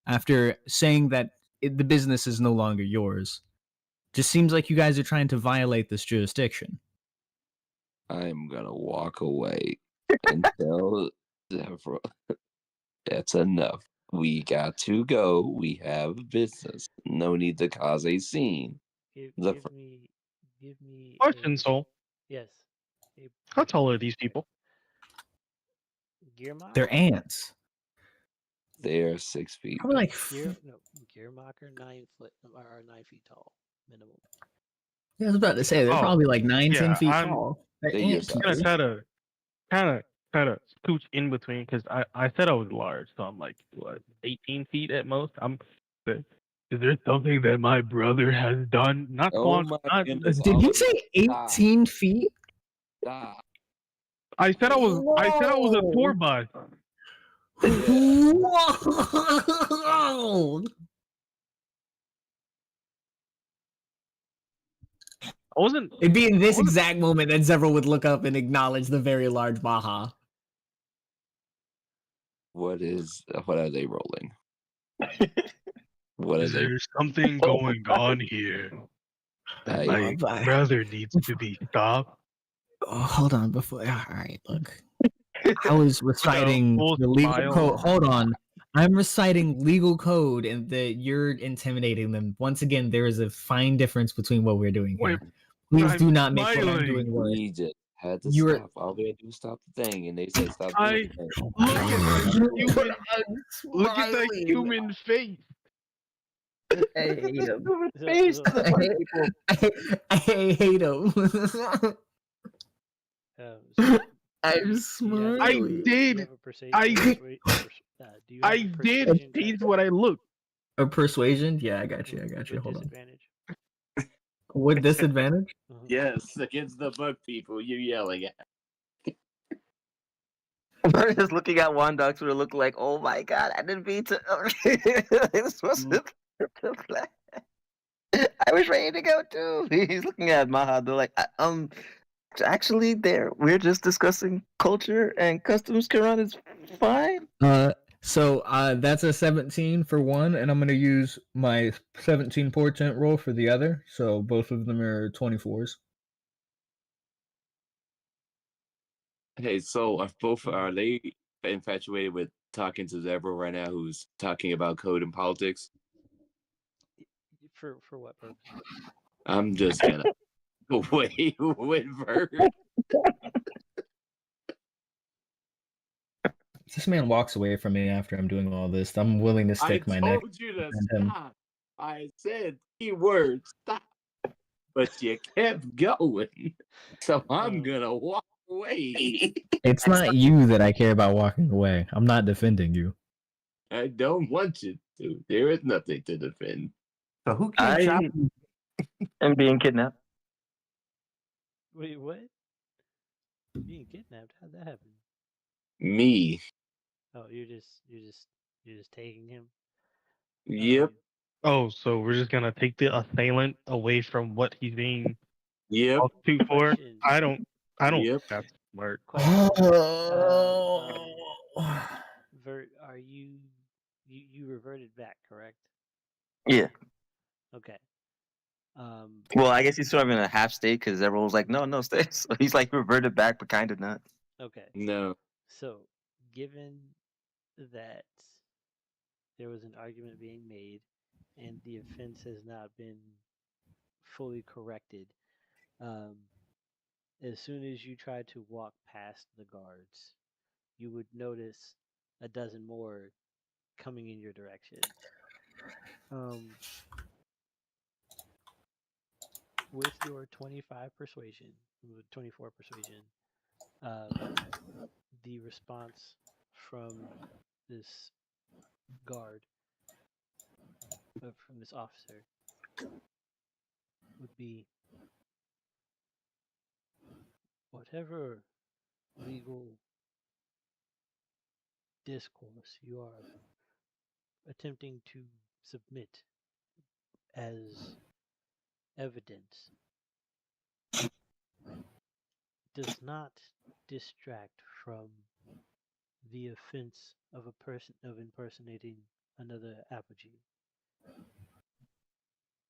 after saying that the business is no longer yours. Just seems like you guys are trying to violate this jurisdiction. I'm gonna walk away and tell Zevril, that's enough. We got to go. We have business. No need to cause a scene. Give me. Question, Soul. Yes. How tall are these people? Gearmock? They're ants. They are 6 feet. Probably like Gearmocker 9 foot or 9 feet tall minimum. I was about to say they're probably like 10 feet I'm tall. They're They ants. just- gonna kind of scooch in between because I said I was large, so I'm like what 18 feet at most. Is there something that my brother has done? Not Oh long. my goodness. Did he say 18 feet? Stop. I said I was a tour bus. Whoa! I wasn't. It'd be in this exact moment that Zevril would look up and acknowledge the very large Maha. What are they rolling? What are Is they? there something going on here? I- My brother needs to be stopped. hold on. Before, all right, look. I was reciting full the legal smile. code. Hold on. I'm reciting legal code, and that you're intimidating them. Once again, there is a fine difference between what we're doing Wait, here. Please do I'm not make what I'm smiling. doing worse. We just had to You're stop. All we had to do was stop the thing, and they said stop I doing the thing. look at the human. I'm Look at the smiling. human face. I hate him. Face to the funny people. I hate him. So I'm I smiling. did. Do you have I a did persuasion change check? what I looked. A persuasion? Yeah, I got you. With Hold on. disadvantage? With disadvantage? Yes, against the book people you're yelling at. We're just looking at Wondox. We're looking like, oh my god, I didn't mean to. This wasn't the plan. I was ready to go too. He's looking at Maha. They're like, actually, we're just discussing culture and customs. Quran is fine. So that's a 17 for one, and I'm gonna use my 17 portent roll for the other. So both of them are 24s. Hey, so are they infatuated with talking to Zevril right now, who's talking about code and politics? For what purpose? I'm just gonna wait with Vert. This man walks away from me after I'm doing all this. I'm willing to I stick my neck. told you to and him. stop. I said keywords, stop. But you kept going. So I'm gonna walk away. It's not you that I care about walking away. I'm not defending you. I don't want you to. There is nothing to defend. So who came shopping? am being kidnapped. Wait, what? Being kidnapped? How'd that happen? Me. Oh, you're just taking him. Yep. Oh, so we're just gonna take the assailant away from what he's being Yep. talked to for? Question. I don't. Yep. Think that's smart. Question. Vert, are you reverted back, correct? Yeah. Okay. Well, I guess he's sort of in a half state because everyone was like, no, stay. So he's like reverted back, but kind of not. Okay. No. So, given that there was an argument being made and the offense has not been fully corrected, as soon as you try to walk past the guards, you would notice a dozen more coming in your direction. With your 25 persuasion, with 24 persuasion, the response from this guard, from this officer, would be whatever legal discourse you are attempting to submit as evidence does not distract from the offense of a person of impersonating another apogee.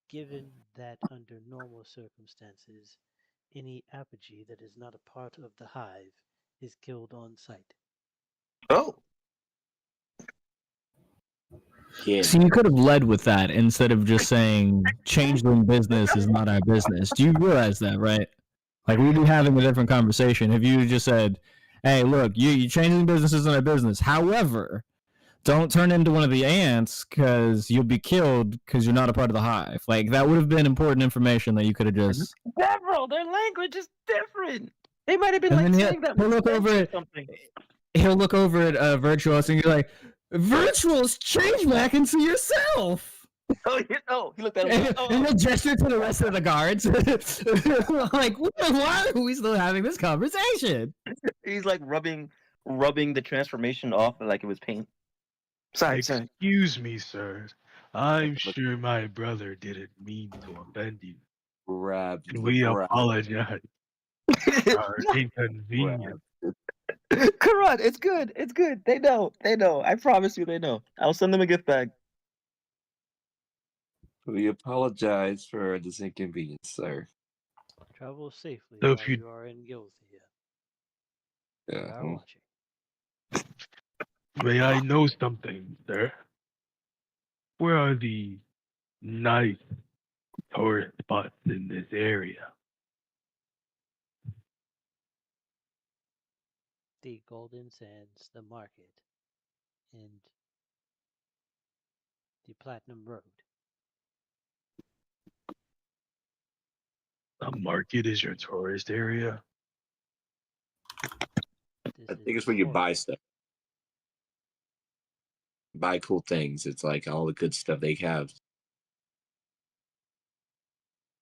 Given that under normal circumstances, any apogee that is not a part of the hive is killed on sight. Oh. Yeah. See, you could have led with that instead of just saying changeling business is not our business. Do you realize that, right? Like, we'd be having a different conversation if you just said, hey, look, you changeling business isn't our business. However, don't turn into one of the ants because you'll be killed because you're not a part of the hive. Like, that would have been important information that you could have just... Several, their language is different. They might have been And like then saying that he'll look over it. something. He'll look over at Vyrtuous and you're like, Vyrtuous, change back into yourself. Oh, he looked at him. And then gesture to the rest of the guards. Like, why are we still having this conversation? He's like rubbing the transformation off like it was paint. Sorry. Excuse me, sir. I'm sure my brother didn't mean to offend you. Grab. And we apologize for our inconvenience. Karan, it's good. It's good. They know. I promise you, they know. I'll send them a gift bag. We apologize for this inconvenience, sir. Travel safely So while if you you are in Gilthia. We Yeah. are watching. may I know something, sir? Where are the nice tourist spots in this area? The Golden Sands, the market, and the Platinum Road. A market is your tourist area? This I is think it's the where you buy forum. stuff, buy cool things. It's like all the good stuff they have.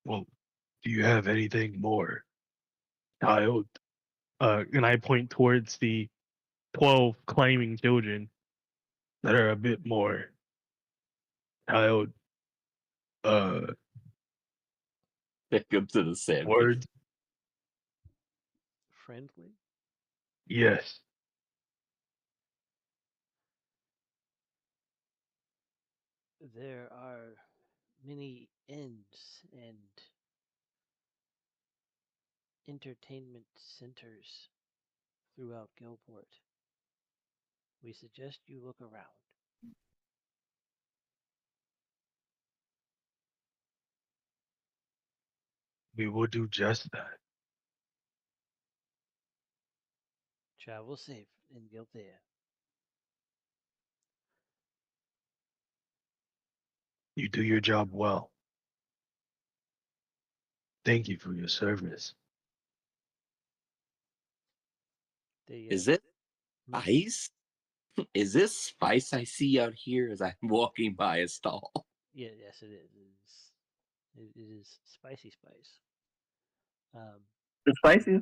Well, do you have anything more, child? And I point towards the 12 claiming children that are a bit more child uh Take them to the sand pit. words. Friendly? Yes. There are many inns and entertainment centers throughout Gilport. We suggest you look around. We will do just that. Travel safe in Gilthea. You do your job well. Thank you for your service. Is it Hmm? spice? Is this spice I see out here as I'm walking by a stall? Yeah, yes, it is. It is spicy spice. Um, The spicy.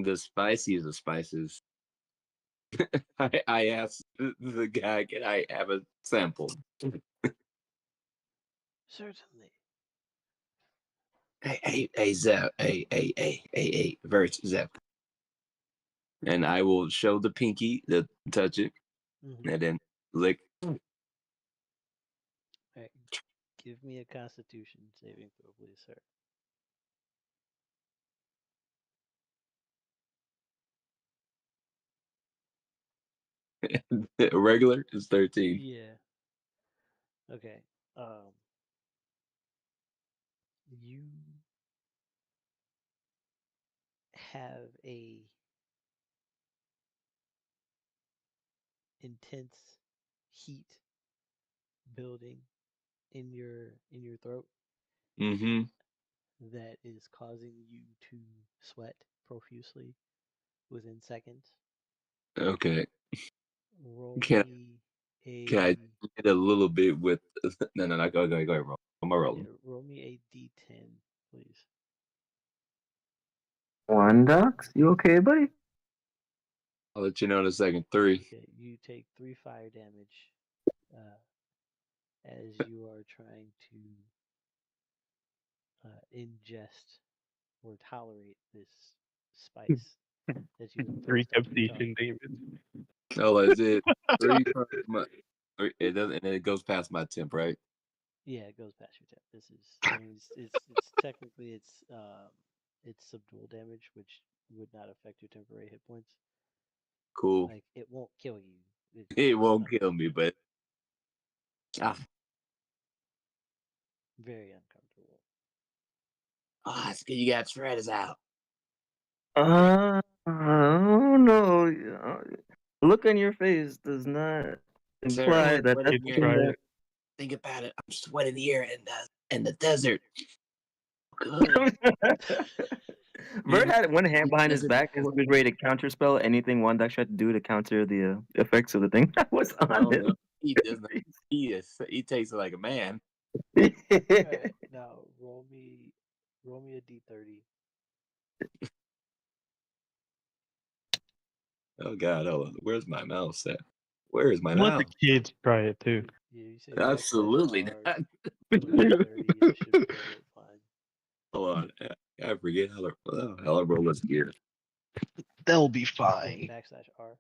The spiciest of spices. I asked the guy, can I have a sample? certainly. Hey, Zep. Hey, Vert, Zep. And I will show the pinky, the touch it, Mm-hmm. and then lick. All right. Give me a Constitution saving throw, please, sir. Regular is 13. Yeah. Okay. You have a intense heat building in your throat Mm-hmm. that is causing you to sweat profusely within seconds. Okay. Roll Can me can I a get a little bit with? No. Go ahead. Roll. I'm yeah, rolling. roll me a D10, please. Wondox, you okay, buddy? I'll let you know in a second. 3. Okay, you take 3 fire damage uh, as you are trying to ingest or tolerate this spice that you have Three placed on your tongue. temptation demons. Oh, is it 3 from my? It doesn't, and it goes past my temp, right? Yeah, it goes past your tip. This is, I mean, it's technically it's subdual damage, which would not affect your temporary hit points. Cool. Like it won't kill you. It's It just won't kill me, but very uncomfortable. it's good. You got shredders out. Oh no. Look on your face does not Sir, I'm imply that that's sweating Kids here. something try that. it. Think about it. I'm sweating here in the desert. Good. Bert had one hand He behind his doesn't back as know. he was ready to counterspell anything Wondox tried to do to counter the effects of the thing that was on Oh no, him. he does not. He takes it like a man. All right, now roll me a d30. Oh God, hold on. Where's my mouse at? Where is my Let the mouse? kids try it too. Yeah, you say Absolutely /R not. for the d30, and it should roll it fine. Hold on. I forget how to roll this gear. They'll be fine. /R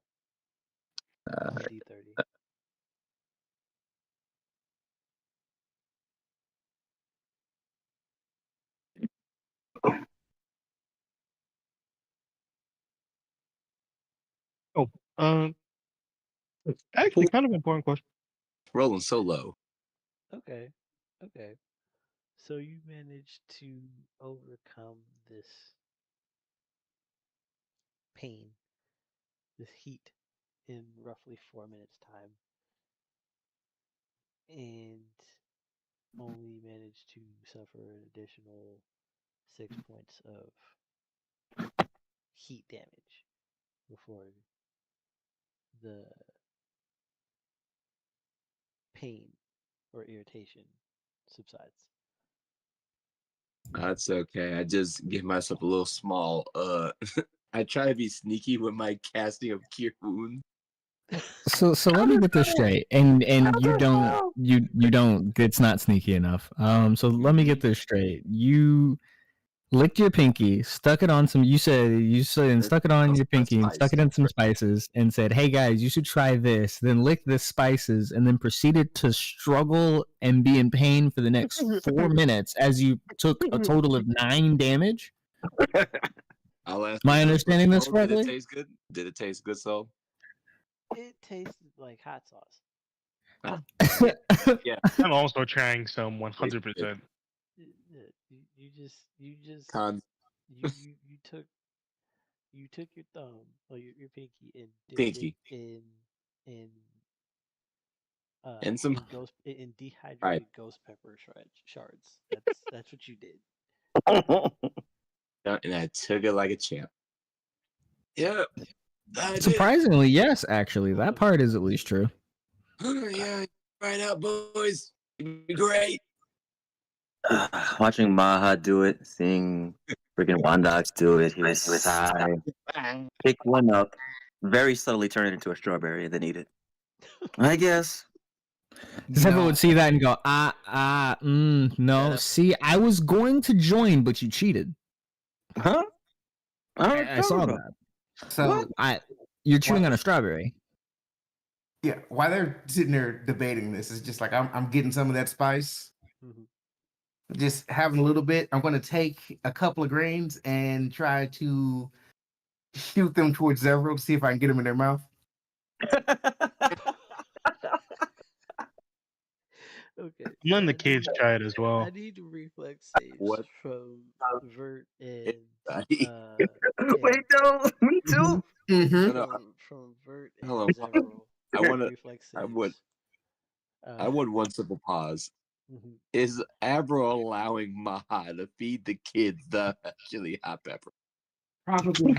Uh, on the d30. Oh, actually, kind of important question. Rolling so low. Okay. Okay. So you managed to overcome this pain, this heat, in roughly 4 minutes' time, and only managed to suffer an additional 6 points of heat damage before the pain or irritation subsides. That's okay. I just give myself a little small. I try to be sneaky with my casting of cure wounds. So let me get this straight, and you don't. It's not sneaky enough. So let me get this straight. You licked your pinky, stuck it on some. You said and stuck it on your pinky and stuck it in some spices, and said, "Hey guys, you should try this." Then licked the spices, and then proceeded to struggle and be in pain for the next 4 minutes as you took a total of 9 damage. I'll ask. Am I understanding this Soul, correctly? Did it taste good? Did it taste good, Soul? It tasted like hot sauce. Yeah. I'm also trying some 100%. You just Con you took your thumb or your pinky and dipped pinky it in and some. in dehydrated Right. ghost pepper shards. That's what you did. And I took it like a champ. Yeah. Surprisingly, yes. Actually, that part is at least true. Yeah. Right out, boys. It'd be great. Watching Maha do it, seeing freaking Wondox do it, he was high. Pick one up, very subtly turn it into a strawberry, and then eat it. I guess. Everyone would see that and go, no. Yeah. See, I was going to join, but you cheated. Huh? I saw that. So You're chewing on a strawberry. yeah, while they're sitting there debating this, it's just like I'm getting some of that spice. Mhm. Just having a little bit. I'm going to take a couple of grains and try to shoot them towards Zevril to see if I can get them in their mouth. Okay. I'm letting the kids try it as I well. need reflex saves What? from Vert and Wait, no, me too. Mm-hmm. from Vert and Hold on. Zevril. I want to. reflex I saves. would. I would one simple pause. Mhm. Is Abra allowing Maha to feed the kids the chili hot pepper? Probably.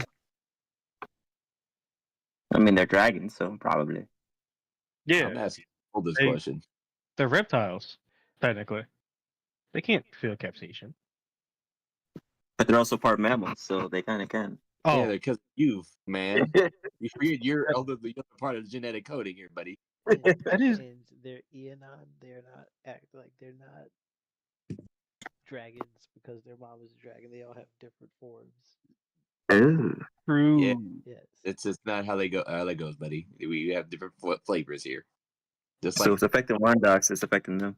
I mean, they're dragons, so probably. Yeah, I'm asking all this Hey. question. they're reptiles, technically. They can't feel capsaicin. But they're also part mammals, so they kind of can. Oh, Yeah, because you, man. You're the other part of the genetic coding here, buddy. that is. And they're Eonon. They're not act like they're not dragons because their mom is a dragon. They all have different forms. Ooh. True. Yeah. Yes. It's just not how they go. How that goes, buddy. We have different flavors here. Just So like it's affecting Wondox, it's affecting them.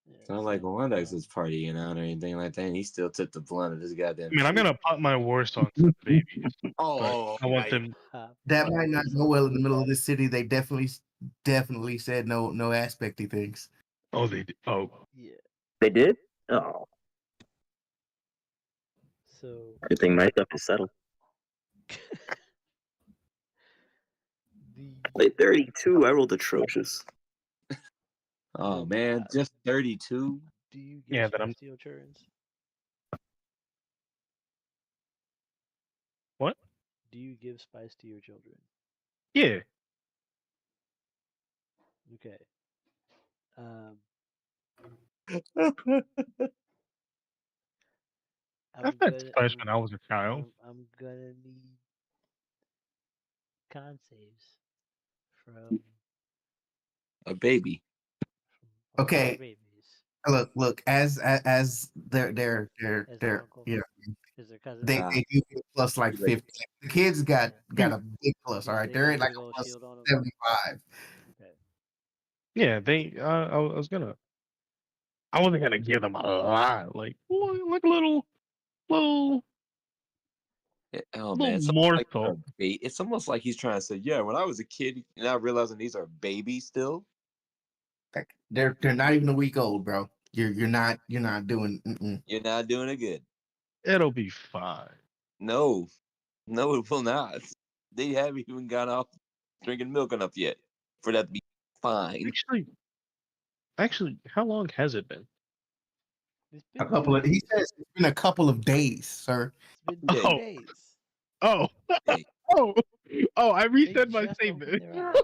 it's not like Wondox is partying out or anything like that. And he still took the blunt of this goddamn. I mean, I'm gonna pop my war songs to the babies. Oh, I want right. them. That might not go well in the middle of this city. They definitely said no aspecty things. Oh, they. Oh, Yeah. They did? Oh, So good thing my stuff is settled. the Wait, 32. I rolled atrocious. Oh man, just 32. do you Yeah, give but I'm- spice to your children? What? Do you give spice to your children? Yeah. Okay. I've had spice when I was a child. I'm gonna need con saves from A baby. all Okay. your babies. Look. As they're As their uncle? yeah. Is their cousin? They do get plus like 50. The kids got a big plus. All right, they're at got like a a little plus shield on 'em? 75. Okay. Yeah, they. I was gonna. I wasn't gonna give them a lot, like a little. Oh A man, little it's more almost like so. it's almost like he's trying to say, yeah, when I was a kid, now realizing these are babies still. Like, they're not even a week old, bro. You're not doing. You're not doing it good. It'll be fine. No, no, it will not. They haven't even gone off drinking milk enough yet for that to be fine. Actually, how long has it been? It's A been couple of. He days. says it's been a couple of days, sir. It's been Days. 2 days. Oh, Hey, oh, I They reset my just opened statement. their eyes.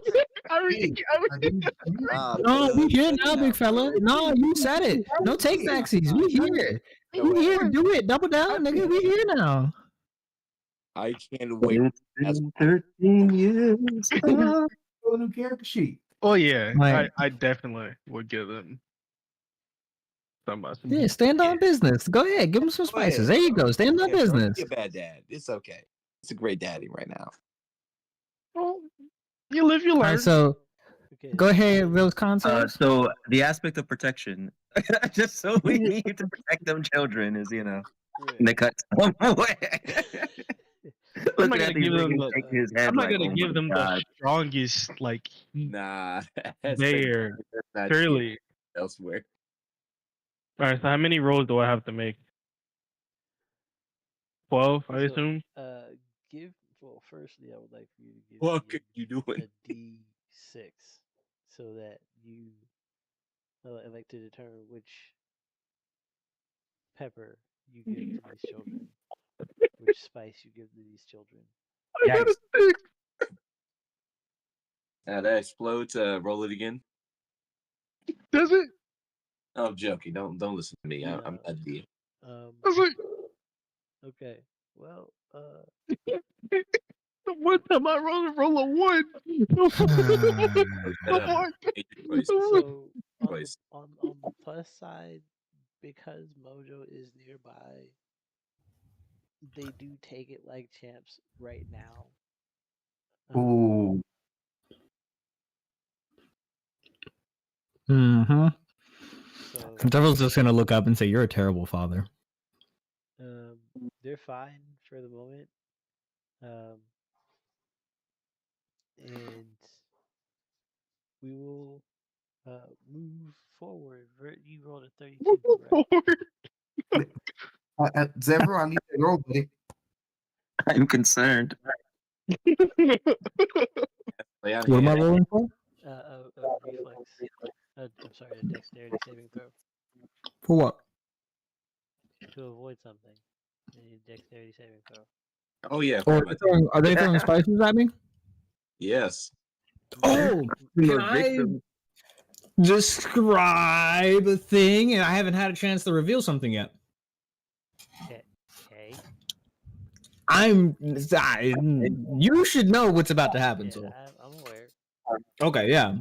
No, we here cut it now, big out, fella. bro. No, you said it. No take backsies. We here. We here. Do it. Double down, nigga. We here now. I can't wait. It's been 13 years. A new character sheet. Oh yeah, Right. I definitely would give them some. Yeah, stand on business. Go ahead. Give him some Go ahead, spices. There you bro. go. Stand on Yeah, bro, business. be a bad dad. It's okay. It's a great daddy right now. Well, you live, you All learn. right, so Okay. go ahead, those concepts. So the aspect of protection, just so we need to protect them children, is Yeah. they cut some away. I'm not Looking gonna at these give them niggas the. shaking his head I'm not like, gonna oh give my them the god. strongest like Nah, that's there. not Clearly. elsewhere. All right. So how many rolls do I have to make? 12, I So, assume. firstly, I would like for you to give What me are you doing? a D6 so that you like to determine which pepper you give to these children, which spice you give to these children. I got a 6. That explodes. Roll it again. Does it? Oh, I'm joking. Don't listen to me. I'm No. not deal. Does it? Okay. Well, The one time I roll a 1. Oh my Make your choice. so Choice. on the plus side, because Mojo is nearby, they do take it like champs right now. Ooh. Mm-hmm. So Devil's just gonna look up and say, "You're a terrible father." they're fine for the moment. And we will move forward. You rolled a 32, correct? Zevril, I need that roll, buddy. I'm concerned. Lay out What am I here. rolling for? A reflex. I'm sorry, a dexterity saving throw For what? to avoid something. A dexterity saving throw. Oh yeah. Or Pretty much. are they throwing spices at me? Yes. Oh, can The I victim. describe a thing? And I haven't had a chance to reveal something yet. Okay. You should know what's about to happen. Yeah, So I'm aware. okay, yeah.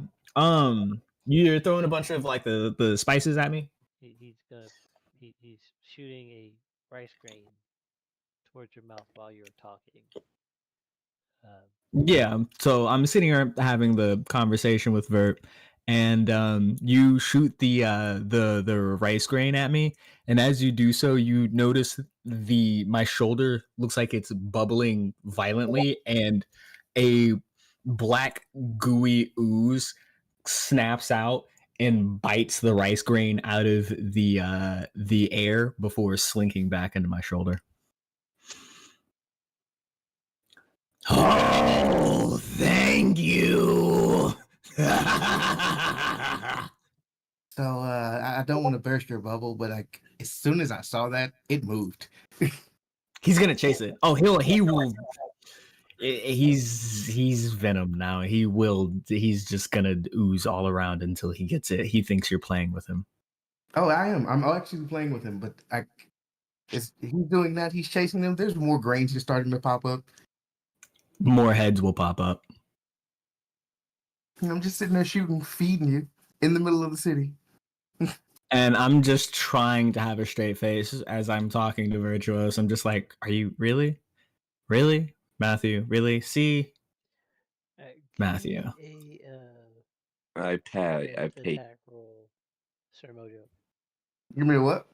You're throwing a bunch of like the spices at me. He's shooting a rice grain towards your mouth while you're talking. Yeah, so I'm sitting here having the conversation with Vert, and you shoot the rice grain at me, and as you do so, you notice my shoulder looks like it's bubbling violently, and a black gooey ooze snaps out and bites the rice grain out of the air before slinking back into my shoulder. Oh, thank you. So I don't want to burst your bubble, but like as soon as I saw that, it moved. He's gonna chase it. Oh, he will. He's Venom now. He will. He's just gonna ooze all around until he gets it. He thinks you're playing with him. Oh, I am. I'm actually playing with him, but he's doing that. He's chasing them. There's more grains just starting to pop up. More heads will pop up. I'm just sitting there shooting, feeding you in the middle of the city. And I'm just trying to have a straight face as I'm talking to Vyrtuous. I'm just like, are you really? Really? Matthew, really? See? Matthew. I paid. Attack roll, Sir Mojo. Give me a what?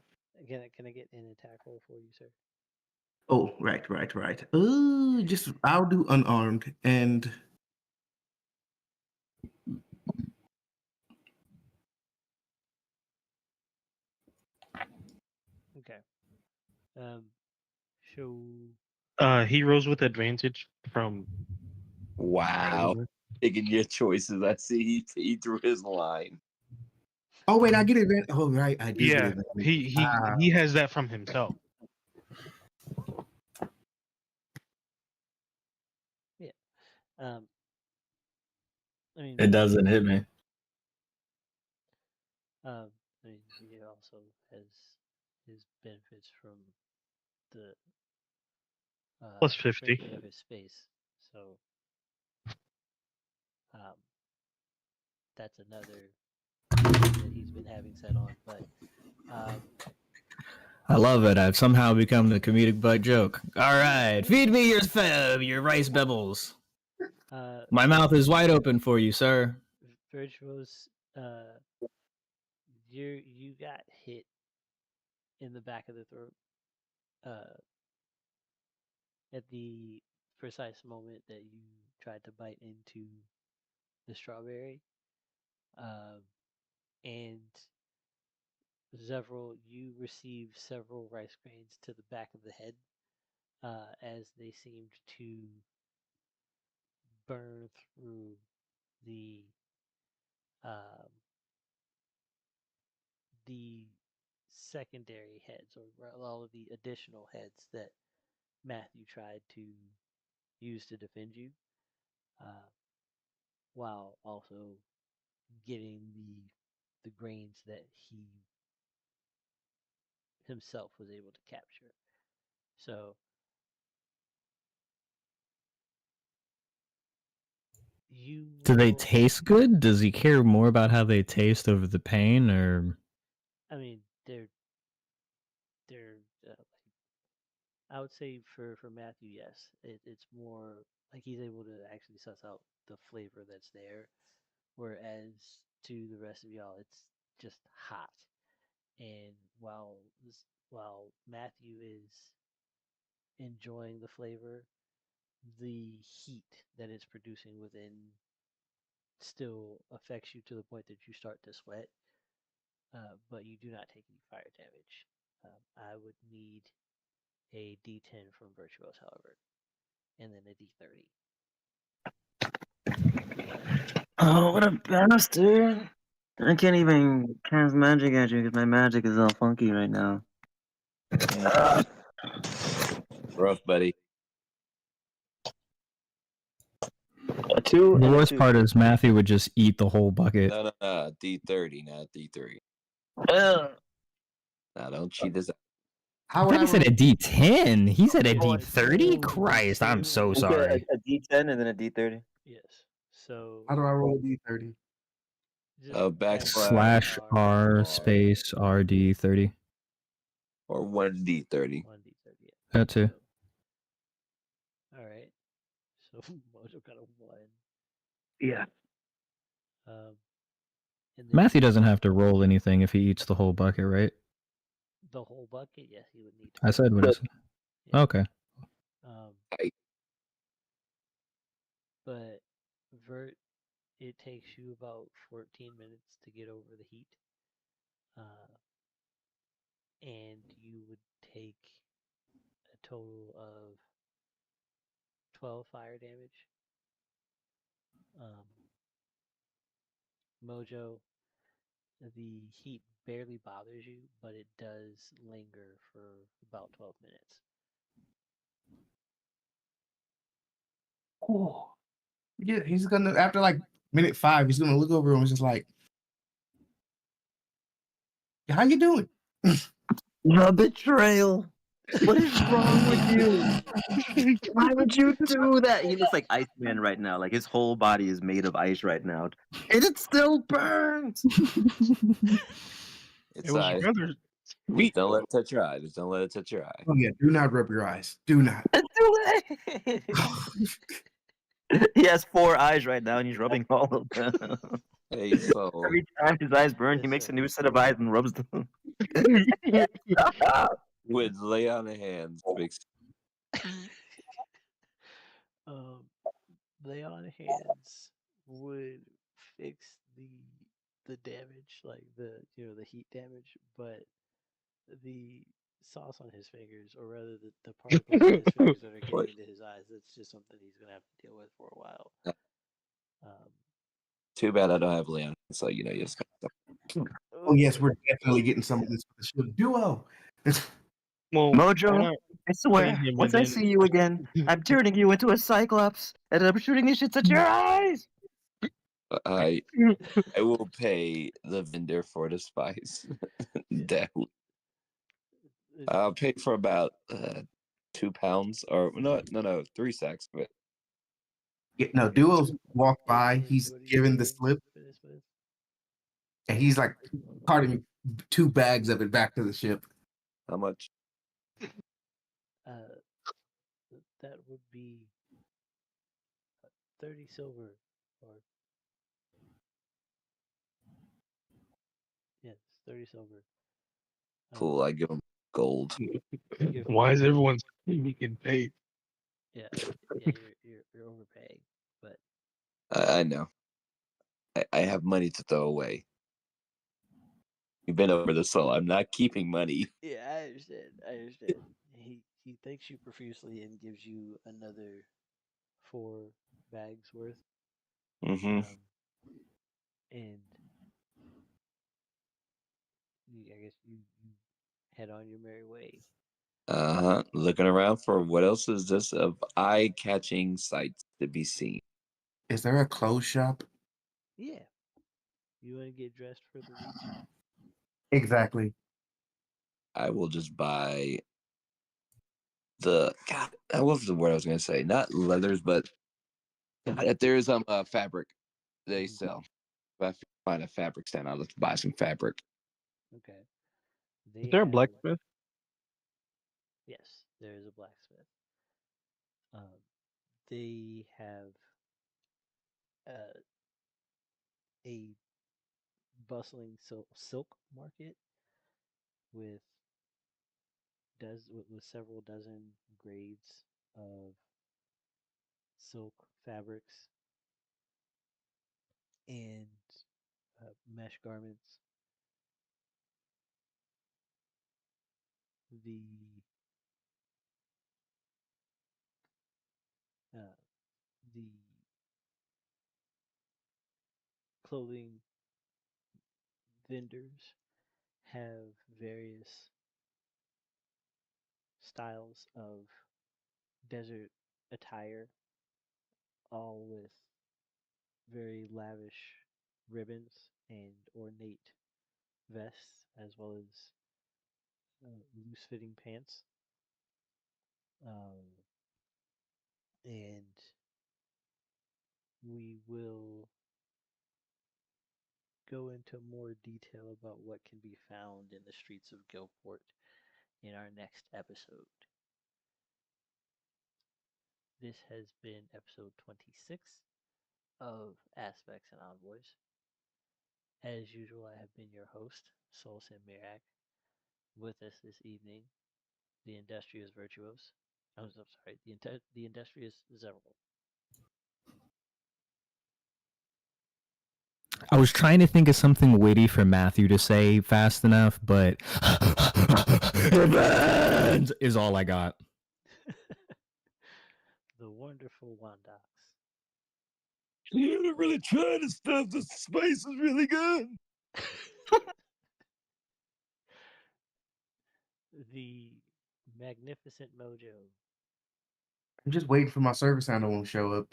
Can I get an attack roll for you, sir? Oh, right. Just I'll do unarmed and Okay. So He rolls with advantage from Wow. Taking your choices. I see he threw his line. oh wait, I get it. Oh right, I do get yeah. it. He has that from himself. yeah. I mean, It doesn't hit me. I mean, he also has his benefits from the Plus 50. shrinking of his space. So um, that's another thing that he's been having set on. But I love it. I've somehow become the comedic butt joke. All right, feed me your rice bebbles. My mouth is wide open for you, sir. Virtuous, you got hit in the back of the throat at the precise moment that you tried to bite into the strawberry. And Zevril, you received several rice grains to the back of the head as they seemed to burn through the um, the secondary heads or all of the additional heads that Matthew tried to use to defend you, uh, while also getting the grains that he himself was able to capture. So you Do they will. taste good? Does he care more about how they taste over the pain, or? I mean, they're. I would say for Matthew, yes, it's more like he's able to actually suss out the flavor that's there, whereas to the rest of y'all, it's just hot. And while Matthew is enjoying the flavor, the heat that it's producing within still affects you to the point that you start to sweat, but you do not take any fire damage. I would need a D10 from Virtuous, however, and then a D30. Oh, what a bastard! I can't even cast magic at you because my magic is all funky right now. Rough, buddy. A 2 The and a worst 2. part is Matthew would just eat the whole bucket. No. D30, not D3. Ugh. Now, don't cheat us out. How I would thought I he said a roll? D10. He said a It's D30? two. Christ, I'm so Okay, sorry. a D10 and then a D30. Yes. So How do I roll D30? just Backslash /R R. space RD30. Or 1D30. 1d30. That too. All right. So Mojo got a 1. Yeah. Um, and then Matthew doesn't have to roll anything if he eats the whole bucket, right? the whole bucket. Yes, he would need to. I said what I said. Yeah. Okay. Um, Right. but Vert, it takes you about 14 minutes to get over the heat. And you would take a total of 12 fire damage. Mojo, the heat barely bothers you, but it does linger for about 12 minutes. Oh, yeah. He's gonna after like minute 5, he's gonna look over and just like, "How you doing?" The betrayal. What is wrong with you? Why would you do that? He looks like Iceman right now. Like his whole body is made of ice right now, and it still burns. It's It was ice. rather Just don't let it touch your eye. Just don't let it touch your eye. Oh yeah, do not rub your eyes. Do not. He has 4 eyes right now, and he's rubbing all of them. Hey, so Every time his eyes burn, Yes, he makes sir. a new set of eyes and rubs them. with lay on the hands, fix um, lay on hands would fix the damage, like the heat damage, but the sauce on his fingers, or rather the particles on his fingers that are getting What? into his eyes, that's just something he's gonna have to deal with for a while. Um, Too bad I don't have Leon, so you just Oh yes, we're definitely getting some of this for the show. Duo. Well, Mojo, why not I train swear, him once and I then see you again, I'm turning you into a cyclops, and I'm shooting these shits at your eyes. I will pay the vendor for the spice. yeah, That I'll pay for about 2 pounds, or no, 3 sacks of it. Yeah, no, Duo's walked by. He's what are you given the paying slip, for this with? and he's like carting 2 bags of it back to the ship. How much? Uh, that would be 30 silver, or yes, 30 silver. Cool. I give him gold. why is everyone getting paid? Yeah, yeah, you're overpaying, but I know. I have money to throw away. You've been over this, so I'm not keeping money. yeah, I understand. I understand. He thanks you profusely and gives you another 4 bags worth. Mm-hmm. And I guess you head on your merry way. Uh-huh. Looking around for what else is this of eye-catching sights to be seen. Is there a clothes shop? Yeah, you want to get dressed for the Reach? Exactly. I will just buy the God. What was the word I was gonna say? Not leathers, but if there's fabric they Mhm. sell. If I find a fabric stand, I'll just buy some fabric. Okay. Is They there a have blacksmith? Yes, there is a blacksmith. Um, they have uh, a bustling silk market with with several dozen grades of silk fabrics and mesh garments. The uh, the clothing vendors have various styles of desert attire, all with very lavish ribbons and ornate vests, as well as loose fitting pants. Um, and we will go into more detail about what can be found in the streets of Guildport in our next episode. This has been episode 26 of Aspects and Envoys. As usual, I have been your host, Soulsym Mirak. With us this evening, the industrious Vyrtuous. I'm sorry, the industrious Zevril. I was trying to think of something witty for Matthew to say fast enough, but revenge is all I got. The wonderful Wondox. You're really trying to stuff. The spice is really good. The magnificent Mojo. I'm just waiting for my service animal to show up.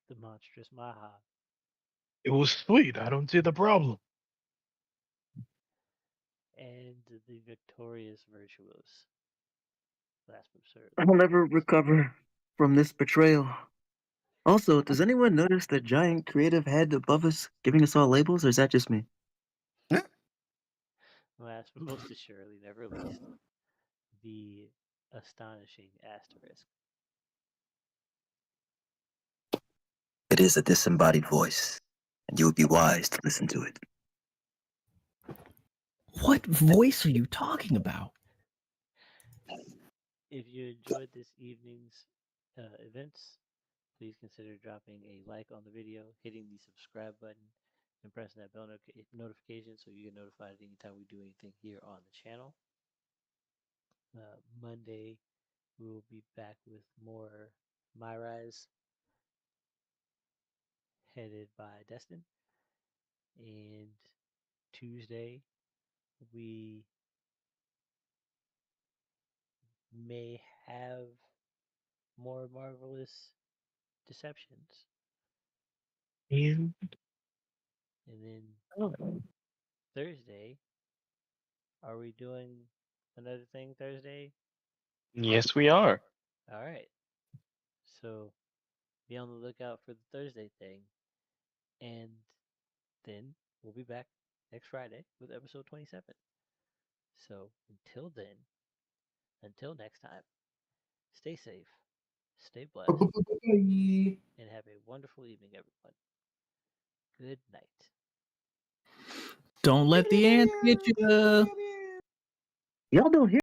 The monstrous Maha. It was sweet. I don't see the problem. And the victorious Vyrtuous. Last but certainly. I'll never recover from this betrayal. Also, does anyone notice the giant creative head above us giving us all labels, or is that just me? Last but most assuredly never least, the astonishing asterisk. It is a disembodied voice, and you would be wise to listen to it. What voice are you talking about? If you enjoyed this evening's events, please consider dropping a like on the video, hitting the subscribe button, and pressing that bell notification so you get notified anytime we do anything here on the channel. Monday, we will be back with more My Rise, headed by Destin. And Tuesday, we may have more marvelous deceptions. And And then oh, Thursday, are we doing another thing Thursday? yes, we are. All right. So be on the lookout for the Thursday thing. And then we'll be back next Friday with episode 27. So until then, until next time, stay safe, stay blessed, and have a wonderful evening, everyone. Good night. Don't let the ants get you. Y'all don't hear